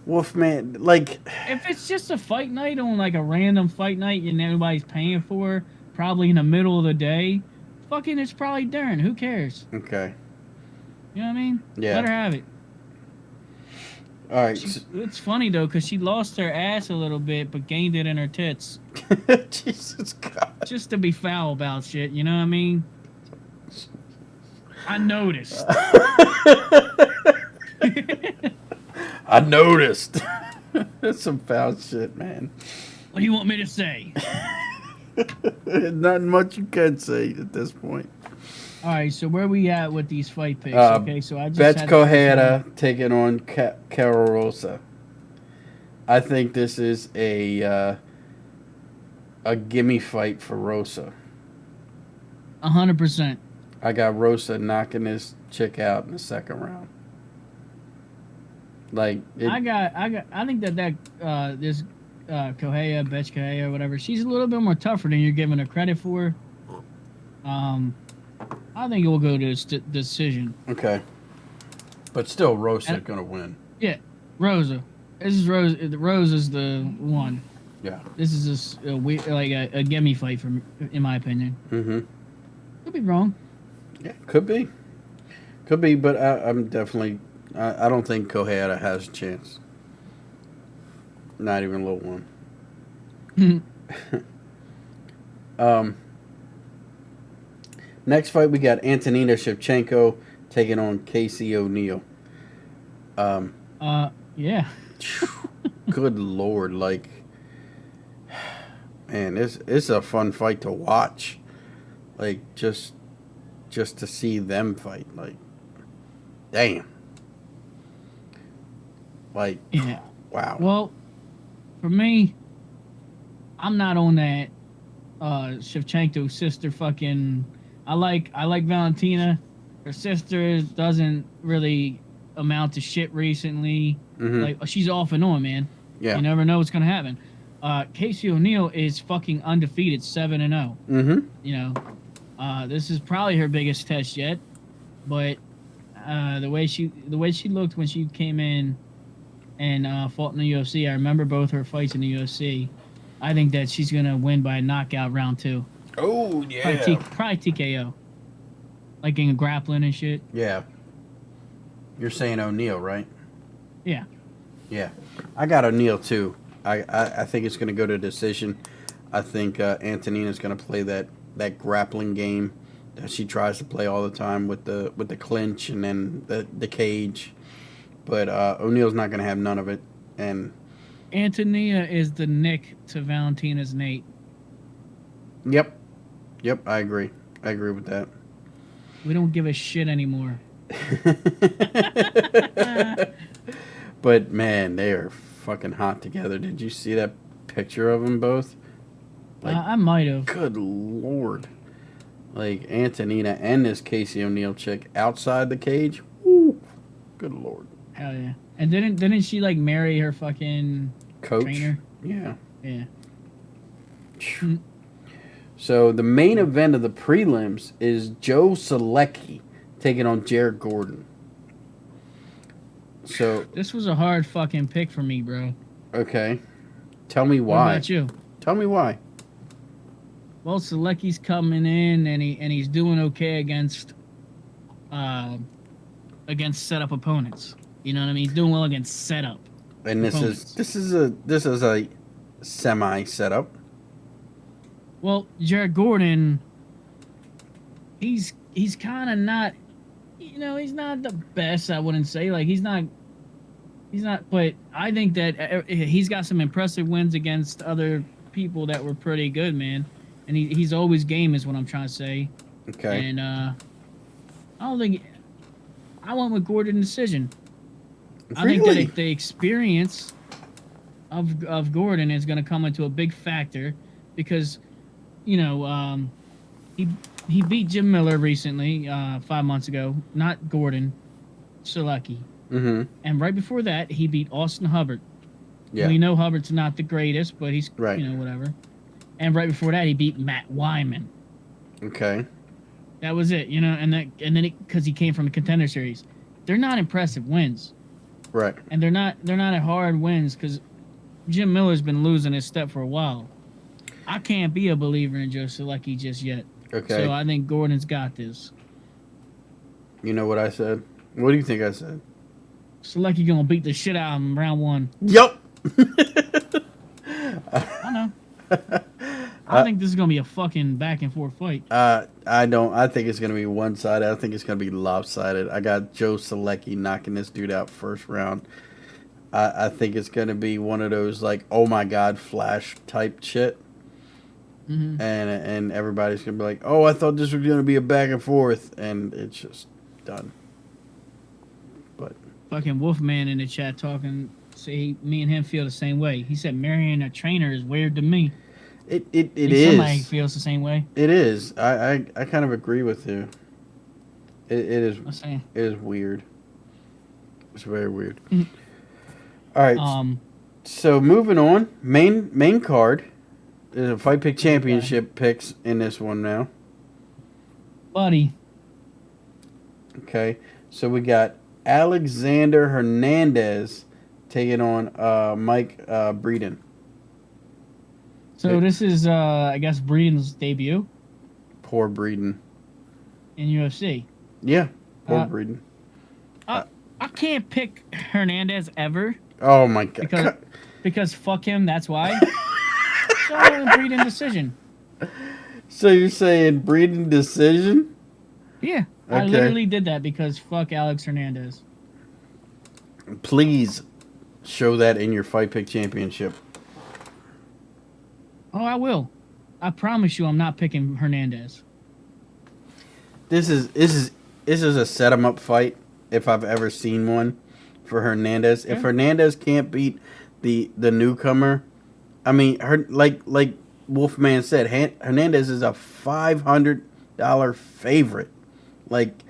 Wolfman, like, if it's just a fight night on like a random fight night and everybody's paying for, probably in the middle of the day, fucking it's probably Darren. Who cares? Okay. You know what I mean? Yeah. Let her have it. All right. It's funny though, because she lost her ass a little bit, but gained it in her tits. Jesus God. Just to be foul about shit. You know what I mean? I noticed. I noticed. That's some foul shit, man. What do you want me to say? Not much you can say at this point. All right, so where we at with these fight picks? Okay, so I just Betsko Hera taking on Carol Rosa. I think this is a gimme fight for Rosa. 100%. I got Rosa knocking this chick out in the second round. Like I think that this Kohea, Betch Kohea, whatever, she's a little bit more tougher than you're giving her credit for. I think it will go to decision. Okay, but still, Rosa's gonna win. Yeah, Rosa. This is Rose. Rose is the one. Yeah. This is a gimme fight in my opinion. Mm-hmm. Could be wrong. Yeah, could be, but I'm definitely. I don't think Kohea has a chance. Not even a little one. Next fight, we got Antonina Shevchenko taking on Casey O'Neill. Yeah. Good Lord, like, man, it's a fun fight to watch. Like, just to see them fight, like, damn. Like, yeah. Wow. Well, for me, I'm not on that Shevchenko sister fucking. I like Valentina. Her sister doesn't really amount to shit recently. Mm-hmm. Like, she's off and on, man. Yeah. You never know what's gonna happen. Casey O'Neill is fucking undefeated, 7-0. Mm-hmm. You know, this is probably her biggest test yet. But the way she looked when she came in and fought in the UFC, I remember both her fights in the UFC. I think that she's gonna win by a knockout round 2. Oh yeah. Probably TKO. Like in grappling and shit. Yeah. You're saying O'Neill, right? Yeah. Yeah. I got O'Neill too. I think it's going to go to decision. I think Antonina's going to play that grappling game that she tries to play all the time with the clinch and then the cage. But O'Neill's not going to have none of it. And Antonina is the Nick to Valentina's Nate. Yep, I agree with that. We don't give a shit anymore. But man, they are fucking hot together. Did you see that picture of them both? Like, I might have. Good Lord. Like Antonina and this Casey O'Neill chick outside the cage. Woo, good lord. Hell yeah. And didn't she like marry her fucking Coach. trainer? Yeah. Yeah. So the main event of the prelims is Joe Selecki taking on Jared Gordon. So This was a hard fucking pick for me, bro. okay, tell me What why. about you? Tell me why. Well, Selecki's coming in and he's doing okay against setup opponents. You know what I mean? He's doing well against setup. And opponents. this is a semi setup. Well, Jared Gordon, he's kind of not, you know, he's not the best. I wouldn't say like he's not. But I think that he's got some impressive wins against other people that were pretty good, man. And he's always game, is what I'm trying to say. Okay. And I don't think I went with Gordon decision. I think that if the experience of Gordon is going to come into a big factor, because you know he beat Jim Miller recently 5 months ago, not Gordon, Selecki. Mm-hmm. And right before that, he beat Austin Hubbard. Yeah. We know Hubbard's not the greatest, but he's right. You know, whatever. And right before that, he beat Matt Wyman. Okay. That was it, you know, and then because he came from the Contender Series, they're not impressive wins. Right. And they're not hard wins because Jim Miller's been losing his step for a while. I can't be a believer in Joe Selecki just yet. Okay. So I think Gordon's got this. You know what I said? What do you think I said? Selecki gonna beat the shit out of him round one. Yup. I know. I think this is gonna be a fucking back and forth fight. I don't. I think it's gonna be one sided. I think it's gonna be lopsided. I got Joe Selecki knocking this dude out first round. I think it's gonna be one of those like, oh my god, flash type shit. Mm-hmm. And everybody's gonna be like, oh, I thought this was gonna be a back and forth, and it's just done. But fucking Wolfman in the chat talking. See, me and him feel the same way. He said marrying a trainer is weird to me. it is. Somebody feels the same way. It is. I kind of agree with you. It is. I'm saying. It is weird. It's very weird. Mhm. All right. So moving on, main card. There's a Fight Pick Championship picks in this one now. Buddy. Okay. So we got Alexander Hernandez taking on Mike Breeden. So this is, I guess, Breeden's debut Poor Breeden. in UFC. Yeah. Poor Breeden. I can't pick Hernandez ever Oh my god. because fuck him. That's why. So I went with Breeden decision. So you're saying Breeden decision? Yeah, I Okay. literally did that because fuck Alex Hernandez. Please show that in your Fight Pick Championship. Oh, I will. I promise you, I'm not picking Hernandez. This is a set 'em up fight if I've ever seen one for Hernandez. If Yeah. Hernandez can't beat the newcomer, I mean, like Wolfman said, Hernandez is a $500 favorite. Like,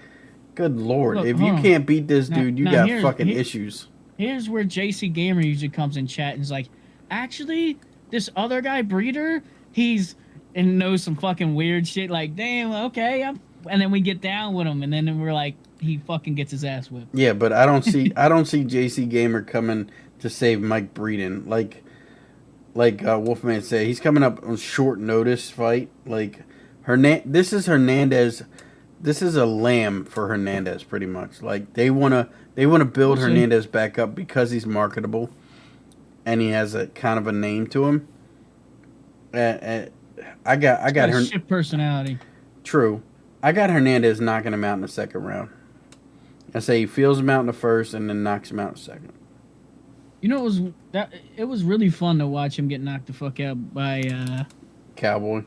good lord, Look, if you hold on. can't beat this dude, you Now got here- fucking here- issues. Here's where JC Gamer usually comes in chat and is like, actually, this other guy, Breeder, he's and knows some fucking weird shit. Like, damn, okay, and then we get down with him, and then we're like, he fucking gets his ass whipped. Yeah, but I don't see JC Gamer coming to save Mike Breeden. Like Wolfman said, he's coming up on short notice fight. Like this is Hernandez. This is a lamb for Hernandez, pretty much. Like they wanna build We'll see. Hernandez back up because he's marketable, and he has a kind of a name to him. I got her shit personality. True. I got Hernandez knocking him out in the second round. I say he feels him out in the first and then knocks him out in the second. You know, it was really fun to watch him get knocked the fuck out by Cowboy.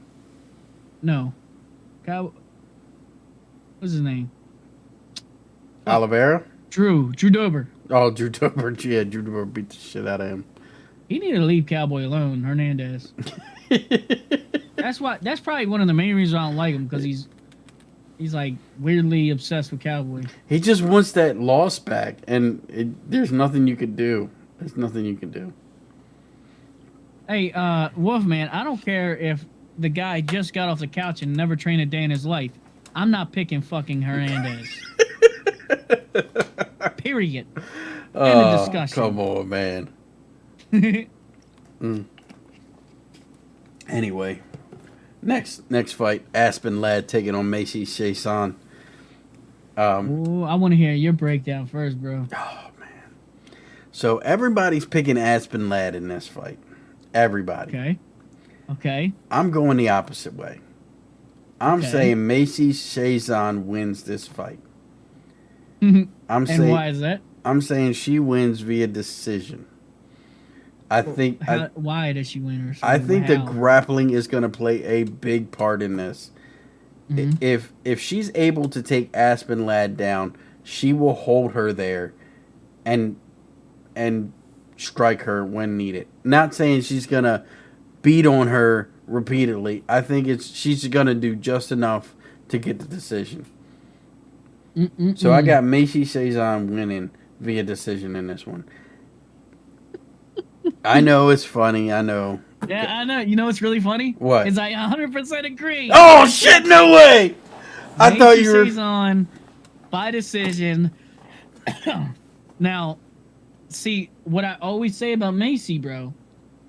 What's his name? Oliveira? Drew Dober. Oh, Drew Dober. Yeah, Drew Dober beat the shit out of him. He needed to leave Cowboy alone, Hernandez. That's probably one of the main reasons I don't like him, because he's He's like weirdly obsessed with Cowboy. He just wants that loss back, and there's nothing you could do. There's nothing you can do. Hey, Wolfman, I don't care if the guy just got off the couch and never trained a day in his life. I'm not picking fucking Hernandez. Period. End of discussion. Come on, man. Anyway, next fight, Aspen Ladd taking on Macy Chiasson. Ooh, I want to hear your breakdown first, bro. Oh man. So everybody's picking Aspen Ladd in this fight. Everybody. Okay. I'm going the opposite way. I'm saying Macy Chiasson wins this fight. And why is that? I'm saying she wins via decision. I think. Why does she win? Or I think the grappling is going to play a big part in this. If she's able to take Aspen Ladd down, she will hold her there, and strike her when needed. Not saying she's going to beat on her repeatedly. I think she's going to do just enough to get the decision. So I got Macy Chiasson winning via decision in this one. I know it's funny. I know. Yeah, I know. You know what's really funny? What? Is I 100% agree. Oh shit! No way. I thought you were. Chiasson by decision. Now, see what I always say about Macy, bro.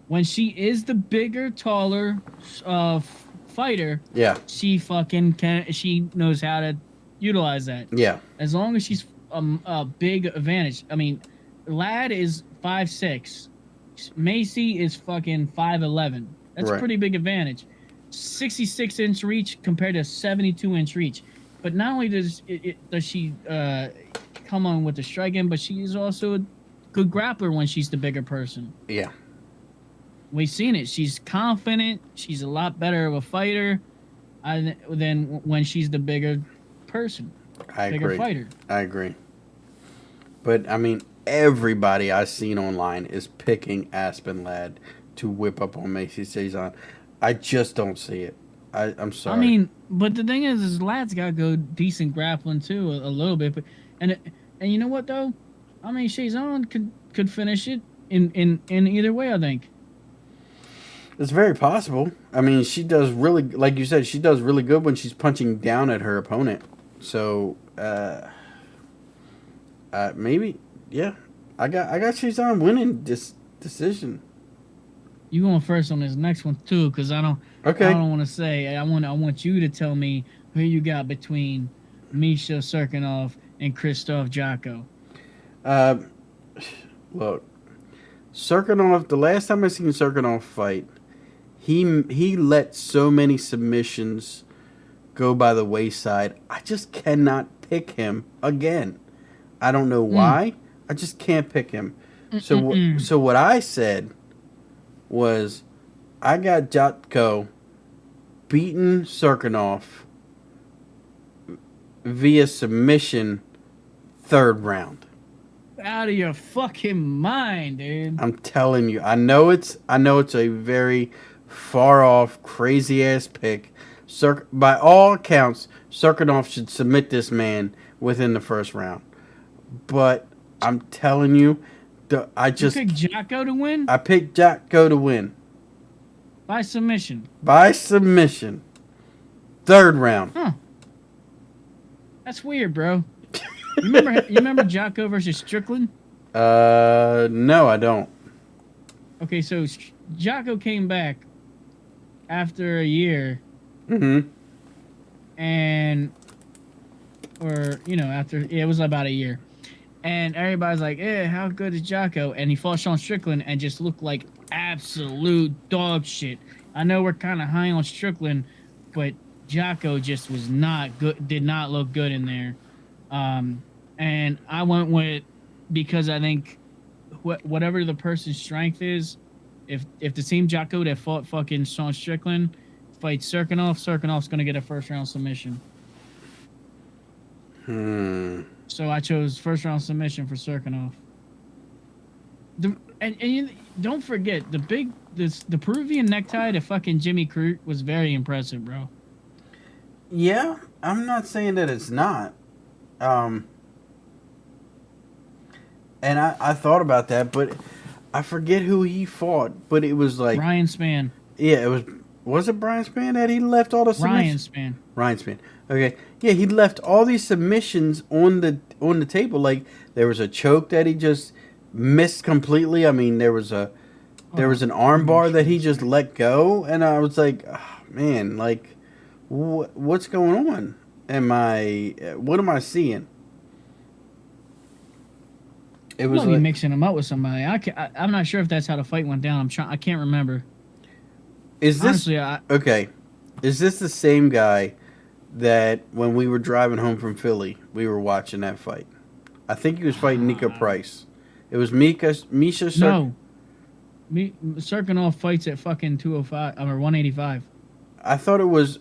When she is the bigger, taller fighter, Yeah. she fucking can. She knows how to utilize that. Yeah. As long as she's a big advantage. I mean, Ladd is 5'6". Macy is fucking 5'11". That's a pretty big advantage. 66-inch reach compared to 72-inch reach. But not only does she come on with the striking, but she is also a good grappler when she's the bigger person. Yeah. We've seen it. She's confident. She's a lot better of a fighter than when she's the bigger person. Bigger fighter. I agree. But, I mean, everybody I've seen online is picking Aspen Ladd to whip up on Macy Chiasson. I just don't see it. I'm sorry. I mean, but the thing is Ladd's got to go decent grappling, too, a little bit. But and you know what, though? I mean, Chiasson could finish it in either way, I think. It's very possible. I mean, she does really, like you said, she does really good when she's punching down at her opponent. So, maybe, yeah. I got Chiasson winning this decision. You going first on this next one too, because I don't want to say. I want you to tell me who you got between Misha Serkinov and Krzysztof Jotko. Look, Serkinov. The last time I seen Serkinov fight, he let so many submissions go by the wayside. I just cannot pick him again. I don't know why. I just can't pick him. So what I said was, I got Jotko beating Serkinov via submission, third round. Out of your fucking mind, dude. I'm telling you. I know it's a very far off, crazy ass pick. By all accounts, Serkinov should submit this man within the first round. But I'm telling you, you picked Jotko to win? I picked Jotko to win. By submission. Third round. Huh. That's weird, bro. You remember Jotko versus Strickland? No, I don't. Okay, so Jotko came back after a year. Mm-hmm. It was about a year. And everybody's like, how good is Jotko? And he fought Sean Strickland and just looked like absolute dog shit. I know we're kind of high on Strickland, but Jotko just was not good, did not look good in there. And I went with, because I think whatever the person's strength is, if the same Jotko that fought fucking Sean Strickland fights Serkinov's going to get a first round submission. So I chose first round submission for Serkinov. And you, don't forget the Peruvian necktie to fucking Jimmy Crute was very impressive, bro. Yeah, I'm not saying that it's not. And I thought about that, but I forget who he fought. But it was like Ryan Spann. yeah, it was. Was it Brian Spann that he left all the Ryan submissions? Spann. Ryan Spann. Okay, yeah, he left all these submissions on the table. Like there was a choke that he just missed completely. I mean, there was an armbar that he just let go, and I was like, oh, man, like what's going on? What am I seeing? It was Probably like, mixing him up with somebody. I'm not sure if that's how the fight went down. I can't remember. is this Honestly, okay? Is this the same guy that when we were driving home from Philly, we were watching that fight? I think he was fighting Nico Price. It was Misha no. Serkinov fights at fucking 205 or 185. I thought it was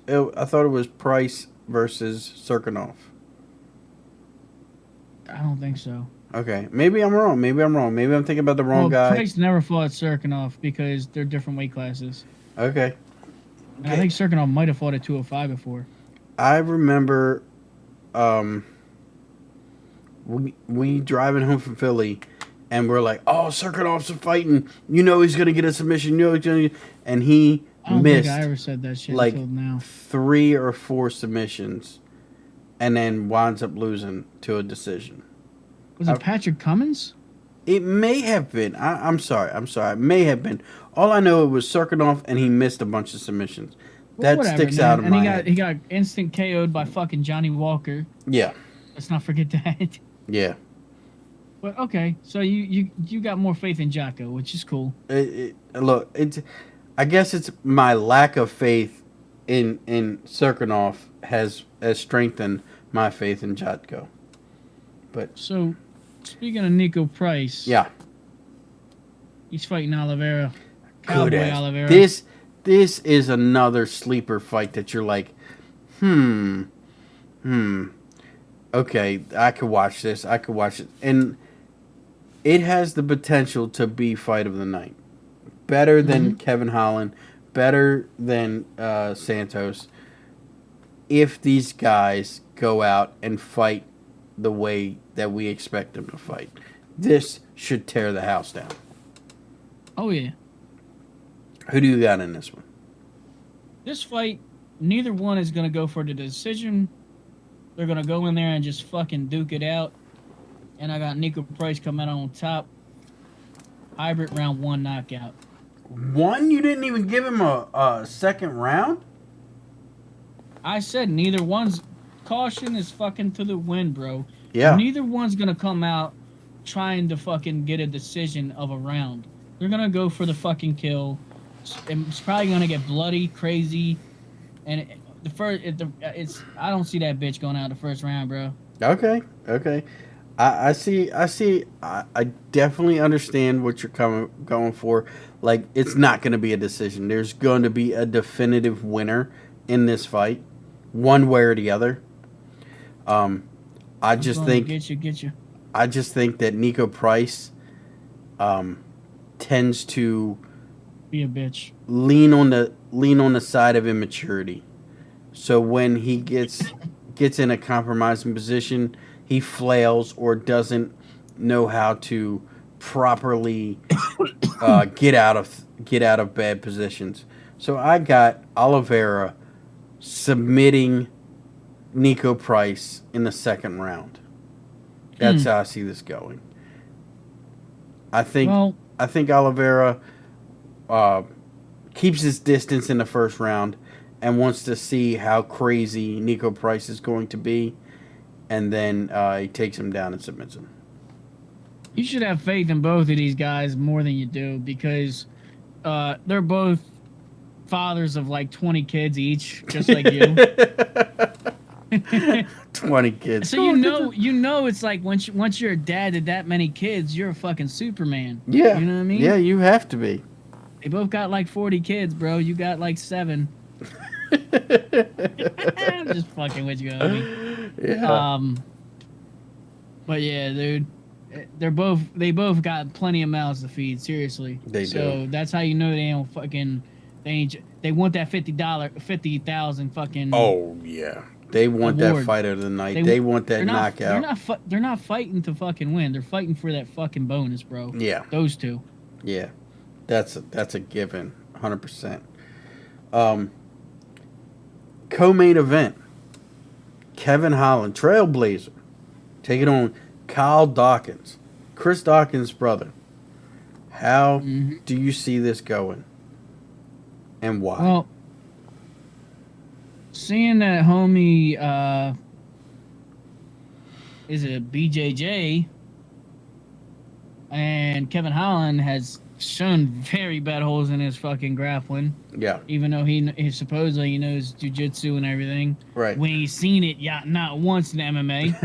Price versus Serkinov. I don't think so. Okay, maybe I'm wrong. Maybe I'm thinking about the wrong guy. Price never fought Serkinov because they're different weight classes. Okay. And I think Serkinov might have fought at 205 before. I remember we driving home from Philly and we're like, oh, Serkinov's fighting. You know he's gonna get a submission. You know he's gonna, and he I don't missed think I ever said that shit like until now. 3 or 4 submissions, and then winds up losing to a decision. Was it Patrick Cummins? It may have been. I'm sorry. It may have been. All I know, it was Serkinov, and he missed a bunch of submissions. That Whatever, sticks man. out of and my head. he got instant KO'd by fucking Johnny Walker. Yeah. Let's not forget that. Yeah. But okay, so you got more faith in Jocko, which is cool. Look, I guess it's my lack of faith in Serkinov has strengthened my faith in Jotko. But so, speaking of Nico Price, yeah, he's fighting Oliveira, Cowboy Oliveira. This is another sleeper fight that you're like, okay, I could watch this. I could watch it, and it has the potential to be fight of the night. Better than Kevin Holland, better than Santos. If these guys go out and fight the way that we expect them to fight, this should tear the house down. Oh yeah. Who do you got in this one? This fight, neither one is gonna go for the decision. They're gonna go in there and just fucking duke it out. And I got Nico Price coming out on top. Hybrid round 1 knockout. One? You didn't even give him a second round? I said neither one's caution is fucking to the wind, bro. Yeah. Neither one's gonna come out trying to fucking get a decision of a round. They're gonna go for the fucking kill. It's probably gonna get bloody, crazy, and I don't see that bitch going out the first round, bro. Okay. I see. I definitely understand what you're going for. Like, it's not going to be a decision. There's going to be a definitive winner in this fight, one way or the other. I just think get you. I just think that Nico Price tends to Be a bitch. lean on the side of immaturity. So when he gets in a compromising position, he flails or doesn't know how to properly get out of bad positions. So I got Oliveira submitting Nico Price in the second round. That's how I see this going. I think Oliveira keeps his distance in the first round and wants to see how crazy Nico Price is going to be, and then he takes him down and submits him. You should have faith in both of these guys more than you do because they're both fathers of like 20 kids each, just like you. 20 kids. So you know it's like once you're a dad to that many kids, you're a fucking Superman. Yeah. You know what I mean? Yeah, you have to be. They both got like 40 kids, bro. You got like 7. I'm just fucking with you, homie. Yeah. But yeah, dude, they both got plenty of mouths to feed. Seriously, They do. So that's how you know they don't fucking. They want that $50,000 fucking. Oh yeah. They want that award. fight of the night. They want that knockout. They're not fighting to fucking win. They're fighting for that fucking bonus, bro. Yeah. Those two. Yeah. That's a given. 100%. Co-main event. Kevin Holland, Trailblazer, taking on Kyle Dawkins, Chris Dawkins' brother. How do you see this going? And why? Well, seeing that homie, is it BJJ, and Kevin Holland has shown very bad holes in his fucking grappling. Yeah. Even though he supposedly knows jiu-jitsu and everything. Right. We ain't seen it yet, not once in MMA.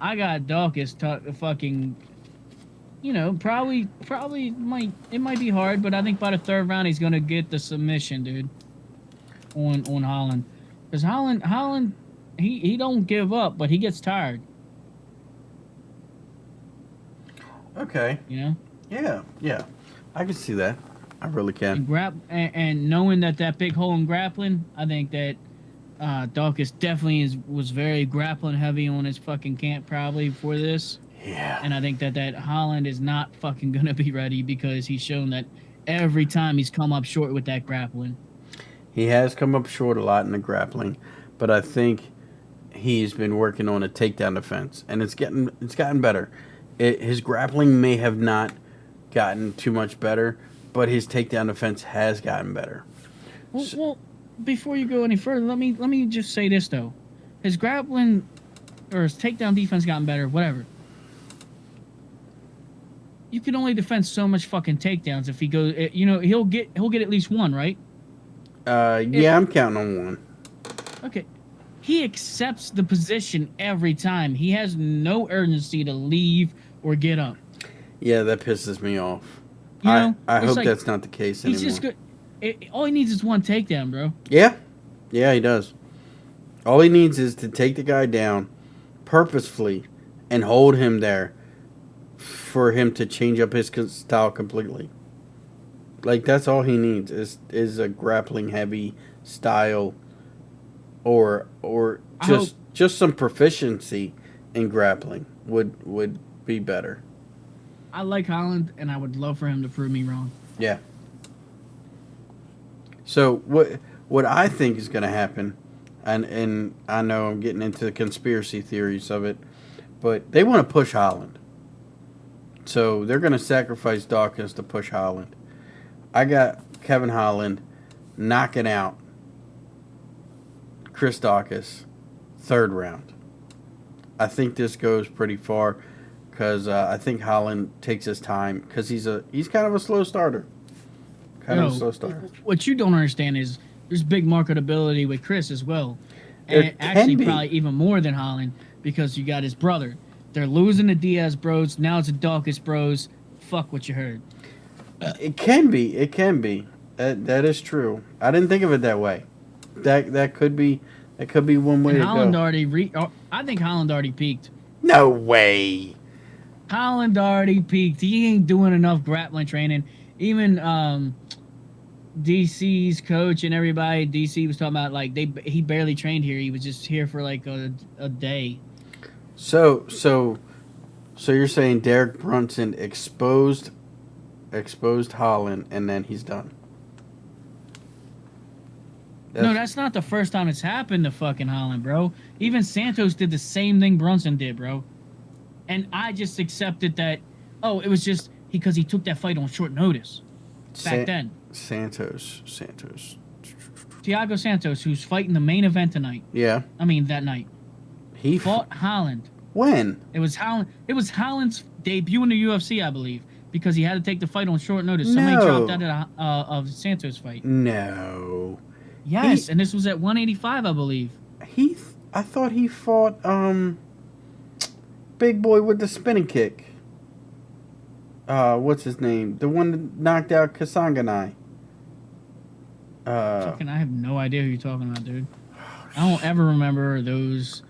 I got Dawkins fucking, probably might be hard, but I think by the third round he's gonna get the submission, dude. On Holland, because Holland, he don't give up, but he gets tired. Okay. Yeah. I can see that. I really can. And knowing that big hole in grappling, I think that Dawkins definitely was very grappling heavy on his fucking camp probably for this. Yeah. And I think that Holland is not fucking gonna be ready because he's shown that every time he's come up short with that grappling. He has come up short a lot in the grappling, but I think he's been working on a takedown defense, and it's gotten better. His grappling may have not gotten too much better, but his takedown defense has gotten better. Well, before you go any further, let me just say this though: his grappling or his takedown defense gotten better, whatever. You can only defend so much fucking takedowns if he goes. He'll get at least one, right? Yeah, I'm counting on one. Okay. He accepts the position every time. He has no urgency to leave or get up. Yeah, that pisses me off. I hope that's not the case anymore. He's just good. All he needs is one takedown, bro. Yeah, he does. All he needs is to take the guy down purposefully and hold him there for him to change up his style completely. Like, that's all he needs is a grappling heavy style or just some proficiency in grappling would be better. I like Holland, and I would love for him to prove me wrong. Yeah. So what I think is going to happen, and I know I'm getting into the conspiracy theories of it, but they want to push Holland. So they're going to sacrifice Dawkins to push Holland. I got Kevin Holland knocking out Chris Dawkins, third round. I think this goes pretty far because I think Holland takes his time because he's kind of a slow starter. What you don't understand is there's big marketability with Chris as well, There and actually can be. probably even more than Holland because you got his brother. They're losing the Diaz bros. Now it's a Dawkins bros. Fuck what you heard. It can be. That is true. I didn't think of it that way. That could be one way And to Holland go. I think Holland already peaked. No way. Holland already peaked. He ain't doing enough grappling training. Even DC's coach and everybody, DC was talking about like he barely trained here. He was just here for like a day. So you're saying Derek Brunson exposed Holland and then he's done? No, that's not the first time it's happened to fucking Holland, bro. Even Santos did the same thing Brunson did, bro. And I just accepted that, it was just because he took that fight on short notice back then. Santos. Thiago Santos, who's fighting the main event tonight. Yeah. I mean, that night. He fought Holland. When? It was Holland's debut in the UFC, I believe, because he had to take the fight on short notice. Somebody dropped out of Santos' fight. No. Yes, and this was at 185, I believe. I thought he fought big boy with the spinning kick. What's his name? The one that knocked out Kasanganai. Fucking, I have no idea who you're talking about, dude. I don't ever remember those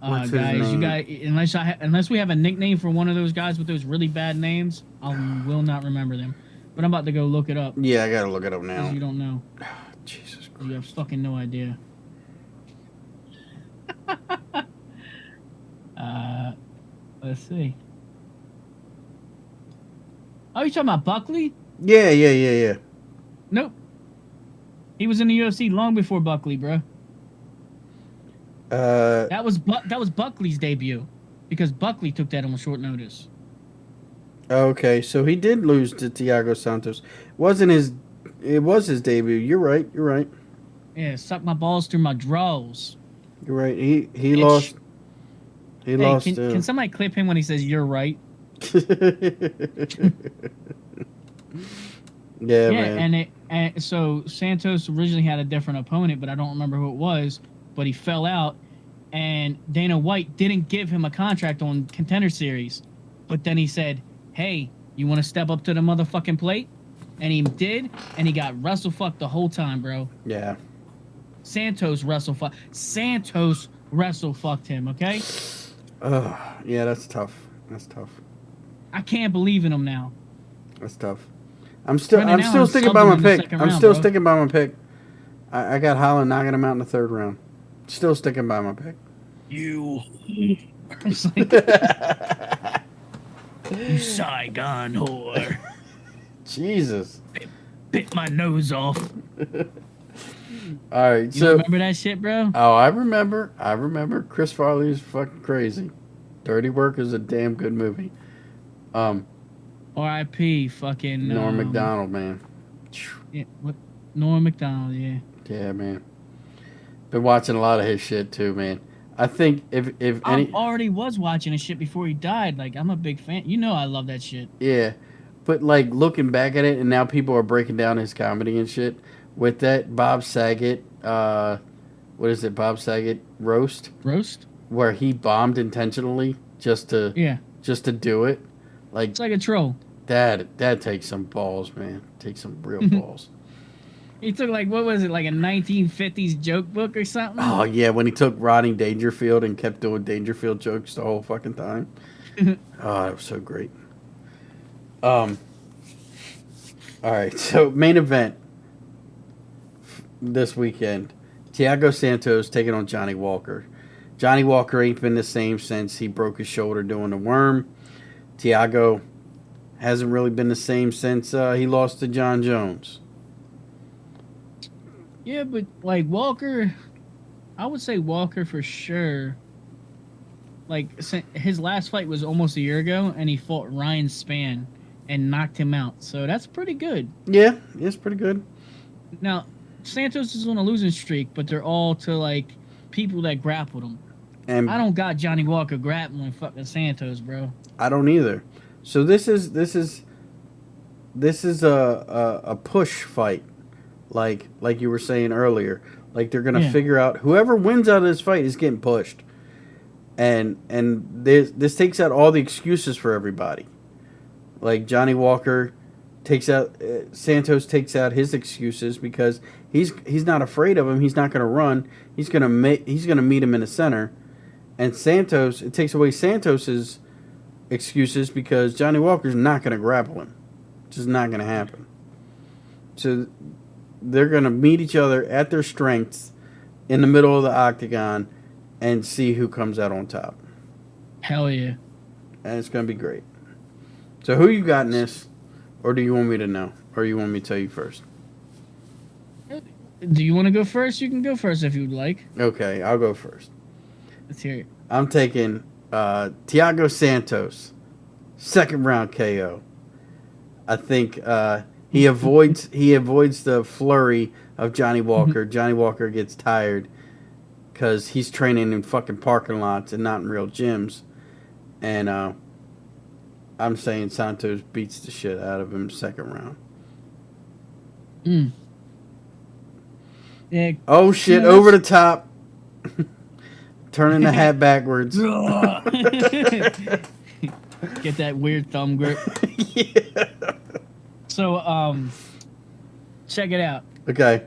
What's his guys. name? You guys, unless we have a nickname for one of those guys with those really bad names, I will not remember them. But I'm about to go look it up. Yeah, I gotta look it up now. Because you don't know. Jesus Christ. You have fucking no idea. Let's see. Oh, you talking about Buckley? Yeah. Nope. He was in the UFC long before Buckley, bro. That was Buckley's debut, because Buckley took that on short notice. Okay, so he did lose to Thiago Santos. It was his debut. You're right. Yeah, suck my balls through my drawers. You're right. He Bitch. lost. He Hey, lost. can somebody clip him when he says you're right? Yeah, man. And so Santos originally had a different opponent, but I don't remember who it was. But he fell out, and Dana White didn't give him a contract on Contender Series. But then he said, "Hey, you want to step up to the motherfucking plate?" And he did, and he got wrestle fucked the whole time, bro. Yeah. Santos wrestle fucked him. Okay. Yeah, that's tough. I can't believe in him now. That's tough. I'm still sticking subbed by him my in the pick. second I'm round, still bro. sticking by my pick. I got Holland knocking him out in the third round. Still sticking by my pick. You. It's like, you Saigon whore. Jesus. Bit my nose off. All right, You so remember that shit, bro? oh, I remember. Chris Farley is fucking crazy. Dirty Work is a damn good movie. R.I.P. Fucking Norm Macdonald, man. Yeah, what? Norm Macdonald, yeah. Yeah, man. Been watching a lot of his shit too, man. I think if I any already was watching his shit before he died. Like, I'm a big fan. You know I love that shit. yeah, but like looking back at it, and now people are breaking down his comedy and shit. With that Bob Saget, what is it? Bob Saget roast, Roast? where he bombed intentionally just to do it. Like It's like a troll. that takes some balls, man. Takes some real balls. He took, like, what was it, like a 1950s joke book or something? Oh yeah, when he took Rodney Dangerfield and kept doing Dangerfield jokes the whole fucking time. Oh, that was so great. All right, so main event this weekend: Thiago Santos taking on Johnny Walker. Johnny Walker ain't been the same since he broke his shoulder doing the worm. Thiago hasn't really been the same since he lost to John Jones. Yeah, but, like, Walker, I would say Walker for sure. Like, his last fight was almost a year ago, and he fought Ryan Spann and knocked him out. So that's pretty good. Yeah, it's pretty good. Now, Santos is on a losing streak, but they're all to, like, people that grappled him. And I don't got Johnny Walker grappling fucking Santos, bro. I don't either. So this is a push fight, like you were saying earlier. Like they're gonna figure out whoever wins out of this fight is getting pushed, and this takes out all the excuses for everybody. Like Johnny Walker Santos takes out his excuses because he's not afraid of him. He's not gonna run. He's gonna meet him in the center, and it takes away Santos's excuses because Johnny Walker's not going to grapple him. It's just not going to happen. So they're going to meet each other at their strengths in the middle of the octagon and see who comes out on top. Hell yeah. And it's going to be great. So who you got in this? Or do you want me to know? Or you want me to tell you first? Do you want to go first? You can go first if you'd like. Okay, I'll go first. Let's hear it. I'm taking Thiago Santos, second round KO. I think he avoids the flurry of Johnny Walker. Johnny Walker gets tired because he's training in fucking parking lots and not in real gyms. And I'm saying Santos beats the shit out of him second round. Yeah. Oh shit! Over the top. Turning the hat backwards. Get that weird thumb grip. Yeah. So, check it out. Okay.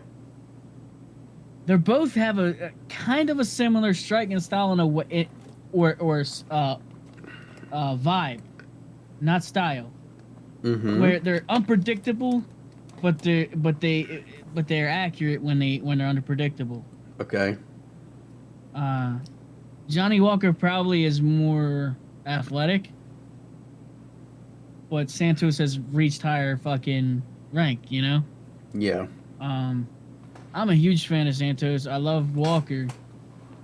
They both have a kind of a similar striking style in a way, or vibe, not style. Mm-hmm. Where they're unpredictable, but they're accurate when they're unpredictable. Okay. Johnny Walker probably is more athletic, but Santos has reached higher fucking rank, you know? Yeah. Um, I'm a huge fan of Santos. I love Walker,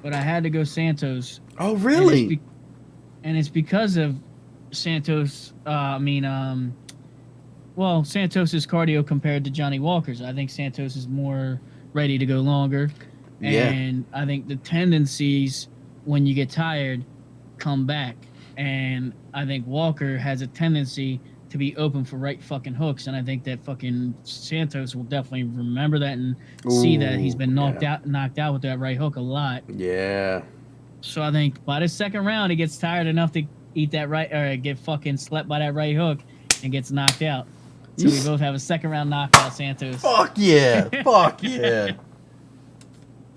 but I had to go Santos. Oh, And really? and it's because of Santos. Well, Santos's cardio compared to Johnny Walker's. I think Santos is more ready to go longer, Yeah. and I think the tendencies when you get tired come back. And I think Walker has a tendency to be open for right fucking hooks, and I think that fucking Santos will definitely remember that and see that he's Ooh, been yeah. knocked out with that right hook a lot. Yeah. So I think by the second round, he gets tired enough to eat that right or get fucking slept by that right hook and gets knocked out. So we both have a second round knockout, Santos. Fuck yeah. Fuck yeah.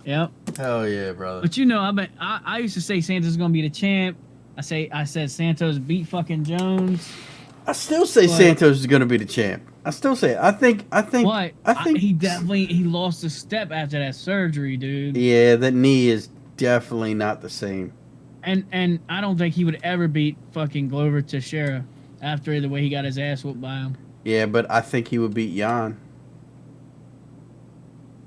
Yep. Hell yeah, brother. But you know, I used to say Santos is gonna be the champ. I said Santos beat fucking Jones. I still say Santos is gonna be the champ. I still say it. I think He definitely he lost a step after that surgery, dude. Yeah, that knee is definitely not the same. And I don't think he would ever beat fucking Glover Teixeira after the way he got his ass whooped by him. Yeah, but I think he would beat Jan.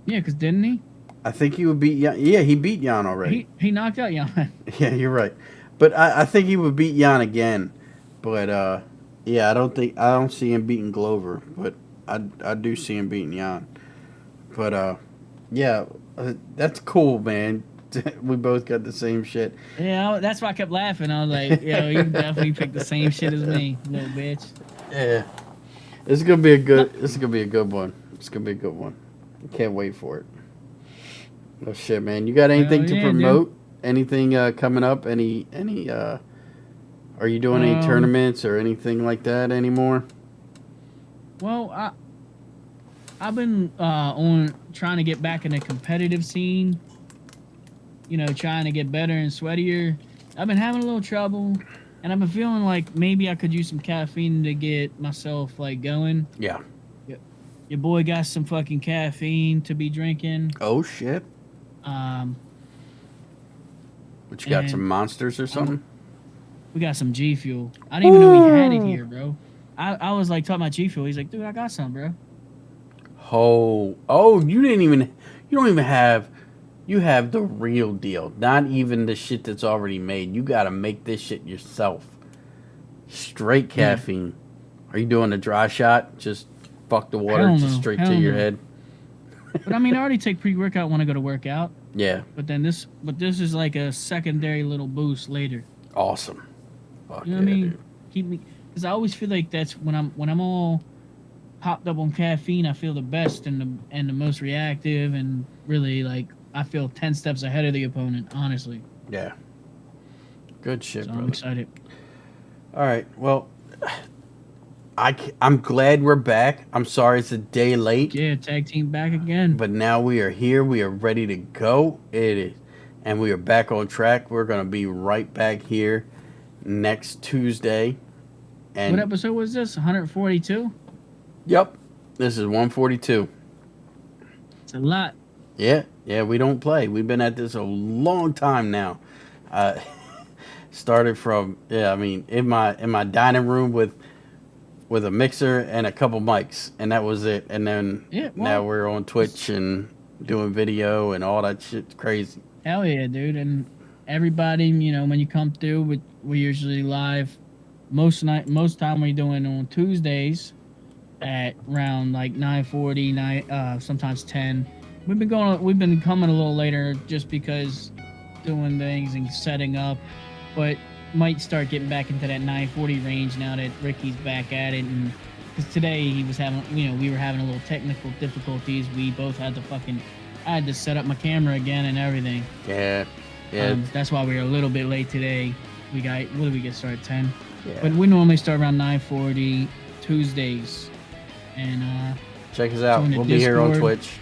Yeah, because didn't he? I think he would beat Jan. Yeah, he beat Jan already. He knocked out Jan. Yeah, you're right. But I think he would beat Jan again. But yeah, I don't see him beating Glover. But I do see him beating Jan. But yeah, that's cool, man. We both got the same shit. Yeah, that's why I kept laughing. I was like, yo, you definitely picked the same shit as me, little bitch. Yeah, it's gonna be a good. This is gonna be a good one. It's gonna be a good one. Can't wait for it. Oh shit, man! You got anything to promote? Dude. Anything coming up? Any? Are you doing any tournaments or anything like that anymore? Well, I've been on trying to get back in the competitive scene. You know, trying to get better and sweatier. I've been having a little trouble, and I've been feeling like maybe I could use some caffeine to get myself like going. Yeah. Your boy got some fucking caffeine to be drinking. Oh shit. But you got some monsters or something? We got some G Fuel. I didn't even know he had it here, bro. I was like talking about G Fuel. He's like, dude, I got some, bro. Oh, you don't even have. You have the real deal, not even the shit that's already made. You got to make this shit yourself. Straight caffeine. Are you doing a dry shot? Just fuck the water just straight to your head. But I mean, I already take pre-workout when I go to work out. Yeah. But this is like a secondary little boost later. Awesome. Fuck you know what I mean? Dude. Keep me, because I always feel like that's when I'm all popped up on caffeine. I feel the best and the most reactive and really like. I feel 10 steps ahead of the opponent, honestly. Yeah. Good shit, so bro. I'm excited. All right. Well, I'm glad we're back. I'm sorry it's a day late. Yeah, tag team back again. But now we are here. We are ready to go. It is. And we are back on track. We're going to be right back here next Tuesday. And what episode was this? 142? Yep. This is 142. It's a lot. Yeah, we don't play. We've been at this a long time now. Started from in my dining room with a mixer and a couple mics, and that was it. And then now we're on Twitch and doing video and all that shit's crazy. Hell yeah, dude! And everybody, you know, when you come through, we're usually live. Most time we're doing on Tuesdays at around like 9:40, sometimes 10. We've been coming a little later just because doing things and setting up, but might start getting back into that 9:40 range now that Ricky's back at it. And because today he was having, we were having a little technical difficulties. We both had I had to set up my camera again and everything. Yeah. That's why we were a little bit late today. What did we get started 10? Yeah. But we normally start around 9:40 Tuesdays. And check us out. We'll be here on Twitch.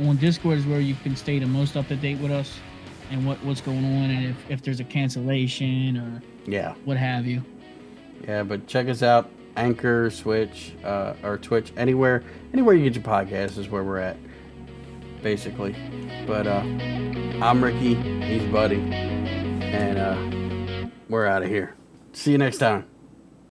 On Discord is where you can stay the most up to date with us and what's going on, and if there's a cancellation or what have you. Yeah, but check us out. Anchor, Switch, or Twitch, anywhere you get your podcast is where we're at, basically. But I'm Ricky. He's Buddy. And we're out of here. See you next time.